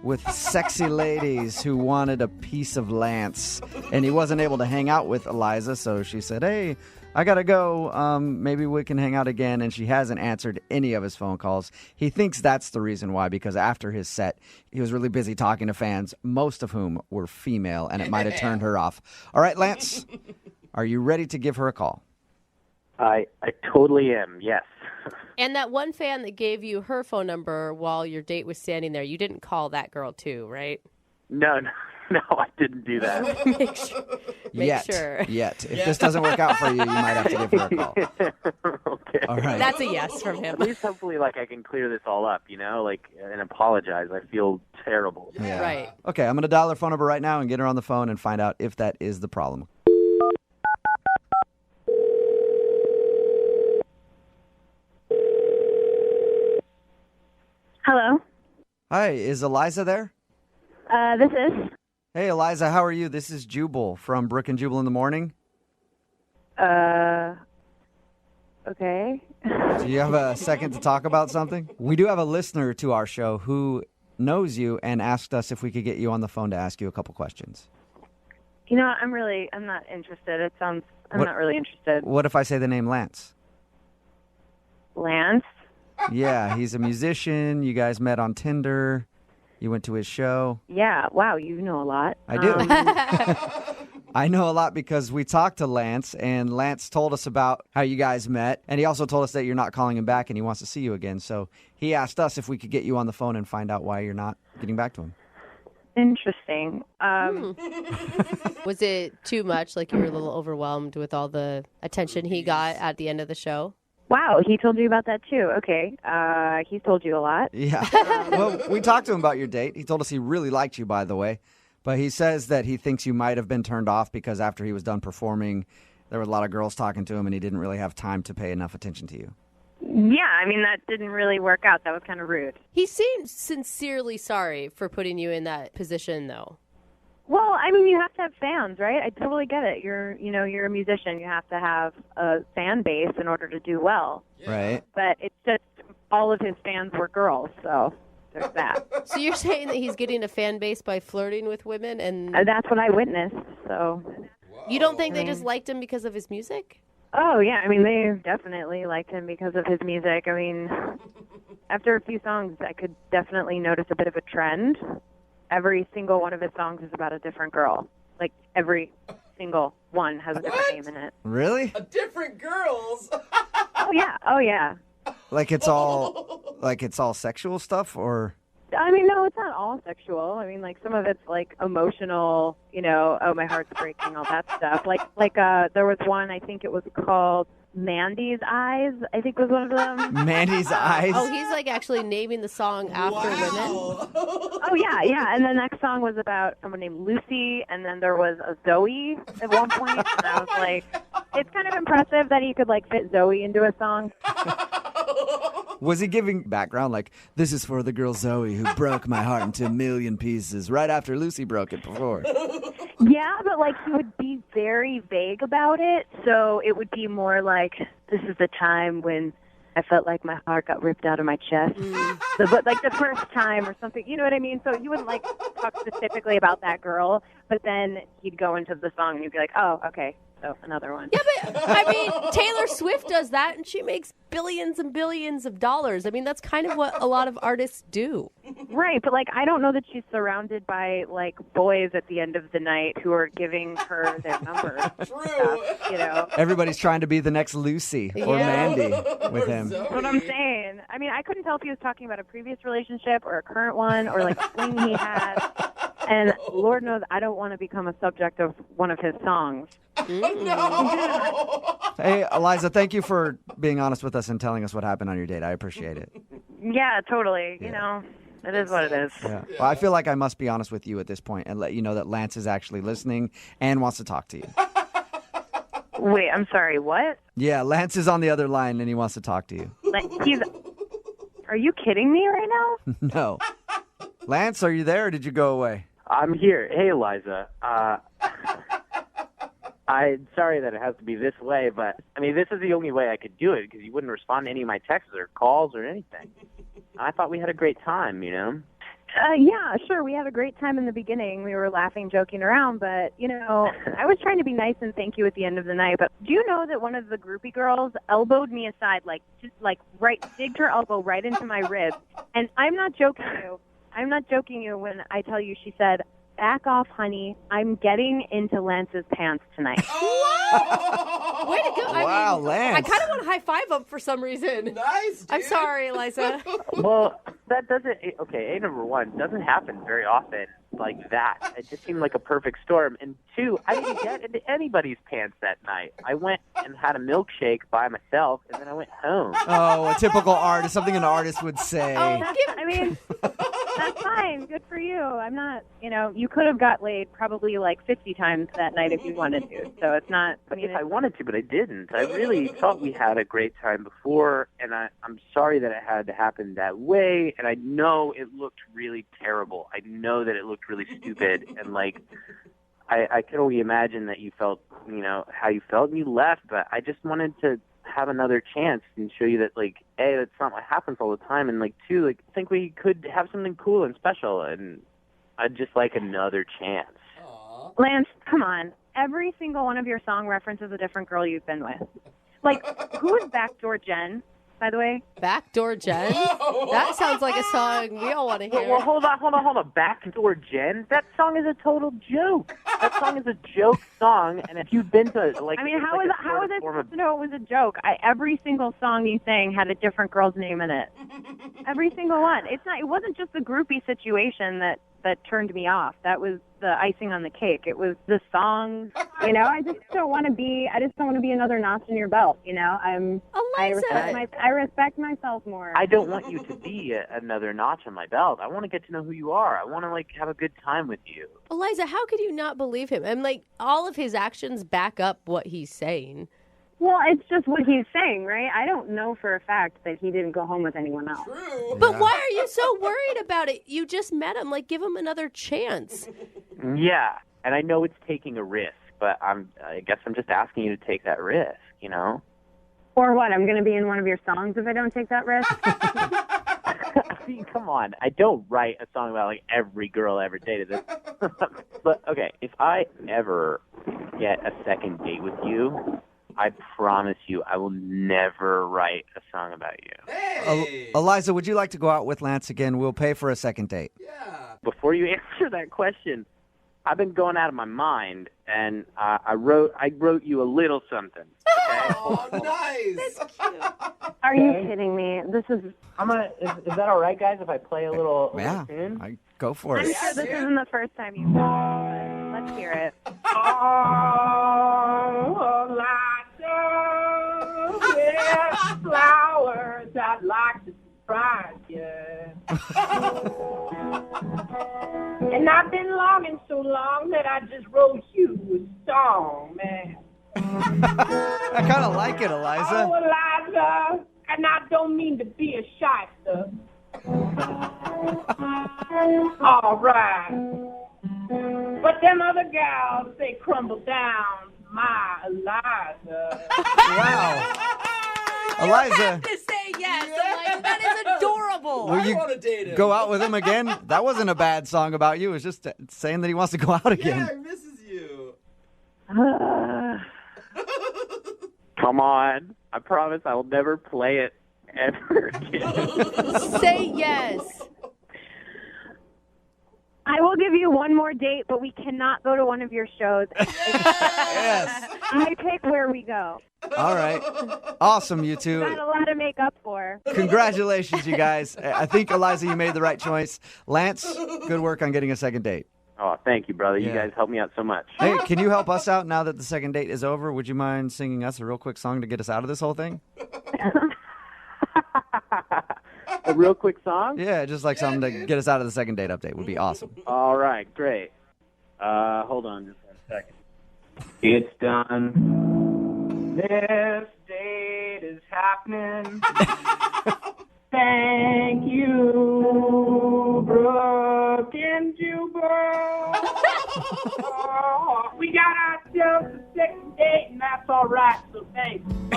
with sexy ladies who wanted a piece of Lance, and he wasn't able to hang out with Eliza, so she said, hey, I gotta go, maybe we can hang out again, and she hasn't answered any of his phone calls. He thinks that's the reason why, because after his set, he was really busy talking to fans, most of whom were female, and it might have turned her off. All right, Lance, are you ready to give her a call? I totally am, yes. And that one fan that gave you her phone number while your date was standing there, you didn't call that girl too, right? No, I didn't do that. Make sure. Yet. If this doesn't work out for you, you might have to give her a call. Okay. All right. That's a yes from him. At least hopefully I can clear this all up, and apologize. I feel terrible. Yeah. Right. Okay, I'm going to dial her phone number right now and get her on the phone and find out if that is the problem. Hello. Hi, is Eliza there? This is. Hey, Eliza, how are you? This is Jubal from Brooke and Jubal in the morning. Okay. Do you have a second to talk about something? We do have a listener to our show who knows you and asked us if we could get you on the phone to ask you a couple questions. I'm not interested. I'm not really interested. What if I say the name Lance? Lance? Yeah, he's a musician. You guys met on Tinder. You went to his show. Yeah, wow, you know a lot. I do. I know a lot because we talked to Lance, and Lance told us about how you guys met, and he also told us that you're not calling him back and he wants to see you again. So he asked us if we could get you on the phone and find out why you're not getting back to him. Interesting. Was it too much? Like you were a little overwhelmed with all the attention he got at the end of the show? Wow, he told you about that too. Okay. He's told you a lot. Yeah. Well, we talked to him about your date. He told us he really liked you, by the way. But he says that he thinks you might have been turned off because after he was done performing, there were a lot of girls talking to him and he didn't really have time to pay enough attention to you. Yeah, that didn't really work out. That was kind of rude. He seemed sincerely sorry for putting you in that position, though. Well, you have to have fans, right? I totally get it. You're a musician. You have to have a fan base in order to do well. Right. But it's just all of his fans were girls, so there's that. So you're saying that he's getting a fan base by flirting with women, and that's what I witnessed. So you don't think they just liked him because of his music? Oh yeah, they definitely liked him because of his music. After a few songs, I could definitely notice a bit of a trend. Every single one of his songs is about a different girl. Like, every single one has a different name in it. Really? Different girls? Oh, yeah. Like it's all sexual stuff, or? I mean, no, it's not all sexual. I mean, like some of it's like emotional, oh, my heart's breaking, all that stuff. There was one, I think it was called Mandy's Eyes, I think was one of them. Mandy's Eyes? Oh, he's like actually naming the song after women. Oh, yeah. And the next song was about someone named Lucy, and then there was a Zoe at one point. And I was like, it's kind of impressive that he could like fit Zoe into a song. Was he giving background like, this is for the girl Zoe who broke my heart into a million pieces right after Lucy broke it before? Yeah, but like he would be very vague about it, so it would be more like, this is the time when I felt like my heart got ripped out of my chest. But like the first time or something, you know what I mean? So you wouldn't like talk specifically about that girl, but then he'd go into the song and you'd be like, oh, okay. So another one. Yeah, but I mean, Taylor Swift does that, and she makes billions and billions of dollars. I mean, that's kind of what a lot of artists do. Right, but like I don't know that she's surrounded by like boys at the end of the night who are giving her their number. Stuff, Everybody's trying to be the next Lucy or Mandy with him. That's what I'm saying. I mean, I couldn't tell if he was talking about a previous relationship or a current one or like a fling he had. And Lord knows I don't want to become a subject of one of his songs. Hey, Eliza, thank you for being honest with us and telling us what happened on your date. I appreciate it. Yeah, totally. It is what it is. Yeah. Well, I feel like I must be honest with you at this point and let you know that Lance is actually listening and wants to talk to you. Wait, I'm sorry, what? Yeah, Lance is on the other line and he wants to talk to you. Are you kidding me right now? No. Lance, are you there or did you go away? I'm here. Hey, Eliza. I'm sorry that it has to be this way, but, I mean, this is the only way I could do it because you wouldn't respond to any of my texts or calls or anything. I thought we had a great time, Yeah, sure. We had a great time in the beginning. We were laughing, joking around, but, I was trying to be nice and thank you at the end of the night. But do you know that one of the groupie girls elbowed me aside, digged her elbow right into my rib? And I'm not joking you when I tell you she said, back off, honey. I'm getting into Lance's pants tonight. Way to go. Wow, Lance. I kind of want to high five him for some reason. Nice, dude. I'm sorry, Eliza. Well, that doesn't, okay, number one, doesn't happen very often like that. It just seemed like a perfect storm. And two, I didn't get into anybody's pants that night. I went and had a milkshake by myself, and then I went home. Oh, a typical artist, something an artist would say. I mean, that's fine. Good for you. I'm not, you could have got laid probably like 50 times that night if you wanted to. So it's not. If I wanted to, but I didn't. I really thought we had a great time before, and I'm sorry that it had to happen that way. And I know it looked really terrible. I know that it looked really stupid, and like I can only imagine that you felt, how you felt, and you left. But I just wanted to have another chance and show you that, like, A, that's not what happens all the time, and like, two, like, I think we could have something cool and special, and I'd just like another chance. Lance, come on. Every single one of your song references a different girl you've been with. Like, who is Backdoor Jen, by the way? Backdoor Jen? That sounds like a song we all want to hear. Well, hold on. Backdoor Jen? That song is a total joke. That song is a joke song, and if you've been to, like... I mean, how is it supposed to know it was a joke? Every single song you sang had a different girl's name in it. Every single one. It wasn't just the groupie situation that turned me off. That was the icing on the cake. It was the song. I just don't want to be another notch in your belt. I respect myself more. I don't want you to be another notch on my belt. I want to get to know who you are. I want to have a good time with you. Eliza, how could you not believe him? And all of his actions back up what he's saying. Well, it's just what he's saying, right? I don't know for a fact that he didn't go home with anyone else. True. But why are you so worried about it? You just met him. Give him another chance. Yeah, and I know it's taking a risk, but I guess I'm just asking you to take that risk, Or what? I'm going to be in one of your songs if I don't take that risk? I mean, come on. I don't write a song about, every girl I ever dated. But, okay, if I ever get a second date with you, I promise you I will never write a song about you. Hey! Eliza, would you like to go out with Lance again? We'll pay for a second date. Yeah. Before you answer that question, I've been going out of my mind, and I wrote you a little something. Okay. Oh, nice. Are you kidding me? This is. Is that all right, guys? If I play a little Yeah, tune? go for I'm it. sure this isn't the first time you've done it. Let's hear it. Oh, Elijah, with flowers, I'd like to surprise you. And I've been longing so long that I just wrote you a song, man. I kind of like it, Eliza. Oh, Elijah, and I don't mean to be a shyster. All right. But them other gals, they crumble down my Eliza. Wow. Eliza, To say yes. I'm like, that is adorable. will you want to date him. go out with him again? That wasn't a bad song about you. It was just saying that he wants to go out again. Yeah, he misses you. Come on. I promise I will never play it ever again. Say yes. I will give you one more date, but we cannot go to one of your shows. Yes. I pick where we go. All right. Awesome, you two. Got a lot to make up for. Congratulations, you guys. I think, Eliza, you made the right choice. Lance, good work on getting a second date. Oh, thank you, brother. You Yeah. guys helped me out so much. Hey, can you help us out now that the second date is over? Would you mind singing us a real quick song to get us out of this whole thing? A real quick song? Yeah, just like something to get us out of the second date update would be awesome. All right, great. Hold on just 1 second. It's done. This date is happening. Thank you, Brooke and Jubal. We got ourselves a second date, and that's all right, so thanks. I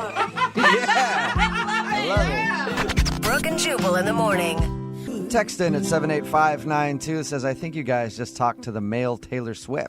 love it. Brooke and Jubal in the morning. Text in at 78592 says, I think you guys just talked to the male Taylor Swift.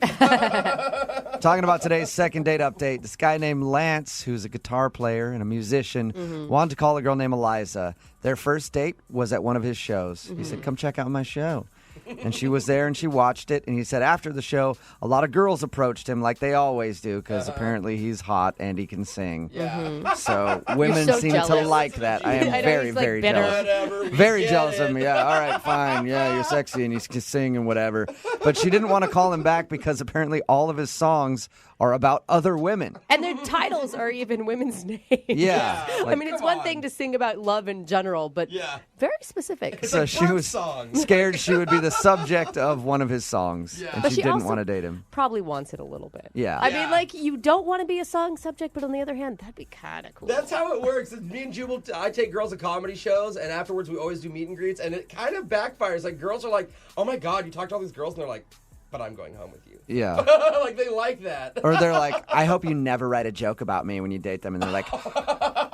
Talking about today's second date update. This guy named Lance, who's a guitar player and a musician, wanted to call a girl named Eliza. Their first date was at one of his shows. He said, come check out my show. And she was there and she watched it. And he said after the show, a lot of girls approached him like they always do because apparently he's hot and he can sing. Yeah. So women so seem jealous. to like that. I am I know, very, he's, like, very bitter. jealous. Whatever. Very jealous of me. Yeah, all right, fine. Yeah, you're sexy and you can sing and whatever. But she didn't want to call him back because apparently all of his songs are about other women. And their titles are even women's names. Yeah. I mean, it's one thing to sing about love in general, but very specific. So she was scared she would be the subject of one of his songs. Yeah. And But she she didn't also want to date him. Probably wants it a little bit. Yeah. I mean, like, you don't want to be a song subject, but on the other hand, that'd be kind of cool. That's how it works. It's me and Jubal, I take girls to comedy shows, and afterwards we always do meet and greets, and it kind of backfires. Like, girls are like, oh my God, you talked to all these girls, and they're like, but I'm going home with you. Yeah. Like, they like that. Or they're like, I hope you never write a joke about me when you date them. And they're like,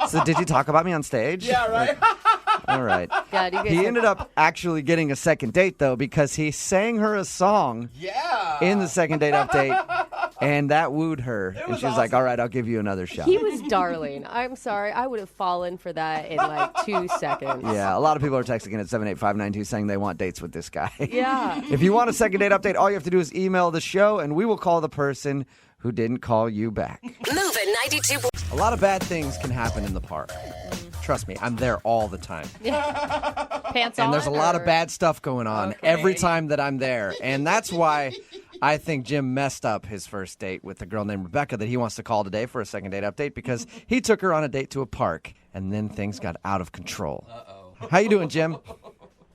so did you talk about me on stage? Yeah, right? All right. God, you guys He ended up actually getting a second date, though, because he sang her a song in the second date update, and that wooed her. And she was like, all right, I'll give you another shot. He was darling. I'm sorry. I would have fallen for that in like 2 seconds. Yeah, a lot of people are texting in at 78592 saying they want dates with this guy. Yeah. If you want a second date update, all you have to do is email the show, and we will call the person who didn't call you back. Moving 92. A lot of bad things can happen in the park. Trust me, I'm there all the time. Pants on? And there's a lot or- of bad stuff going on every time that I'm there. And that's why I think Jim messed up his first date with a girl named Rebecca that he wants to call today for a second date update because he took her on a date to a park and then things got out of control. How you doing, Jim?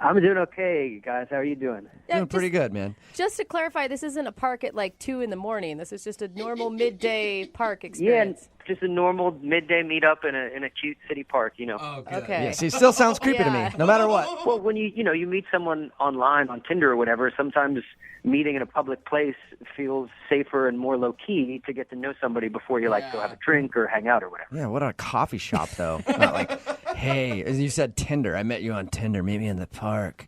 I'm doing okay, guys. How are you doing? Doing pretty good, man. Just to clarify, this isn't a park at like 2 a.m. This is just a normal midday park Yeah, experience. just a normal midday meetup in a cute city park, you know. Okay. Yeah, see, it still sounds creepy to me, no matter what. Well, when you meet someone online on Tinder or whatever, sometimes meeting in a public place feels safer and more low key to get to know somebody before you like go have a drink or hang out or whatever. Yeah, what a coffee shop, though. Not like, hey, as you said Tinder. I met you on Tinder. Meet me in the park.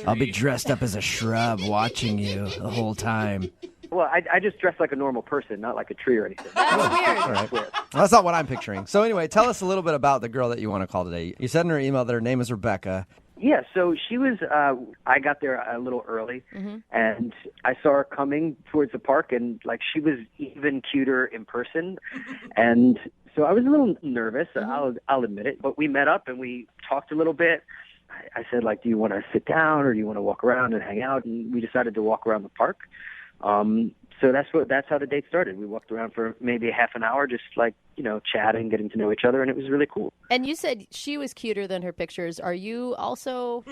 I'll be dressed up as a shrub watching you the whole time. Well, I just dress like a normal person, not like a tree or anything. That's weird. All right. Well, that's not what I'm picturing. So anyway, tell us a little bit about the girl that you want to call today. You said in her email that her name is Rebecca. Yeah, so she was, I got there a little early, and I saw her coming towards the park, and, like, she was even cuter in person, and So I was a little nervous, I'll admit it, but we met up and we talked a little bit. I said, like, do you want to sit down or do you want to walk around and hang out? And we decided to walk around the park. So that's how the date started. We walked around for maybe a half an hour, just like, chatting, getting to know each other, and it was really cool. And you said she was cuter than her pictures. Are you also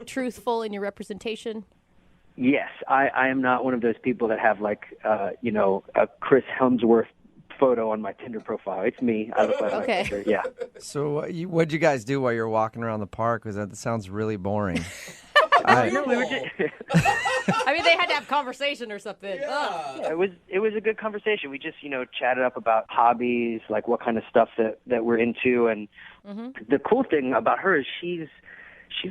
truthful in your representation? Yes, I am not one of those people that have like, a Chris Hemsworth photo on my Tinder profile. It's me. I look like my picture. Yeah. So what'd you guys do while you were walking around the park? Because that sounds really boring. I mean, they had to have conversation or something. Yeah, it was a good conversation. We just, chatted up about hobbies, like what kind of stuff that we're into. And the cool thing about her is she's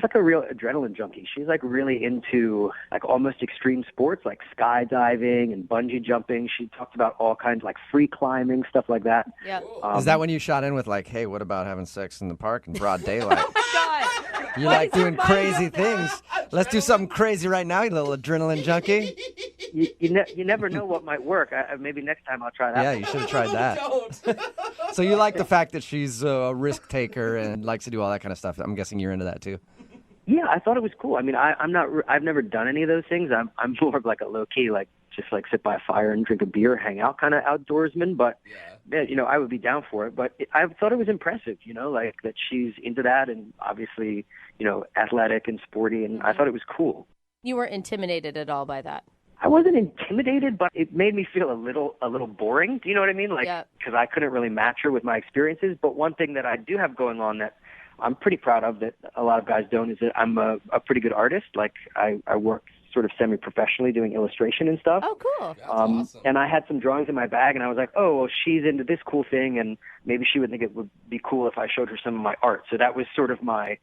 like a real adrenaline junkie. She's like really into like almost extreme sports, like skydiving and bungee jumping. She talked about all kinds like free climbing, stuff like that. Yeah. Is that when you shot in with like, hey, what about having sex in the park in broad daylight? God. You like doing crazy things. Let's do something crazy right now, you little adrenaline junkie. You never know what might work. Maybe next time I'll try that. Yeah, you should have tried that. So you like the fact that she's a risk taker and likes to do all that kind of stuff. I'm guessing you're into that too. Yeah, I thought it was cool. I mean, I've never done any of those things. I'm more of like a low key, like just like sit by a fire and drink a beer, hang out kind of outdoorsman. But yeah, I would be down for it. But I thought it was impressive, like that she's into that and obviously, athletic and sporty. And I thought it was cool. You weren't intimidated at all by that? I wasn't intimidated, but it made me feel a little boring. Do you know what I mean? Like, because I couldn't really match her with my experiences. But one thing that I do have going on that I'm pretty proud of that a lot of guys don't is that I'm a pretty good artist. Like I work sort of semi-professionally doing illustration and stuff. Oh, cool. That's awesome. And I had some drawings in my bag and I was like, oh, well, she's into this cool thing and maybe she would think it would be cool if I showed her some of my art. So that was sort of my,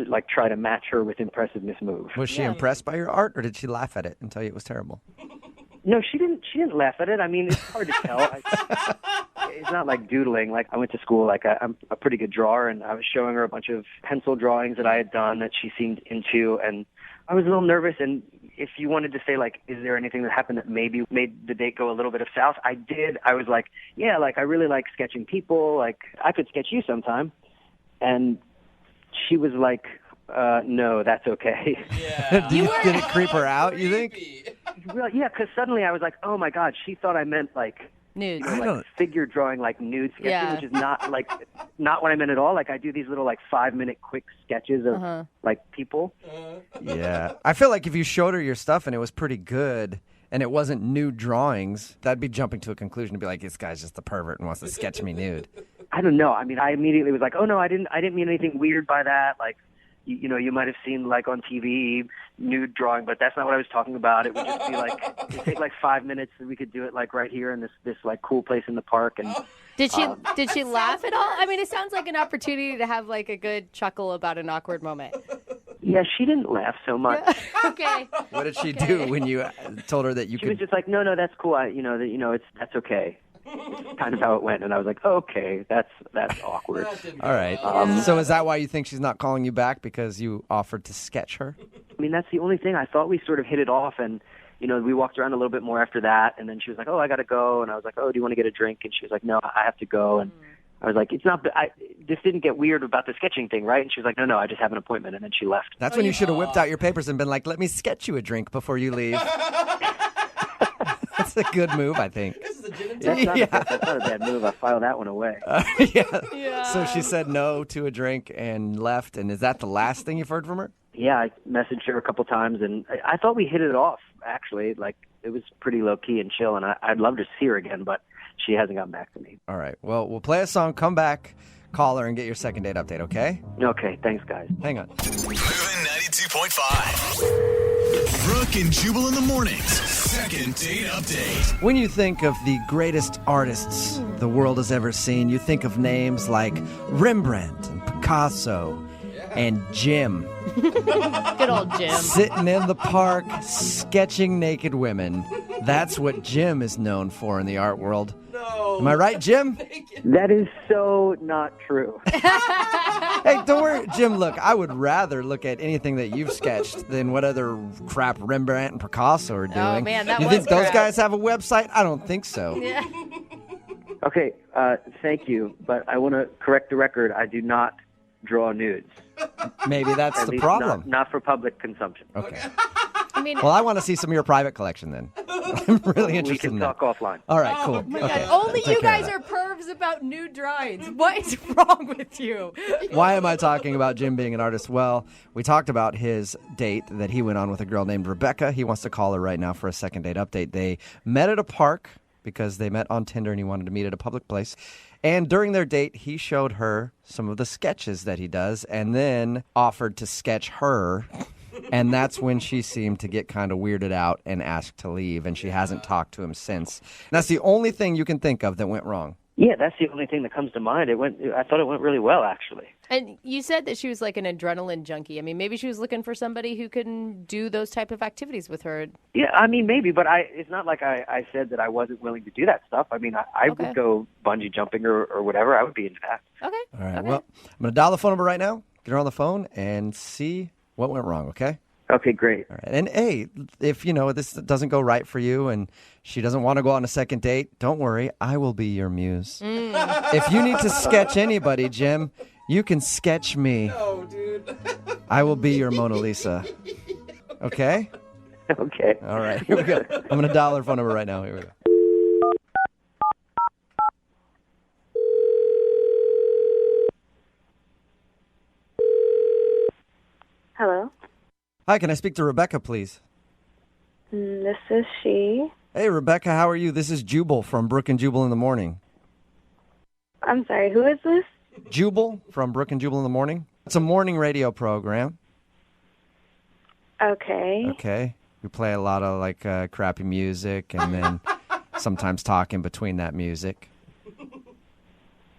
like, try to match her with impressiveness move. Was she impressed by your art or did she laugh at it and tell you it was terrible? No, she didn't laugh at it. I mean, it's hard to tell. It's not like doodling. Like I went to school, like I'm a pretty good drawer, and I was showing her a bunch of pencil drawings that I had done that she seemed into, and I was a little nervous. And if you wanted to say, like, is there anything that happened that maybe made the date go a little bit of south? I did. I was like, yeah, like I really like sketching people. Like I could sketch you sometime. And she was like, no, that's okay. Yeah. Did it creep her out, you think? Well, yeah, because suddenly I was like, oh my God, she thought I meant like nudes, like figure drawing, like nude sketches, which is not what I meant at all. Like I do these little like 5-minute quick sketches of like people. Yeah, I feel like if you showed her your stuff and it was pretty good and it wasn't nude drawings, that'd be jumping to a conclusion to be like, this guy's just a pervert and wants to sketch me nude. I don't know. I mean, I immediately was like, oh no, I didn't mean anything weird by that. Like, you might have seen like on TV nude drawing, but that's not what I was talking about. It would just be like, it'd take like 5 minutes and we could do it like right here in this like cool place in the park. And did she laugh at all? I mean, it sounds like an opportunity to have like a good chuckle about an awkward moment. Yeah, she didn't laugh so much. Okay. What did she do when you told her that you she could? was just like, no, that's cool. That's okay. It's kind of how it went, and I was like, oh, okay, that's awkward. All right. So is that why you think she's not calling you back, because you offered to sketch her? I mean, that's the only thing. I thought we sort of hit it off, and we walked around a little bit more after that, and then she was like, oh, I got to go, and I was like, oh, do you want to get a drink? And she was like, no, I have to go, and I was like, it's not. This didn't get weird about the sketching thing, right? And she was like, no, I just have an appointment, and then she left. That's when you should have whipped out your papers and been like, let me sketch you a drink before you leave. That's a good move, I think. That's not a bad move. I filed that one away. Yeah. So she said no to a drink and left. And is that the last thing you've heard from her? Yeah, I messaged her a couple times, and I thought we hit it off, actually. Like, it was pretty low-key and chill, and I'd love to see her again, but she hasn't gotten back to me. All right. Well, we'll play a song, come back, call her, and get your second date update, okay? Okay. Thanks, guys. Hang on. Moving 92.5. Brooke and Jubal in the mornings. Second date update. When you think of the greatest artists the world has ever seen, you think of names like Rembrandt and Picasso and Jim. Good old Jim. Sitting in the park, sketching naked women. That's what Jim is known for in the art world. No. Am I right, Jim? That is so not true. Hey, don't worry, Jim, look, I would rather look at anything that you've sketched than what other crap Rembrandt and Picasso are doing. Oh, man, that you was think those crap. guys have a website? I don't think so. Yeah. Okay, thank you, but I want to correct the record. I do not draw nudes. Maybe that's At the least problem. Not for public consumption. Okay. I mean, Well, I want to see some of your private collection then. I'm really interested We can in talk that. offline. All right, cool. Oh my okay. God. Only Take you care of guys that. are pervs about nude drawings. What is wrong with you? Why am I talking about Jim being an artist? Well, we talked about his date that he went on with a girl named Rebecca. He wants to call her right now for a second date update. They met at a park because they met on Tinder and he wanted to meet at a public place. And during their date, he showed her some of the sketches that he does and then offered to sketch her. And that's when she seemed to get kind of weirded out and asked to leave. And she hasn't talked to him since. And that's the only thing you can think of that went wrong. Yeah, that's the only thing that comes to mind. I thought it went really well, actually. And you said that she was like an adrenaline junkie. I mean, maybe she was looking for somebody who can do those type of activities with her. Yeah, I mean, maybe, but it's not like I said that I wasn't willing to do that stuff. I mean, I Okay. would go bungee jumping or whatever. I would be into that. Okay. All right. Well, I'm going to dial the phone number right now, get her on the phone, and see what went wrong, okay? Okay, great. All right. And hey, if this doesn't go right for you and she doesn't want to go on a second date, don't worry. I will be your muse. If you need to sketch anybody, Jim, you can sketch me. No, dude. I will be your Mona Lisa. Okay? Okay. All right. Here we go. I'm going to dial her phone number right now. Here we go. Hello. Hi, can I speak to Rebecca, please? This is she. Hey, Rebecca, how are you? This is Jubal from Brooke and Jubal in the Morning. I'm sorry, who is this? Jubal from Brooke and Jubal in the Morning. It's a morning radio program. Okay. Okay. We play a lot of crappy music and then sometimes talk in between that music.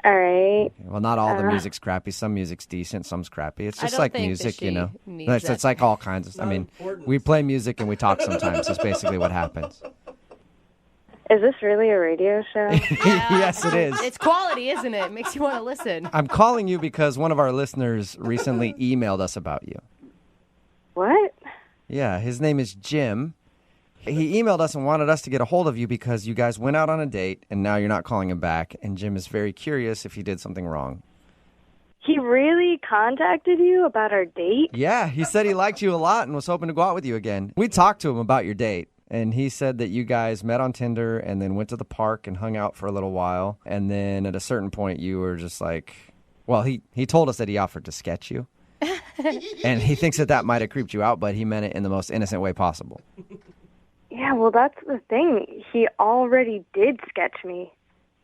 All right. Well, not all the music's crappy. Some music's decent, some's crappy. It's I just don't like think music, that you know. she needs It's that. like all kinds of. I mean, we play music and we talk sometimes. That's basically what happens. Is this really a radio show? Yes, it is. It's quality, isn't it? It makes you want to listen. I'm calling you because one of our listeners recently emailed us about you. What? Yeah, his name is Jim. He emailed us and wanted us to get a hold of you because you guys went out on a date and now you're not calling him back. And Jim is very curious if you did something wrong. He really contacted you about our date? Yeah, he said he liked you a lot and was hoping to go out with you again. We talked to him about your date. And he said that you guys met on Tinder and then went to the park and hung out for a little while. And then at a certain point, you were just like, well, he told us that he offered to sketch you. And he thinks that might have creeped you out, but he meant it in the most innocent way possible. Yeah, well, that's the thing. He already did sketch me.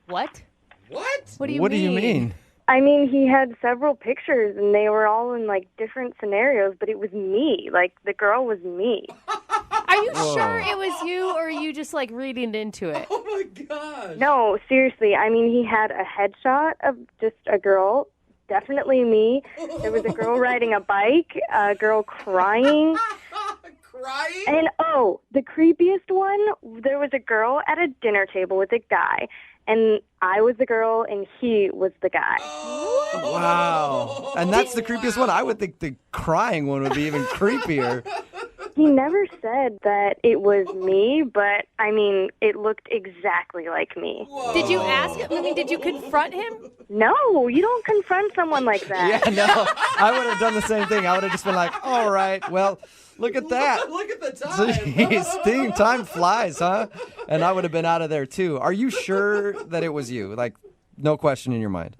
What? What? What do you What mean? do you mean? I mean, he had several pictures, and they were all in, different scenarios, but it was me. The girl was me. Are you Whoa. sure it was you, or are you just reading into it? Oh my gosh. No, seriously. I mean, he had a headshot of just a girl, definitely me. There was a girl riding a bike, a girl crying. Crying? And, the creepiest one, there was a girl at a dinner table with a guy, and I was the girl, and he was the guy. Wow. And that's the creepiest one. I would think the crying one would be even creepier. He never said that it was me, but, I mean, it looked exactly like me. Did you ask him? I mean, did you confront him? No, you don't confront someone like that. Yeah, no. I would have done the same thing. I would have just been like, all right, well, look at that. Look at the time. Jeez, time flies, huh? And I would have been out of there, too. Are you sure that it was you? No question in your mind.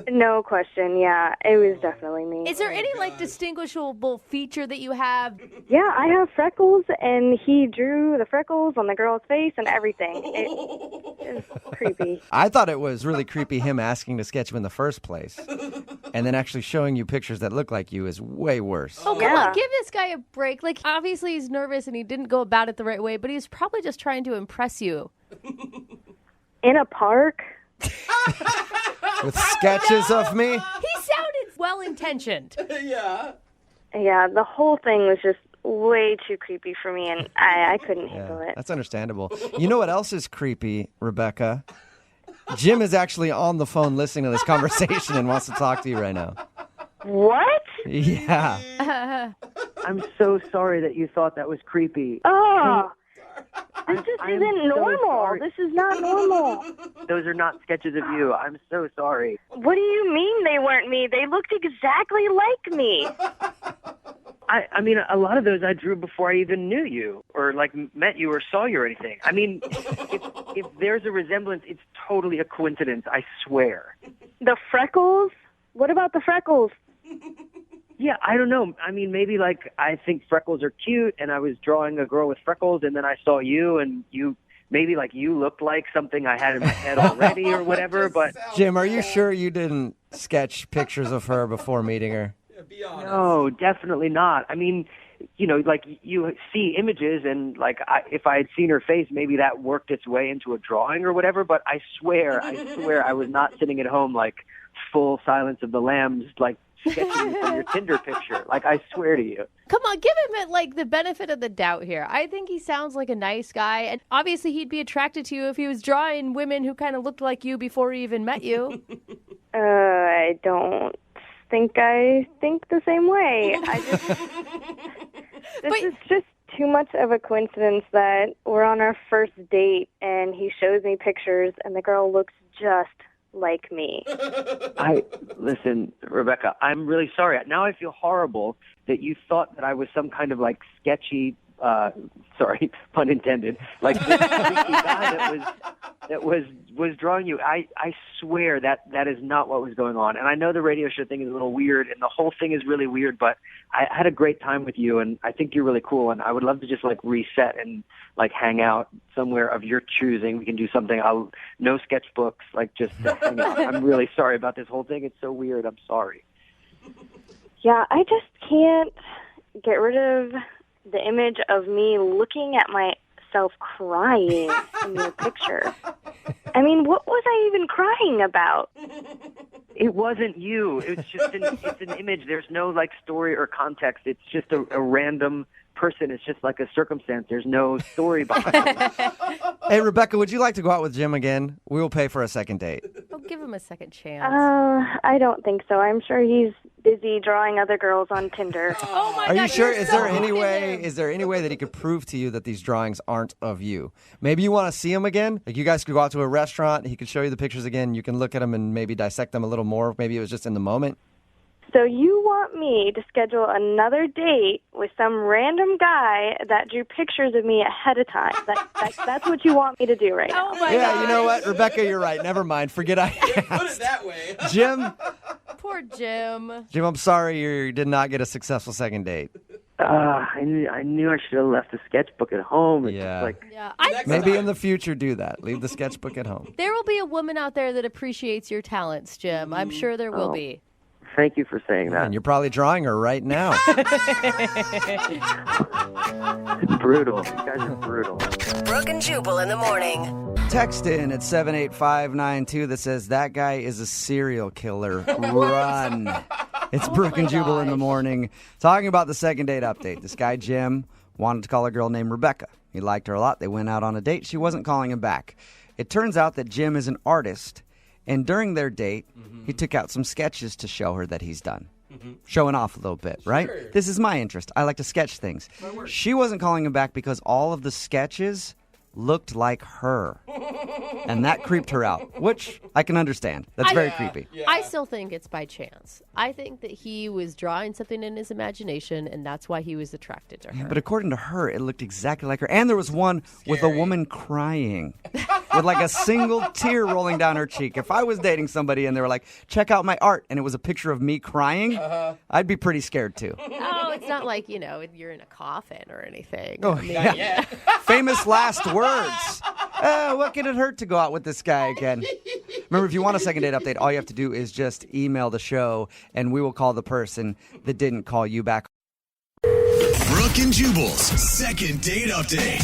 No question, yeah. It was definitely me. Is there any distinguishable feature that you have? Yeah, I have freckles, and he drew the freckles on the girl's face and everything. It was creepy. I thought it was really creepy him asking to sketch you in the first place. And then actually showing you pictures that look like you is way worse. Oh, come on. Give this guy a break. Obviously he's nervous and he didn't go about it the right way, but he's probably just trying to impress you. In a park? With sketches of me? He sounded well-intentioned. Yeah. Yeah, the whole thing was just way too creepy for me, and I couldn't handle it. That's understandable. You know what else is creepy, Rebecca? Jim is actually on the phone listening to this conversation and wants to talk to you right now. What? Yeah. I'm so sorry that you thought that was creepy. Oh, This just I'm isn't so normal. sorry. This is not normal. Those are not sketches of you. I'm so sorry. What do you mean they weren't me? They looked exactly like me. I mean, a lot of those I drew before I even knew you or, like, met you or saw you or anything. I mean, if there's a resemblance, it's totally a coincidence, I swear. The freckles? What about the freckles? Yeah, I don't know. I mean, maybe, like, I think freckles are cute, and I was drawing a girl with freckles, and then I saw you, and maybe, like, you looked like something I had in my head already or whatever, but... Jim, are you sure you didn't sketch pictures of her before meeting her? No, definitely not. I mean, you know, like you see images and like if I had seen her face, maybe that worked its way into a drawing or whatever. But I swear I was not sitting at home like full Silence of the Lambs, like sketching from your Tinder picture. Like I swear to you. Come on, give him like the benefit of the doubt here. I think he sounds like a nice guy, and obviously he'd be attracted to you if he was drawing women who kind of looked like you before he even met you. I don't think I think the same way. This is just too much of a coincidence that we're on our first date and he shows me pictures and the girl looks just like me. Listen, Rebecca, I'm really sorry. Now I feel horrible that you thought that I was some kind of like sketchy, sorry, pun intended, like this freaky guy that was drawing you. I swear that is not what was going on. And I know the radio show thing is a little weird and the whole thing is really weird, but I had a great time with you and I think you're really cool and I would love to just like reset and like hang out somewhere of your choosing. We can do something. No sketchbooks, like just hang out. I'm really sorry about this whole thing. It's so weird. I'm sorry. Yeah, I just can't get rid of the image of me looking at myself crying in your picture. I mean, what was I even crying about? It wasn't you. It's just it's an image. There's no like story or context. It's just a random person. It's just like a circumstance. There's no story behind it. Hey, Rebecca, would you like to go out with Jim again? We will pay for a second date. Oh, give him a second chance. I don't think so. I'm sure he's busy drawing other girls on Tinder. Oh my Are God, you sure? you're Is so there any mean to way? him. Is there any way that he could prove to you that these drawings aren't of you? Maybe you want to see him again. Like you guys could go out to a restaurant. He could show you the pictures again. You can look at them and maybe dissect them a little more. Maybe it was just in the moment. So you want me to schedule another date with some random guy that drew pictures of me ahead of time? That's what you want me to do right now? Oh my Yeah, God. you know what, Rebecca, you're right. Never mind. Forget I asked. Put it that way. Jim, Poor Jim. I'm sorry you did not get a successful second date. I knew I should have left the sketchbook at home. It's Yeah. just like Yeah, Maybe in the future do that. Leave the sketchbook at home. there will be a woman out there that appreciates your talents, Jim. I'm sure there will be. thank you for saying that. And you're probably drawing her right now. It's brutal. You guys are brutal. Brooke and Jubal in the morning. Text in at 78592 that says, that guy is a serial killer. Run. It's Brooke and Jubal in the morning. Talking about the second date update. This guy, Jim, wanted to call a girl named Rebecca. He liked her a lot. They went out on a date. She wasn't calling him back. It turns out that Jim is an artist. And during their date, he took out some sketches to show her that he's done. Showing off a little bit, right? Sure. This is my interest. I like to sketch things. She wasn't calling him back because all of the sketches looked like her. And that creeped her out, which I can understand. That's very creepy. Yeah. I still think it's by chance. I think that he was drawing something in his imagination, and that's why he was attracted to her. But according to her, it looked exactly like her. And there was one with a woman crying with like a single tear rolling down her cheek. If I was dating somebody and they were like, check out my art, and it was a picture of me crying, I'd be pretty scared too. No, it's not like, you're in a coffin or anything. Oh, I mean, yeah. Famous last words. What can it hurt to go out with this guy again? Remember, if you want a second date update, all you have to do is just email the show, and we will call the person that didn't call you back. Brooke and Jubal's second date update.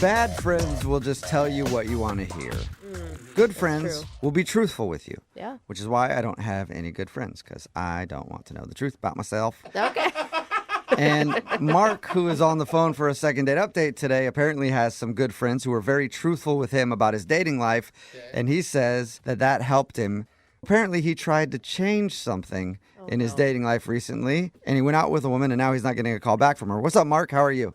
Bad friends will just tell you what you want to hear. Good friends true. will be truthful with you. Yeah. Which is why I don't have any good friends, because I don't want to know the truth about myself. Okay. And Mark, who is on the phone for a second date update today, apparently has some good friends who are very truthful with him about his dating life. And he says that helped him. Apparently, he tried to change something in his dating life recently. And he went out with a woman, and now he's not getting a call back from her. What's up, Mark? How are you?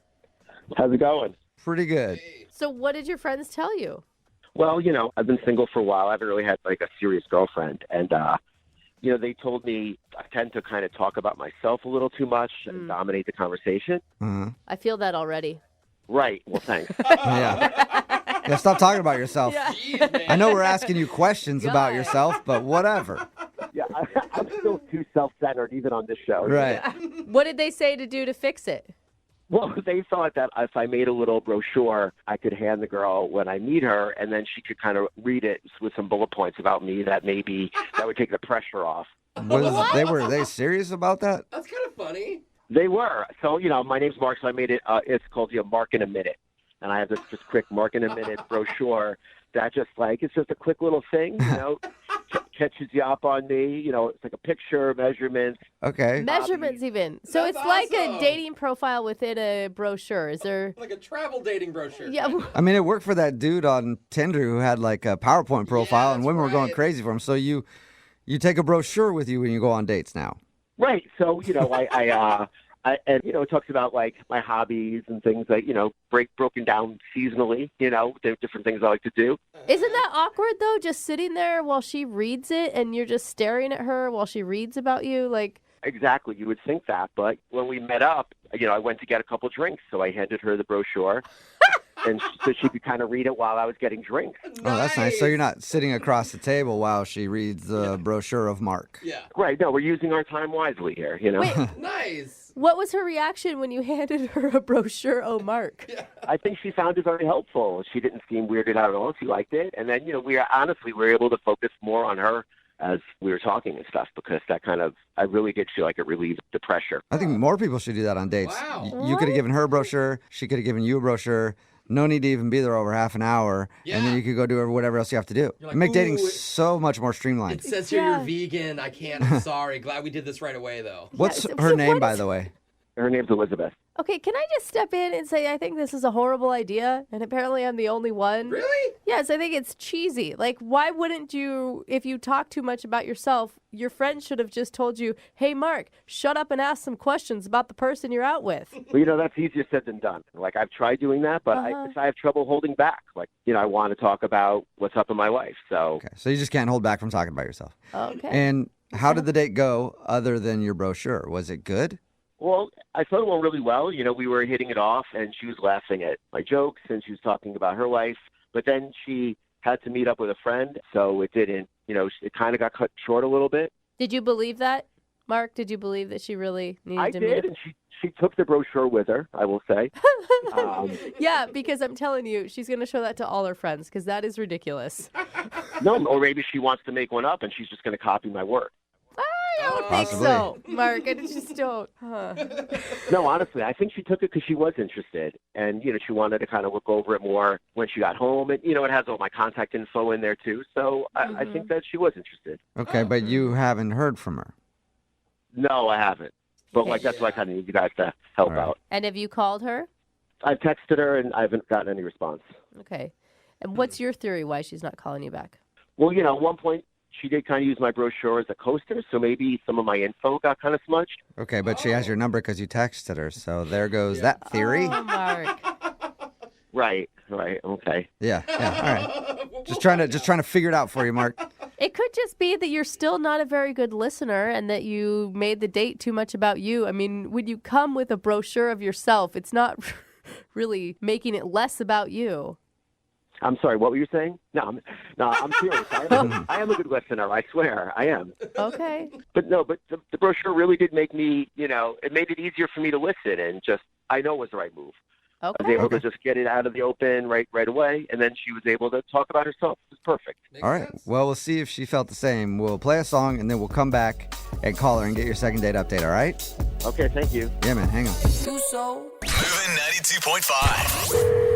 How's it going? pretty good. So what did your friends tell you? Well, I've been single for a while. I haven't really had like a serious girlfriend. And, they told me I tend to kind of talk about myself a little too much and dominate the conversation. I feel that already. Right. Well, thanks. Yeah, stop talking about yourself. Yeah. I know we're asking you questions about yourself, but whatever. Yeah, I'm still too self-centered even on this show. Right. What did they say to do to fix it? Well, they thought that if I made a little brochure, I could hand the girl when I meet her, and then she could kind of read it with some bullet points about me that would take the pressure off. Were they serious about that? That's kind of funny. They were. So, my name's Mark, so I made it, it's called Mark in a Minute. And I have this just quick Mark in a Minute brochure that it's just a quick little thing, catches you up on me. It's like a picture, measurements. Okay. Measurements even. So That's it's like awesome. a dating profile within a brochure. Is there... Like a travel dating brochure. Yeah. I mean, it worked for that dude on Tinder who had like a PowerPoint profile, and women were going crazy for him. So you take a brochure with you when you go on dates now. Right. So, it talks about like my hobbies and things like, broken down seasonally, the different things I like to do. Isn't that awkward though? Just sitting there while she reads it and you're just staring at her while she reads about you? Like, Exactly. You would think that. But when we met up, I went to get a couple drinks. So I handed her the brochure. And so she could kind of read it while I was getting drinks. Oh, that's nice. So you're not sitting across the table while she reads the brochure of Mark. Yeah. Right. No, we're using our time wisely here, Wait, nice. What was her reaction when you handed her a brochure, oh Mark? I think she found it very helpful. She didn't seem weirded out at all. She liked it. And then, we were able to focus more on her as we were talking and stuff, because that I really did feel like it relieved the pressure. I think more people should do that on dates. Wow. You could have given her a brochure. She could have given you a brochure. No need to even be there over half an hour, and then you could go do whatever else you have to do. Like, Make dating so much more streamlined. It says here you're vegan. I can't. I'm sorry. Glad we did this right away, though. What's her name, by the way? Her name's Elizabeth. Okay, can I just step in and say I think this is a horrible idea, and apparently I'm the only one? Really? Yes, I think it's cheesy. Like, why wouldn't you, if you talk too much about yourself, your friend should have just told you, hey, Mark, shut up and ask some questions about the person you're out with. Well, that's easier said than done. Like, I've tried doing that, but I have trouble holding back. Like, I want to talk about what's up in my life. So, So you just can't hold back from talking about yourself. Okay. And how did the date go other than your brochure? Was it good? Well, I thought it went really well. We were hitting it off, and she was laughing at my jokes, and she was talking about her life. But then she had to meet up with a friend, so it didn't, it kind of got cut short a little bit. Did you believe that, Mark? Did you believe that she really needed to meet I did, and she took the brochure with her, I will say. Yeah, because I'm telling you, she's going to show that to all her friends, because that is ridiculous. No, or maybe she wants to make one up, and she's just going to copy my work. I don't think so, Mark. I just don't. Huh. No, honestly, I think she took it because she was interested. And, she wanted to kind of look over it more when she got home. And, it has all my contact info in there, too. So I think that she was interested. Okay, but you haven't heard from her. No, I haven't. But, that's why I kind of need you guys to help out. And have you called her? I've texted her, and I haven't gotten any response. Okay. And what's your theory why she's not calling you back? Well, at one point, she did kind of use my brochure as a coaster, so maybe some of my info got kind of smudged. Okay, but she has your number because you texted her, so there goes that theory. Oh, Mark. Right, okay. Yeah, all right. Just trying to figure it out for you, Mark. It could just be that you're still not a very good listener and that you made the date too much about you. I mean, when you come with a brochure of yourself, it's not really making it less about you. I'm sorry, what were you saying? No, I'm serious. I am a good listener, I swear. I am. Okay. But the brochure really did make me, it made it easier for me to listen, and I know it was the right move. Okay. I was able to just get it out of the open right away, and then she was able to talk about herself. It was perfect. All right. Well, we'll see if she felt the same. We'll play a song, and then we'll come back and call her and get your second date update, all right? Okay, thank you. Yeah, man, hang on. Moving 92.5.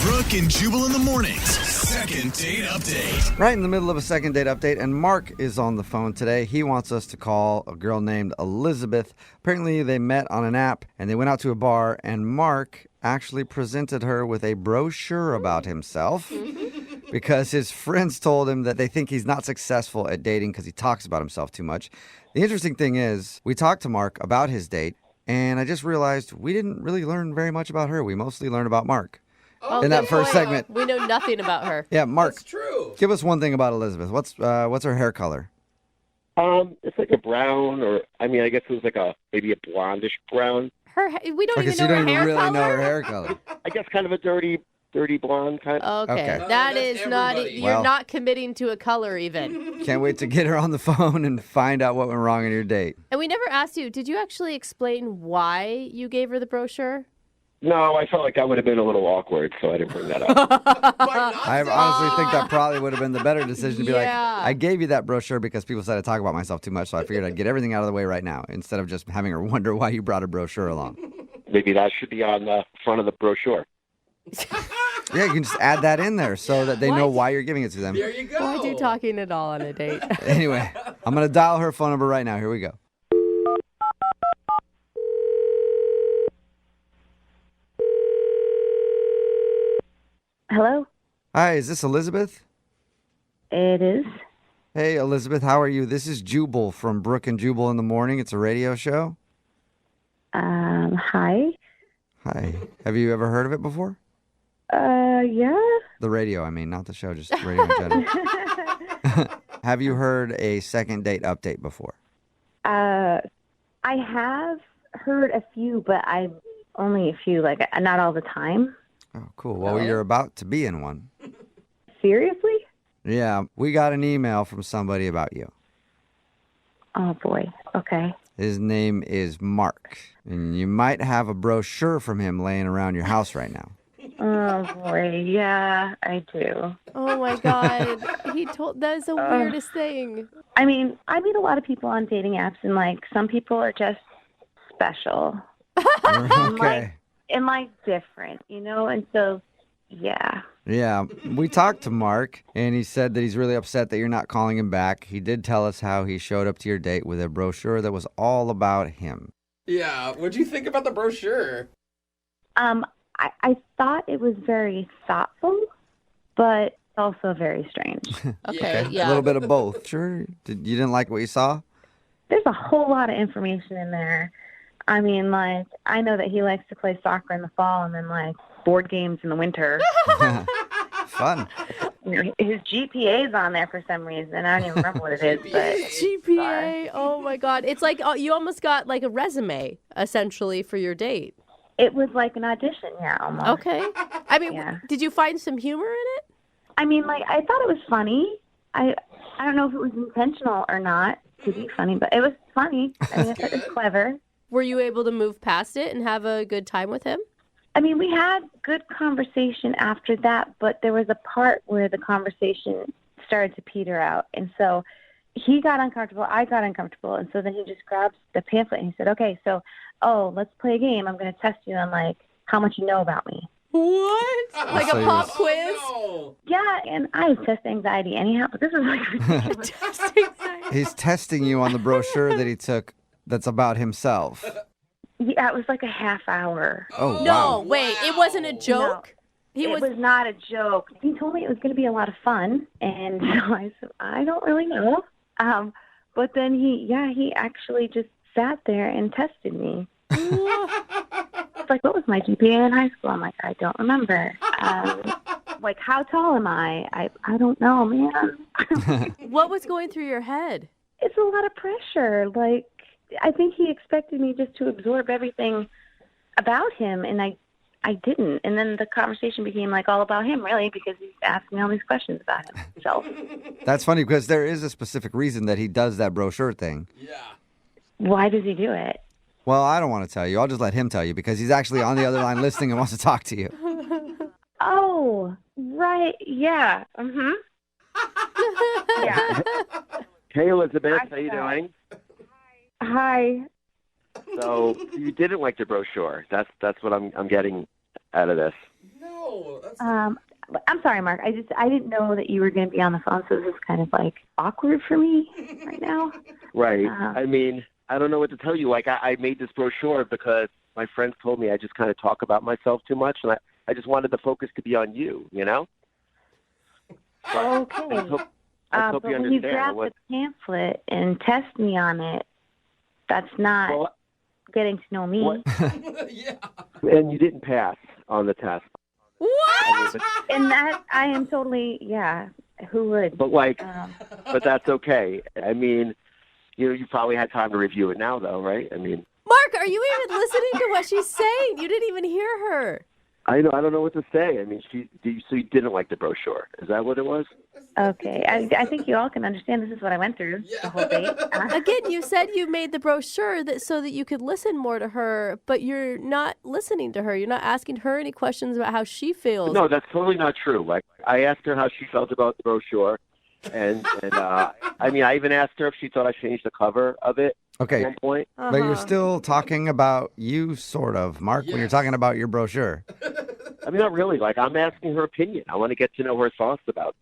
Brooke and Jubal in the mornings. Second date update. Right in the middle of a second date update, and Mark is on the phone today. He wants us to call a girl named Elizabeth. Apparently, they met on an app, and they went out to a bar, and Mark actually presented her with a brochure about himself because his friends told him that they think he's not successful at dating because he talks about himself too much. The interesting thing is, we talked to Mark about his date, and I just realized we didn't really learn very much about her. We mostly learned about Mark. in that first segment. We know nothing about her. Yeah, Mark. That's true. Give us one thing about Elizabeth. What's her hair color? It's like a brown, or I mean, I guess it was like maybe a blondish brown. We don't Okay, even so know you her don't hair even really color. know her hair color. I guess kind of a dirty blonde kind. Okay, Okay. that is not. You're Well- not committing to a color even. Can't wait to get her on the phone and find out what went wrong in your date. And we never asked you. Did you actually explain why you gave her the brochure? No, I felt like that would have been a little awkward, so I didn't bring that up. I honestly think that probably would have been the better decision to be like, Yeah. I gave you that brochure because people said I talk about myself too much, so I figured I'd get everything out of the way right now instead of just having her wonder why you brought a brochure along. Maybe that should be on the front of the brochure. Yeah, you can just add that in there so that they know why you're giving it to them. There you go. Why are you talking at all on a date? Anyway, I'm going to dial her phone number right now. Here we go. Hello? Hi, is this Elizabeth? It is. Hey, Elizabeth, how are you? This is Jubal from Brooke and Jubal in the Morning. It's a radio show. Hi. Hi. Have you ever heard of it before? Yeah. The radio, I mean, not the show, just radio in general. Have you heard a second date update before? I have heard a few, but only a few, like not all the time. Oh, cool. Well, you're about to be in one. Seriously? Yeah, we got an email from somebody about you. Oh boy. Okay. His name is Mark, and you might have a brochure from him laying around your house right now. Oh boy. Yeah, I do. Oh my God. That is the weirdest thing. I mean, I meet a lot of people on dating apps, and like some people are just special. Okay. And like different, you know? And so, yeah. Yeah, we talked to Mark, and he said that he's really upset that you're not calling him back. He did tell us how he showed up to your date with a brochure that was all about him. Yeah, what'd you think about the brochure? I thought it was very thoughtful, but also very strange. Okay, A yeah. little bit of both. Sure. You didn't like what you saw? There's a whole lot of information in there. I mean, like, I know that he likes to play soccer in the fall and then, like, board games in the winter. Fun. You know, his GPA's on there for some reason. I don't even remember what it is, but GPA. Oh my God. It's like you almost got like a resume essentially for your date. it was like an audition, yeah, almost. Okay. I mean, did you find some humor in it? I mean, like, I thought it was funny. I don't know if it was intentional or not to be funny, but it was funny. I mean, I thought it was clever. Were you able to move past it and have a good time with him? I mean, we had good conversation after that, but there was a part where the conversation started to peter out. And so he got uncomfortable, I got uncomfortable, and so then he just grabbed the pamphlet and he said, okay, so, let's play a game. I'm going to test you on, like, how much you know about me. What? Like a pop quiz? No. Yeah, and I have test anxiety anyhow, but this is like ridiculous. He's testing you on the brochure that he took that's about himself. Yeah, it was like a half hour. Oh, No, wow. wait, it wasn't a joke? It was not a joke. He told me it was going to be a lot of fun, and so I said, I don't really know. But then he actually just sat there and tested me. It's like, what was my GPA in high school? I'm like, I don't remember. Like, how tall am I? I don't know, man. What was going through your head? It's a lot of pressure. Like, I think he expected me just to absorb everything about him, and I didn't. And then the conversation became like all about him, really, because he's asking me all these questions about himself. That's funny because there is a specific reason that he does that brochure thing. Yeah. Why does he do it? Well, I don't want to tell you. I'll just let him tell you because he's actually on the other line listening and wants to talk to you. Oh, right. Yeah. Mm-hmm. Yeah. Hey, Elizabeth. How you doing? Hi. So you didn't like the brochure. That's what I'm getting out of this. No. That's... I'm sorry, Mark. I didn't know that you were going to be on the phone, so this is kind of like awkward for me right now. Right. I mean, I don't know what to tell you. Like, I made this brochure because my friends told me I just kind of talk about myself too much, and I just wanted the focus to be on you, you know? Okay. I hope but you when you understand. grab the pamphlet and test me on it, that's not getting to know me. And you didn't pass on the test. What? I mean, And that, I am totally, yeah, who would? but but that's okay. I mean, you probably had time to review it now, though, right? I mean, Mark, are you even listening to what she's saying? You didn't even hear her. I don't know what to say. I mean, so you didn't like the brochure. Is that what it was? Okay, I think you all can understand this is what I went through the whole date. Again, you said you made the brochure so that you could listen more to her, but you're not listening to her. You're not asking her any questions about how she feels. No, that's totally not true. Like, I asked her how she felt about the brochure, and I mean, I even asked her if she thought I changed the cover of it Okay. at one point. But you're still talking about you, sort of, Mark, when you're talking about your brochure. I mean, not really. Like, I'm asking her opinion. I want to get to know her thoughts about,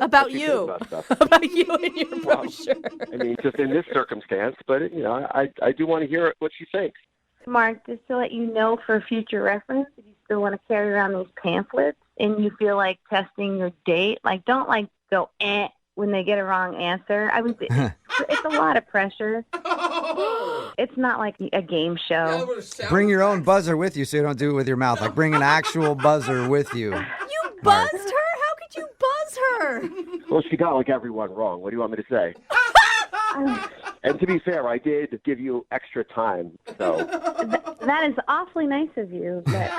About what she you. thinks about stuff. About you and your brochure. I mean, just in this circumstance, but, I do want to hear what she thinks. Mark, just to let you know for future reference, if you still want to carry around these pamphlets and you feel like testing your date, like don't go when they get a wrong answer. I mean, it's a lot of pressure. It's not like a game show. Bring your own buzzer with you so you don't do it with your mouth. Like, bring an actual buzzer with you. You buzzed her? How could you buzz her? Well, she got like everyone wrong. What do you want me to say? And to be fair, I did give you extra time, so. That is awfully nice of you, but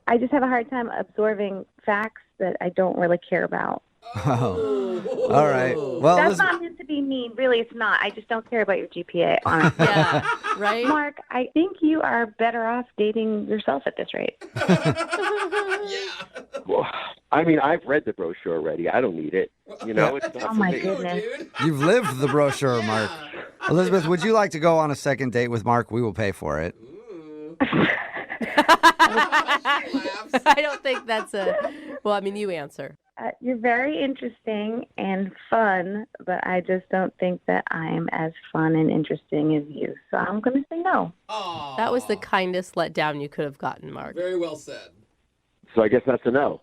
I just have a hard time absorbing facts that I don't really care about. Oh. All right. Well, that's not meant to be mean. Really, it's not. I just don't care about your GPA, honestly. Yeah, right? Mark, I think you are better off dating yourself at this rate. Well, I mean, I've read the brochure already. I don't need it. It's not Oh, for my me. goodness. You've lived the brochure, Mark. Elizabeth, would you like to go on a second date with Mark? We will pay for it. I don't think that's well, I mean, you answer. You're very interesting and fun, but I just don't think that I'm as fun and interesting as you. So I'm going to say no. That was the kindest letdown you could have gotten, Mark. Very well said. So I guess that's a no.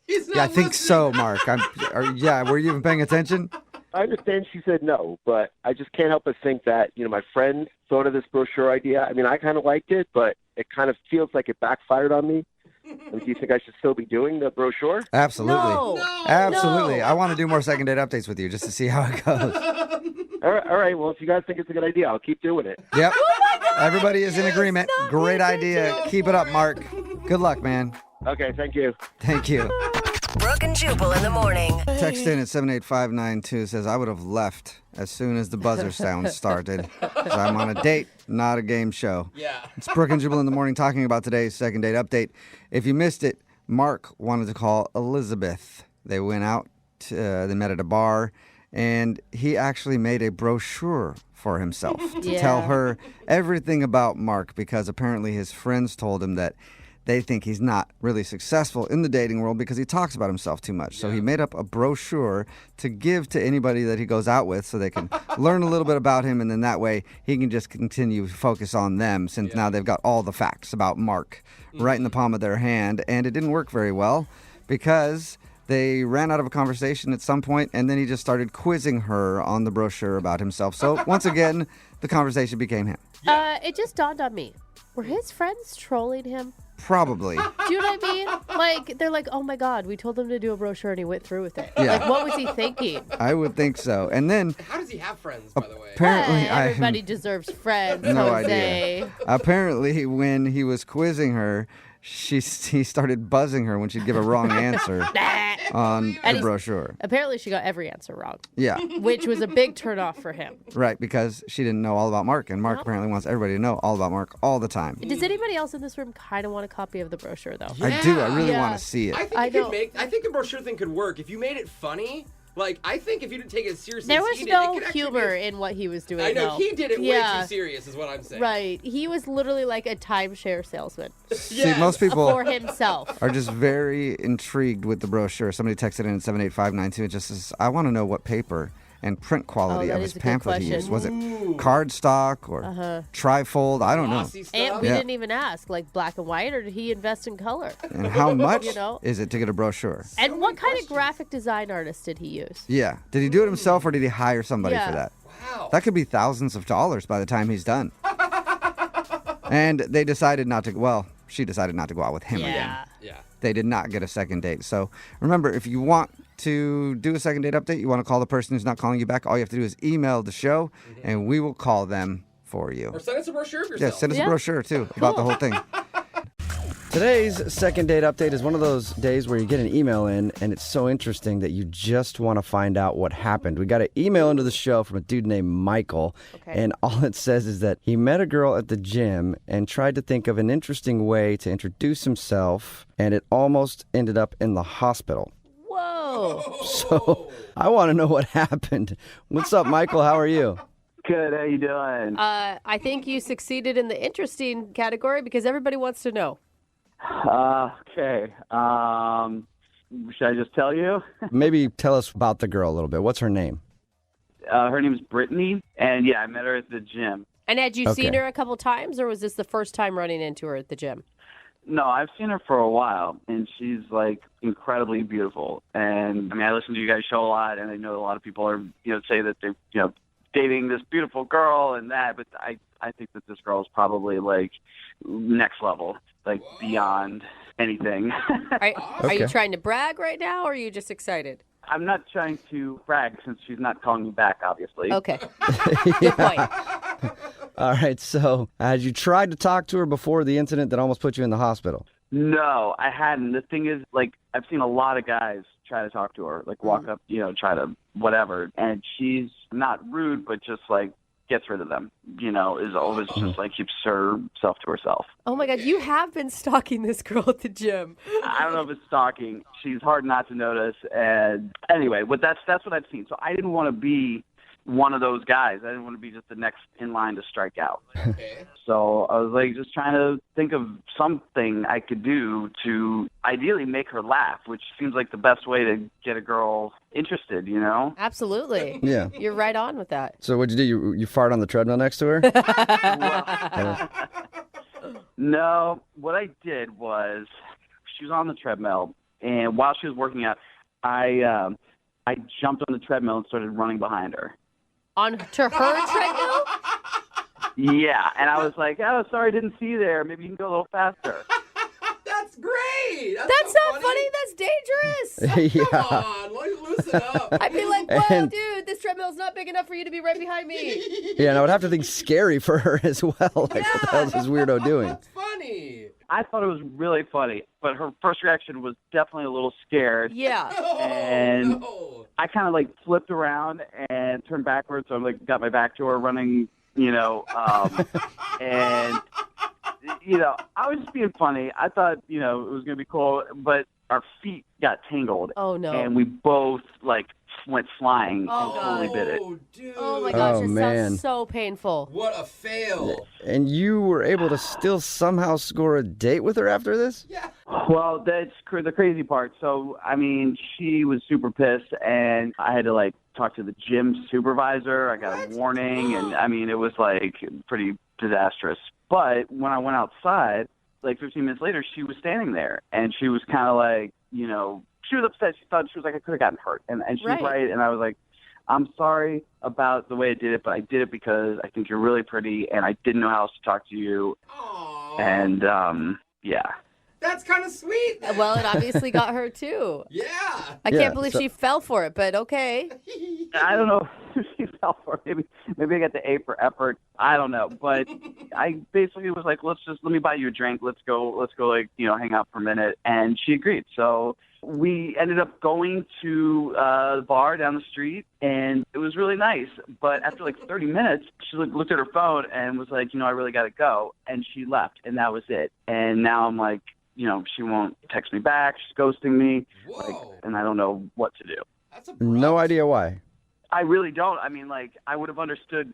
Yeah, I think so, Mark. Were you even paying attention? I understand she said no, but I just can't help but think that, my friend thought of this brochure idea. I mean, I kind of liked it, but it kind of feels like it backfired on me. I mean, do you think I should still be doing the brochure? Absolutely. No. Absolutely. No. I want to do more second date updates with you just to see how it goes. All right. Well, if you guys think it's a good idea, I'll keep doing it. Yep. Oh my God, Everybody is in agreement. Great idea. Keep it up, Mark. Good luck, man. Okay, thank you. Thank you. Brooke and Jubal in the morning. Text in at 78592 says, I would have left as soon as the buzzer sound started. 'Cause I'm on a date, not a game show. Yeah. It's Brooke and Jubal in the morning talking about today's second date update. If you missed it, Mark wanted to call Elizabeth. They went out, they met at a bar, and he actually made a brochure for himself to tell her everything about Mark, because apparently his friends told him that they think he's not really successful in the dating world because he talks about himself too much. So he made up a brochure to give to anybody that he goes out with so they can learn a little bit about him, and then that way he can just continue to focus on them, since now they've got all the facts about Mark right in the palm of their hand. And it didn't work very well because they ran out of a conversation at some point, and then he just started quizzing her on the brochure about himself. So once again, the conversation became him. It just dawned on me. Were his friends trolling him? Probably. Do you know what I mean? Like, they're like, oh my God, we told him to do a brochure and he went through with it. Yeah. Like, what was he thinking? I would think so. And then How does he have friends, by the way? apparently Everybody deserves friends, no Jose. idea. Apparently, when he was quizzing her, he started buzzing her when she'd give a wrong answer on the brochure. Apparently, she got every answer wrong. Yeah. Which was a big turnoff for him. Right, because she didn't know all about Mark, and Mark apparently wants everybody to know all about Mark all the time. Does anybody else in this room kind of want a copy of the brochure, though? I do. I really want to see it. I think the brochure thing could work if you made it funny. Like, I think if you didn't take it as seriously There as was he did, no it could actually humor in what he was doing. I know, though. he did it way too serious, is what I'm saying. Right. He was literally like a timeshare salesman. See, most people For himself. are just very intrigued with the brochure. Somebody texted in at 78592 and just says, I want to know what paper and print quality that of his is a good pamphlet he used. Was it Ooh. cardstock or trifold? I don't know. Glossy stuff. And we Yeah. didn't even ask, like black and white, or did he invest in color? And how much You know? is it to get a brochure? And what kind of graphic design artist did he use? Yeah. Did he do it himself or did he hire somebody Yeah. for that? Wow. That could be thousands of dollars by the time he's done. And they decided not to, well, she decided not to go out with him again. Yeah. They did not get a second date. So remember, if you want to do a second date update, you want to call the person who's not calling you back, all you have to do is email the show, and we will call them for you. Or send us a brochure of yourself. Yeah, send us a brochure, too, about the whole thing. Today's second date update is one of those days where you get an email in, and it's so interesting that you just want to find out what happened. We got an email into the show from a dude named Michael, and all it says is that he met a girl at the gym and tried to think of an interesting way to introduce himself, and it almost ended up in the hospital. Whoa. So I want to know what happened. What's up, Michael? How are you? Good. How you doing? I think you succeeded in the interesting category because everybody wants to know. Okay. Should I just tell you? Maybe tell us about the girl a little bit. What's her name? Her name is Brittany, and I met her at the gym. And had you seen her a couple times, or was this the first time running into her at the gym? No, I've seen her for a while, and she's incredibly beautiful. And I listen to you guys show a lot, and I know a lot of people are say that they're dating this beautiful girl and that, but I think that this girl is probably next level, beyond anything. Are you trying to brag right now, or are you just excited? I'm not trying to brag since she's not calling me back, obviously. Okay. Good point. All right, so had you tried to talk to her before the incident that almost put you in the hospital? No, I hadn't. The thing is, I've seen a lot of guys try to talk to her, walk up, try to whatever, and she's not rude, but just gets rid of them, is always just keeps herself to herself. Oh my God, you have been stalking this girl at the gym. I don't know if it's stalking. She's hard not to notice. And anyway, that's what I've seen. So I didn't want to be one of those guys. I didn't want to be just the next in line to strike out. Okay. So I was just trying to think of something I could do to ideally make her laugh, which seems like the best way to get a girl interested, Absolutely. Yeah. You're right on with that. So what'd you do? You fart on the treadmill next to her? No, what I did was she was on the treadmill, and while she was working out, I jumped on the treadmill and started running behind her. To her treadmill? Yeah, and I was like, oh, sorry, didn't see you there. Maybe you can go a little faster. That's great. That's not funny. That's dangerous. Yeah. Come on, loosen up. I'd be like, whoa, dude, this treadmill's not big enough for you to be right behind me. Yeah, and I would have to think scary for her as well. What the hell is this weirdo doing? That's funny. I thought it was really funny, but her first reaction was definitely a little scared. Yeah. And No. I kind of flipped around and turned backwards, so I got my back to her running, and I was just being funny. I thought, it was going to be cool, but our feet got tangled. Oh, no. And we both, went flying Oh, and totally bit it. Dude. Oh my gosh, Oh, it man. sounds so painful. What a fail. And you were able to still somehow score a date with her after this? Yeah. Well, that's the crazy part. So, she was super pissed, and I had to, talk to the gym supervisor. I got a warning, and, it was, pretty disastrous. But when I went outside, 15 minutes later, she was standing there, and she was kind of she was upset. She thought, she was I could have gotten hurt. And she was right. And I was like, I'm sorry about the way I did it, but I did it because I think you're really pretty, and I didn't know how else to talk to you. Aww. And, yeah. That's kind of sweet. Then. Well, it obviously got her, too. Yeah. I can't believe she fell for it, but okay. I don't know if she fell for it. Maybe I got the A for effort. I don't know. But I basically was like, let me buy you a drink. Let's go hang out for a minute. And she agreed. So we ended up going to the bar down the street, and it was really nice. But after 30 minutes, she looked at her phone and was like, I really got to go. And she left, and that was it. And now I'm like, she won't text me back. She's ghosting me. And I don't know what to do. No idea why. I really don't. I would have understood,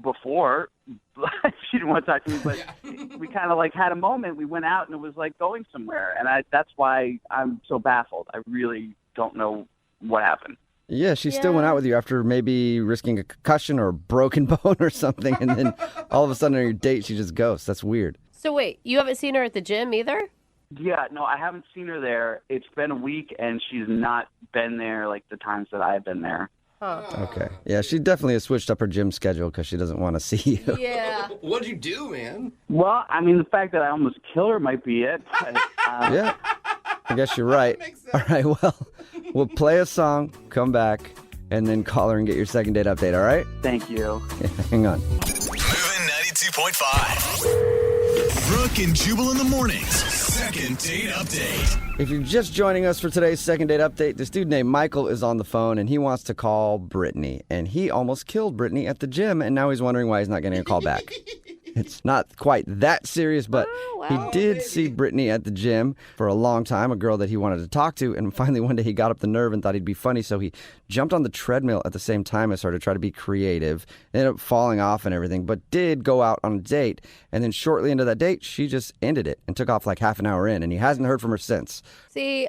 before. She didn't want to talk to me, but we kind of had a moment. We went out, and it was going somewhere. And that's why I'm so baffled. I really don't know what happened. Yeah, she still went out with you after maybe risking a concussion or a broken bone or something, and then all of a sudden on your date, she just ghosts. That's weird. So wait, you haven't seen her at the gym either? Yeah, no, I haven't seen her there. It's been a week, and she's not been there the times that I've been there. Huh. Okay. Yeah, she definitely has switched up her gym schedule because she doesn't want to see you. Yeah. What'd you do, man? Well, I mean, the fact that I almost killed her might be it. But, Yeah. I guess you're right. All right, well, we'll play a song, come back, and then call her and get your second date update, all right? Thank you. Yeah, hang on. Moving 92.5. Brooke and Jubal in the mornings. Second date update. If you're just joining us for today's second date update, this dude named Michael is on the phone, and he wants to call Brittany. And he almost killed Brittany at the gym, and now he's wondering why he's not getting a call back. It's not quite that serious, but he did see Brittany at the gym for a long time, a girl that he wanted to talk to. And finally, one day he got up the nerve and thought he'd be funny. So he jumped on the treadmill at the same time as her to try to be creative. Ended up falling off and everything, but did go out on a date. And then shortly into that date, she just ended it and took off like half an hour in. And he hasn't heard from her since. See,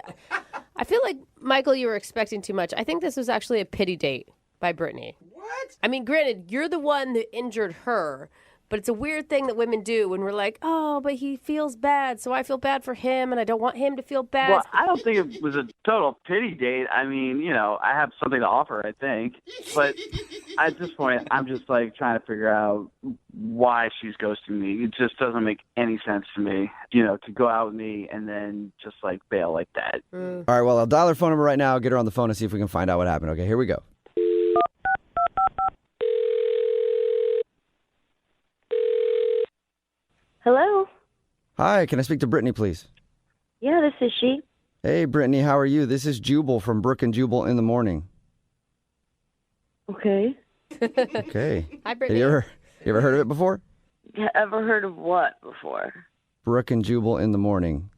I feel like, Michael, you were expecting too much. I think this was actually a pity date by Brittany. What? I mean, granted, you're the one that injured her. But it's a weird thing that women do when we're like, oh, but he feels bad, so I feel bad for him, and I don't want him to feel bad. Well, I don't think it was a total pity date. I mean, I have something to offer, I think. But at this point, I'm just, trying to figure out why she's ghosting me. It just doesn't make any sense to me, to go out with me and then just, bail like that. All right, well, I'll dial her phone number right now, get her on the phone, and see if we can find out what happened. Okay, here we go. Hello? Hi, can I speak to Brittany, please? Yeah, this is she. Hey, Brittany, how are you? This is Jubal from Brooke and Jubal in the morning. Okay. Okay. Hi, Brittany. You ever heard of it before? Ever heard of what before? Brooke and Jubal in the morning.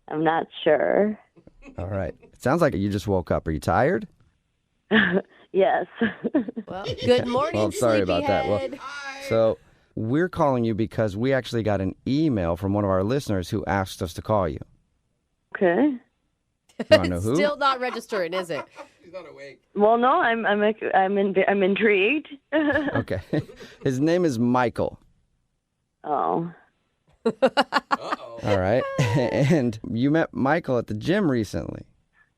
I'm not sure. All right. It sounds like you just woke up. Are you tired? Yes. Well, good morning, Well, I'm sorry about that. Well, sleepyhead. so we're calling you because we actually got an email from one of our listeners who asked us to call you. Okay. You want to know who? Still not registering, is it? Well, no, I'm intrigued. Okay. His name is Michael. Oh. All right. And you met Michael at the gym recently.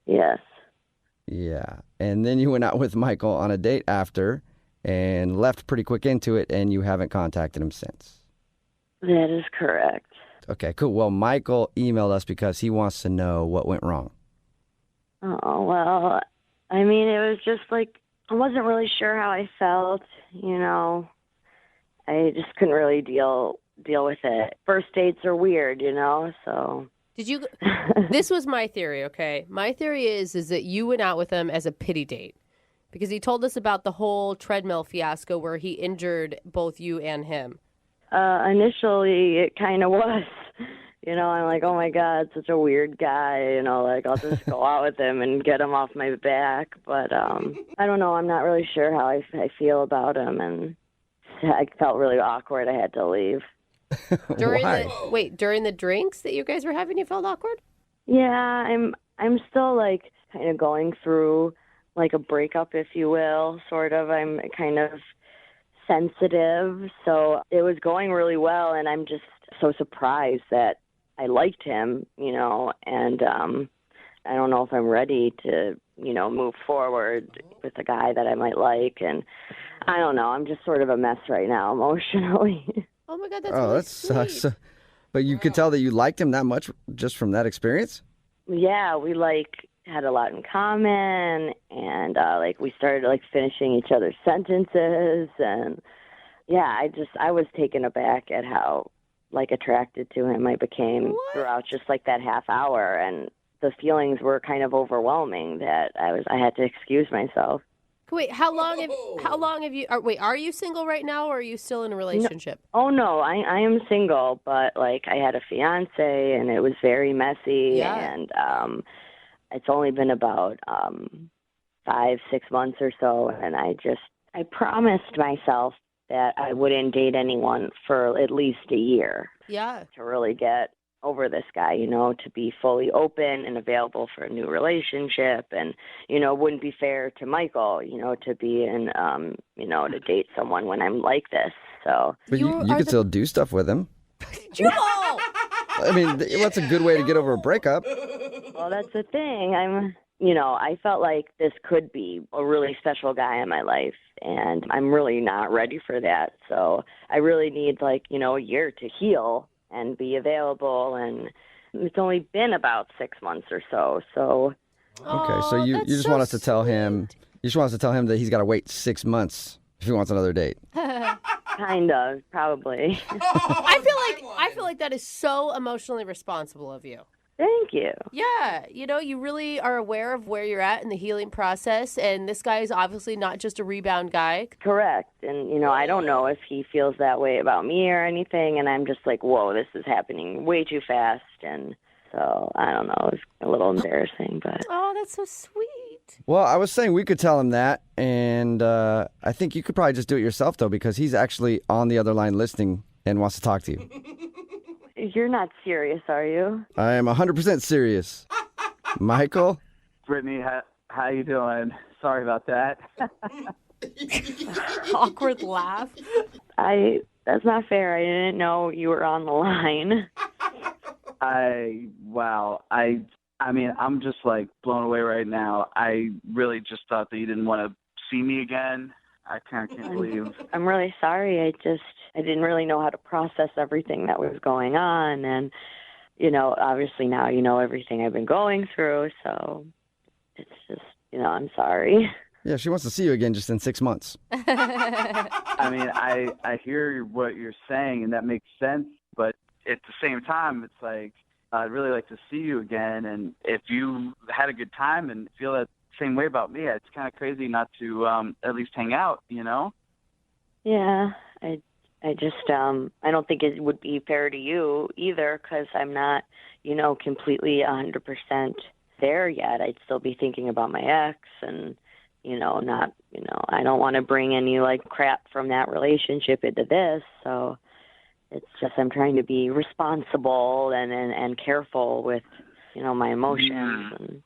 Yes. Yeah. And then you went out with Michael on a date after and left pretty quick into it, and you haven't contacted him since. That is correct. Okay, cool. Well, Michael emailed us because he wants to know what went wrong. Oh, well, I mean, it was just I wasn't really sure how I felt, I just couldn't really deal with it. First dates are weird, so. Did you? This was my theory, okay? My theory is that you went out with him as a pity date because he told us about the whole treadmill fiasco where he injured both you and him. Initially, it kind of was. I'm like, oh my God, such a weird guy. I'll just go out with him and get him off my back. But I don't know. I'm not really sure how I feel about him, and I felt really awkward. I had to leave. During the drinks that you guys were having, you felt awkward? Yeah, I'm still kind of going through a breakup, if you will, sort of. I'm kind of sensitive, so it was going really well, and I'm just so surprised that I liked him, and I don't know if I'm ready to, move forward with a guy that I might like, and I don't know. I'm just sort of a mess right now emotionally. Oh my God, that's that sucks. But you could tell that you liked him that much just from that experience? Yeah, we had a lot in common, and we started finishing each other's sentences, and yeah, I was taken aback at how attracted to him I became throughout just that half hour, and the feelings were kind of overwhelming that I had to excuse myself. Wait, how long have you? Are you single right now, or are you still in a relationship? No, I am single, but I had a fiance, and it was very messy, and it's only been about 5-6 months or so, and I promised myself that I wouldn't date anyone for at least a year. Yeah. To really get over this guy, to be fully open and available for a new relationship. And, it wouldn't be fair to Michael, to be in, to date someone when I'm like this. So. But you could still do stuff with him. Jubal! I mean, that's a good way to get over a breakup. Well, that's the thing. I felt like this could be a really special guy in my life, and I'm really not ready for that. So I really need a year to heal and be available, and it's only been about 6 months or so. So Okay, so you just want us to tell him. You just want us to tell him that he's got to wait 6 months if he wants another date. kind of, probably. I feel like that is so emotionally responsible of you. Thank you. Yeah, you really are aware of where you're at in the healing process, and this guy is obviously not just a rebound guy. Correct. And, I don't know if he feels that way about me or anything, and I'm just like, whoa, this is happening way too fast, and so, I don't know, it's a little embarrassing, but... Oh, that's so sweet. Well, I was saying we could tell him that, and I think you could probably just do it yourself, though, because he's actually on the other line listening and wants to talk to you. You're not serious, are you? I am 100% serious. Michael? Brittany, how you doing? Sorry about that. Awkward laugh. That's not fair. I didn't know you were on the line. I mean, I'm just blown away right now. I really just thought that you didn't want to see me again. I can't believe. I'm really sorry. I didn't really know how to process everything that was going on, and obviously now you know everything I've been going through. So it's just, I'm sorry. Yeah, she wants to see you again just in 6 months. I mean, I hear what you're saying, and that makes sense. But at the same time, it's like I'd really like to see you again. And if you had a good time and feel that same way about me, it's kind of crazy not to at least hang out, Yeah, I just I don't think it would be fair to you either, because I'm not, completely 100% there yet. I'd still be thinking about my ex, and not, I don't want to bring any crap from that relationship into this. So it's just I'm trying to be responsible and careful with, my emotions. And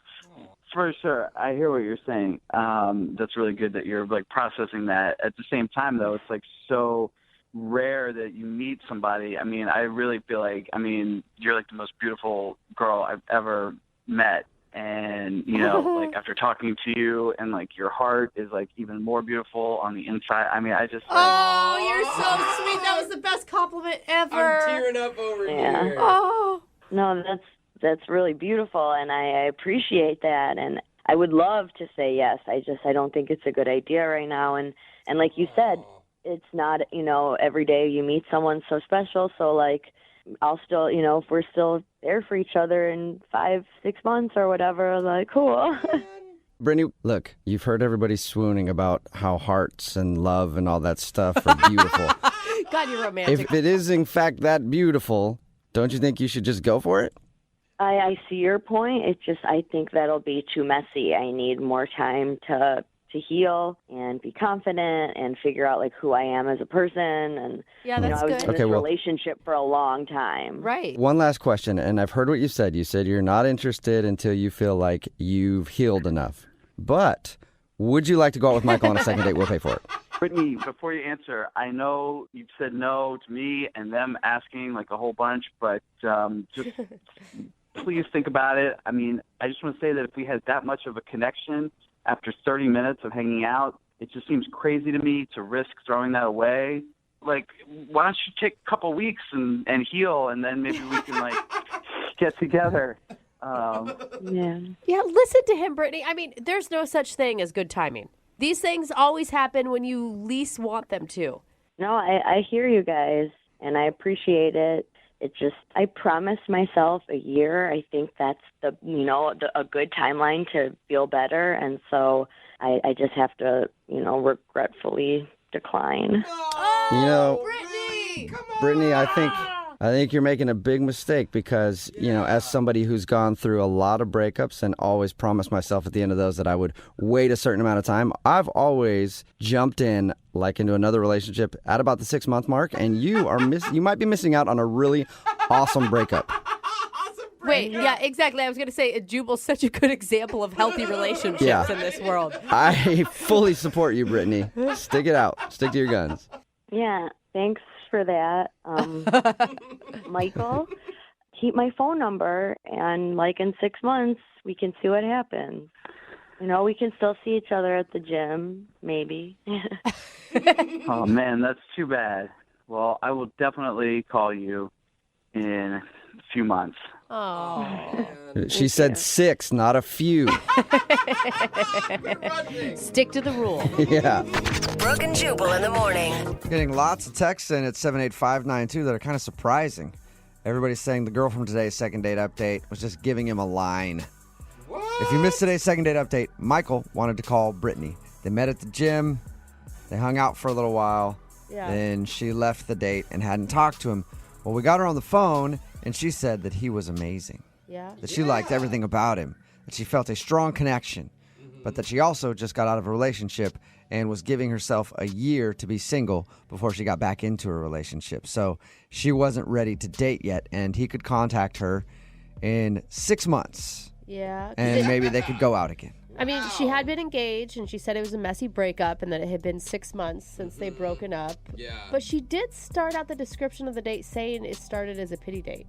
for sure, I hear what you're saying. That's really good that you're processing that. At the same time, though, it's so rare that you meet somebody. I mean, I really feel you're the most beautiful girl I've ever met. And, after talking to you, and your heart is even more beautiful on the inside. I mean, I just. Oh, you're so sweet. That was the best compliment ever. I'm tearing up over here. Oh. No, that's really beautiful, and I appreciate that. And I would love to say yes. I don't think it's a good idea right now. And like you said, it's not, every day you meet someone so special. So I'll still, if we're still there for each other in 5-6 months or whatever, cool. Brittany, look, you've heard everybody swooning about how hearts and love and all that stuff are beautiful. God, you're romantic. If it is in fact that beautiful, don't you think you should just go for it? I see your point. It's just I think that'll be too messy. I need more time to heal and be confident and figure out who I am as a person. And that's I was good. in this relationship for a long time. Right. One last question, and I've heard what you said. You said you're not interested until you feel like you've healed enough. But would you like to go out with Michael on a second date? We'll pay for it. Brittany, before you answer, I know you've said no to me and them asking a whole bunch, but just please think about it. I mean, I just want to say that if we had that much of a connection after 30 minutes of hanging out, it just seems crazy to me to risk throwing that away. Why don't you take a couple weeks and heal, and then maybe we can get together. Yeah, listen to him, Brittany. I mean, there's no such thing as good timing. These things always happen when you least want them to. No, I hear you guys, and I appreciate it. It's just, I promised myself a year. I think that's a good timeline to feel better. And so I just have to, regretfully decline. Brittany, I think you're making a big mistake because, as somebody who's gone through a lot of breakups and always promised myself at the end of those that I would wait a certain amount of time, I've always jumped in into another relationship at about the 6-month mark, and you might be missing out on a really awesome breakup. Wait, yeah, exactly. I was going to say, Jubal's such a good example of healthy relationships in this world. I fully support you, Brittany. Stick it out. Stick to your guns. Yeah, thanks for that. Michael, keep my phone number, and like in 6 months, we can see what happens. You know, we can still see each other at the gym, maybe. Oh, man, that's too bad. Well, I will definitely call you in a few months. Oh. She said 6, not a few. Stick to the rule. Yeah. Brooke and Jubal in the morning. Getting lots of texts in at 78592 that are kind of surprising. Everybody's saying the girl from today's second date update was just giving him a line. If you missed today's second date update, Michael wanted to call Brittany. They met at the gym. They hung out for a little while. Yeah. Then she left the date and hadn't talked to him. Well, we got her on the phone, and she said that he was amazing. Yeah. That she liked everything about him. That she felt a strong connection. But that she also just got out of a relationship and was giving herself a year to be single before she got back into a relationship. So she wasn't ready to date yet, and he could contact her in 6 months. Yeah. And maybe they could go out again. I mean, she had been engaged, and she said it was a messy breakup and that it had been 6 months since they'd broken up. Yeah. But she did start out the description of the date saying it started as a pity date.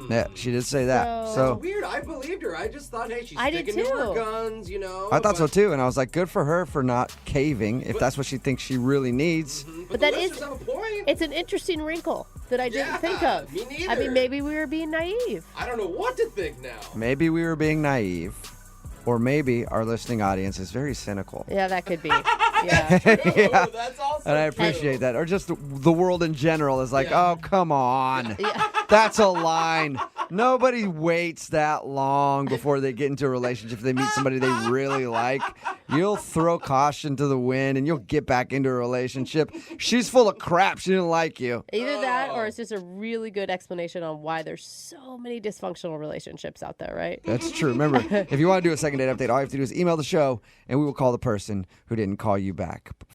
Yeah, she did say that. So Weird. I believed her. I just thought, hey, she's I did sticking to her too. guns, you know. I thought so too, and I was like, good for her for not caving if that's what she thinks she really needs. But that the is, listeners have a point. it's an interesting wrinkle that I didn't think of. Me neither. I mean, maybe we were being naive. I don't know what to think now. Maybe we were being naive, or maybe our listening audience is very cynical. Yeah, that could be. Yeah. Yeah. That's also And I appreciate that. Or just the world in general is like, oh, come on. Yeah. That's a line. Nobody waits that long before they get into a relationship. If they meet somebody they really like, you'll throw caution to the wind and you'll get back into a relationship. She's full of crap. She didn't like you. Either that or it's just a really good explanation on why there's so many dysfunctional relationships out there, right? That's true. Remember, if you want to do a second date update, all you have to do is email the show and we will call the person who didn't call you back.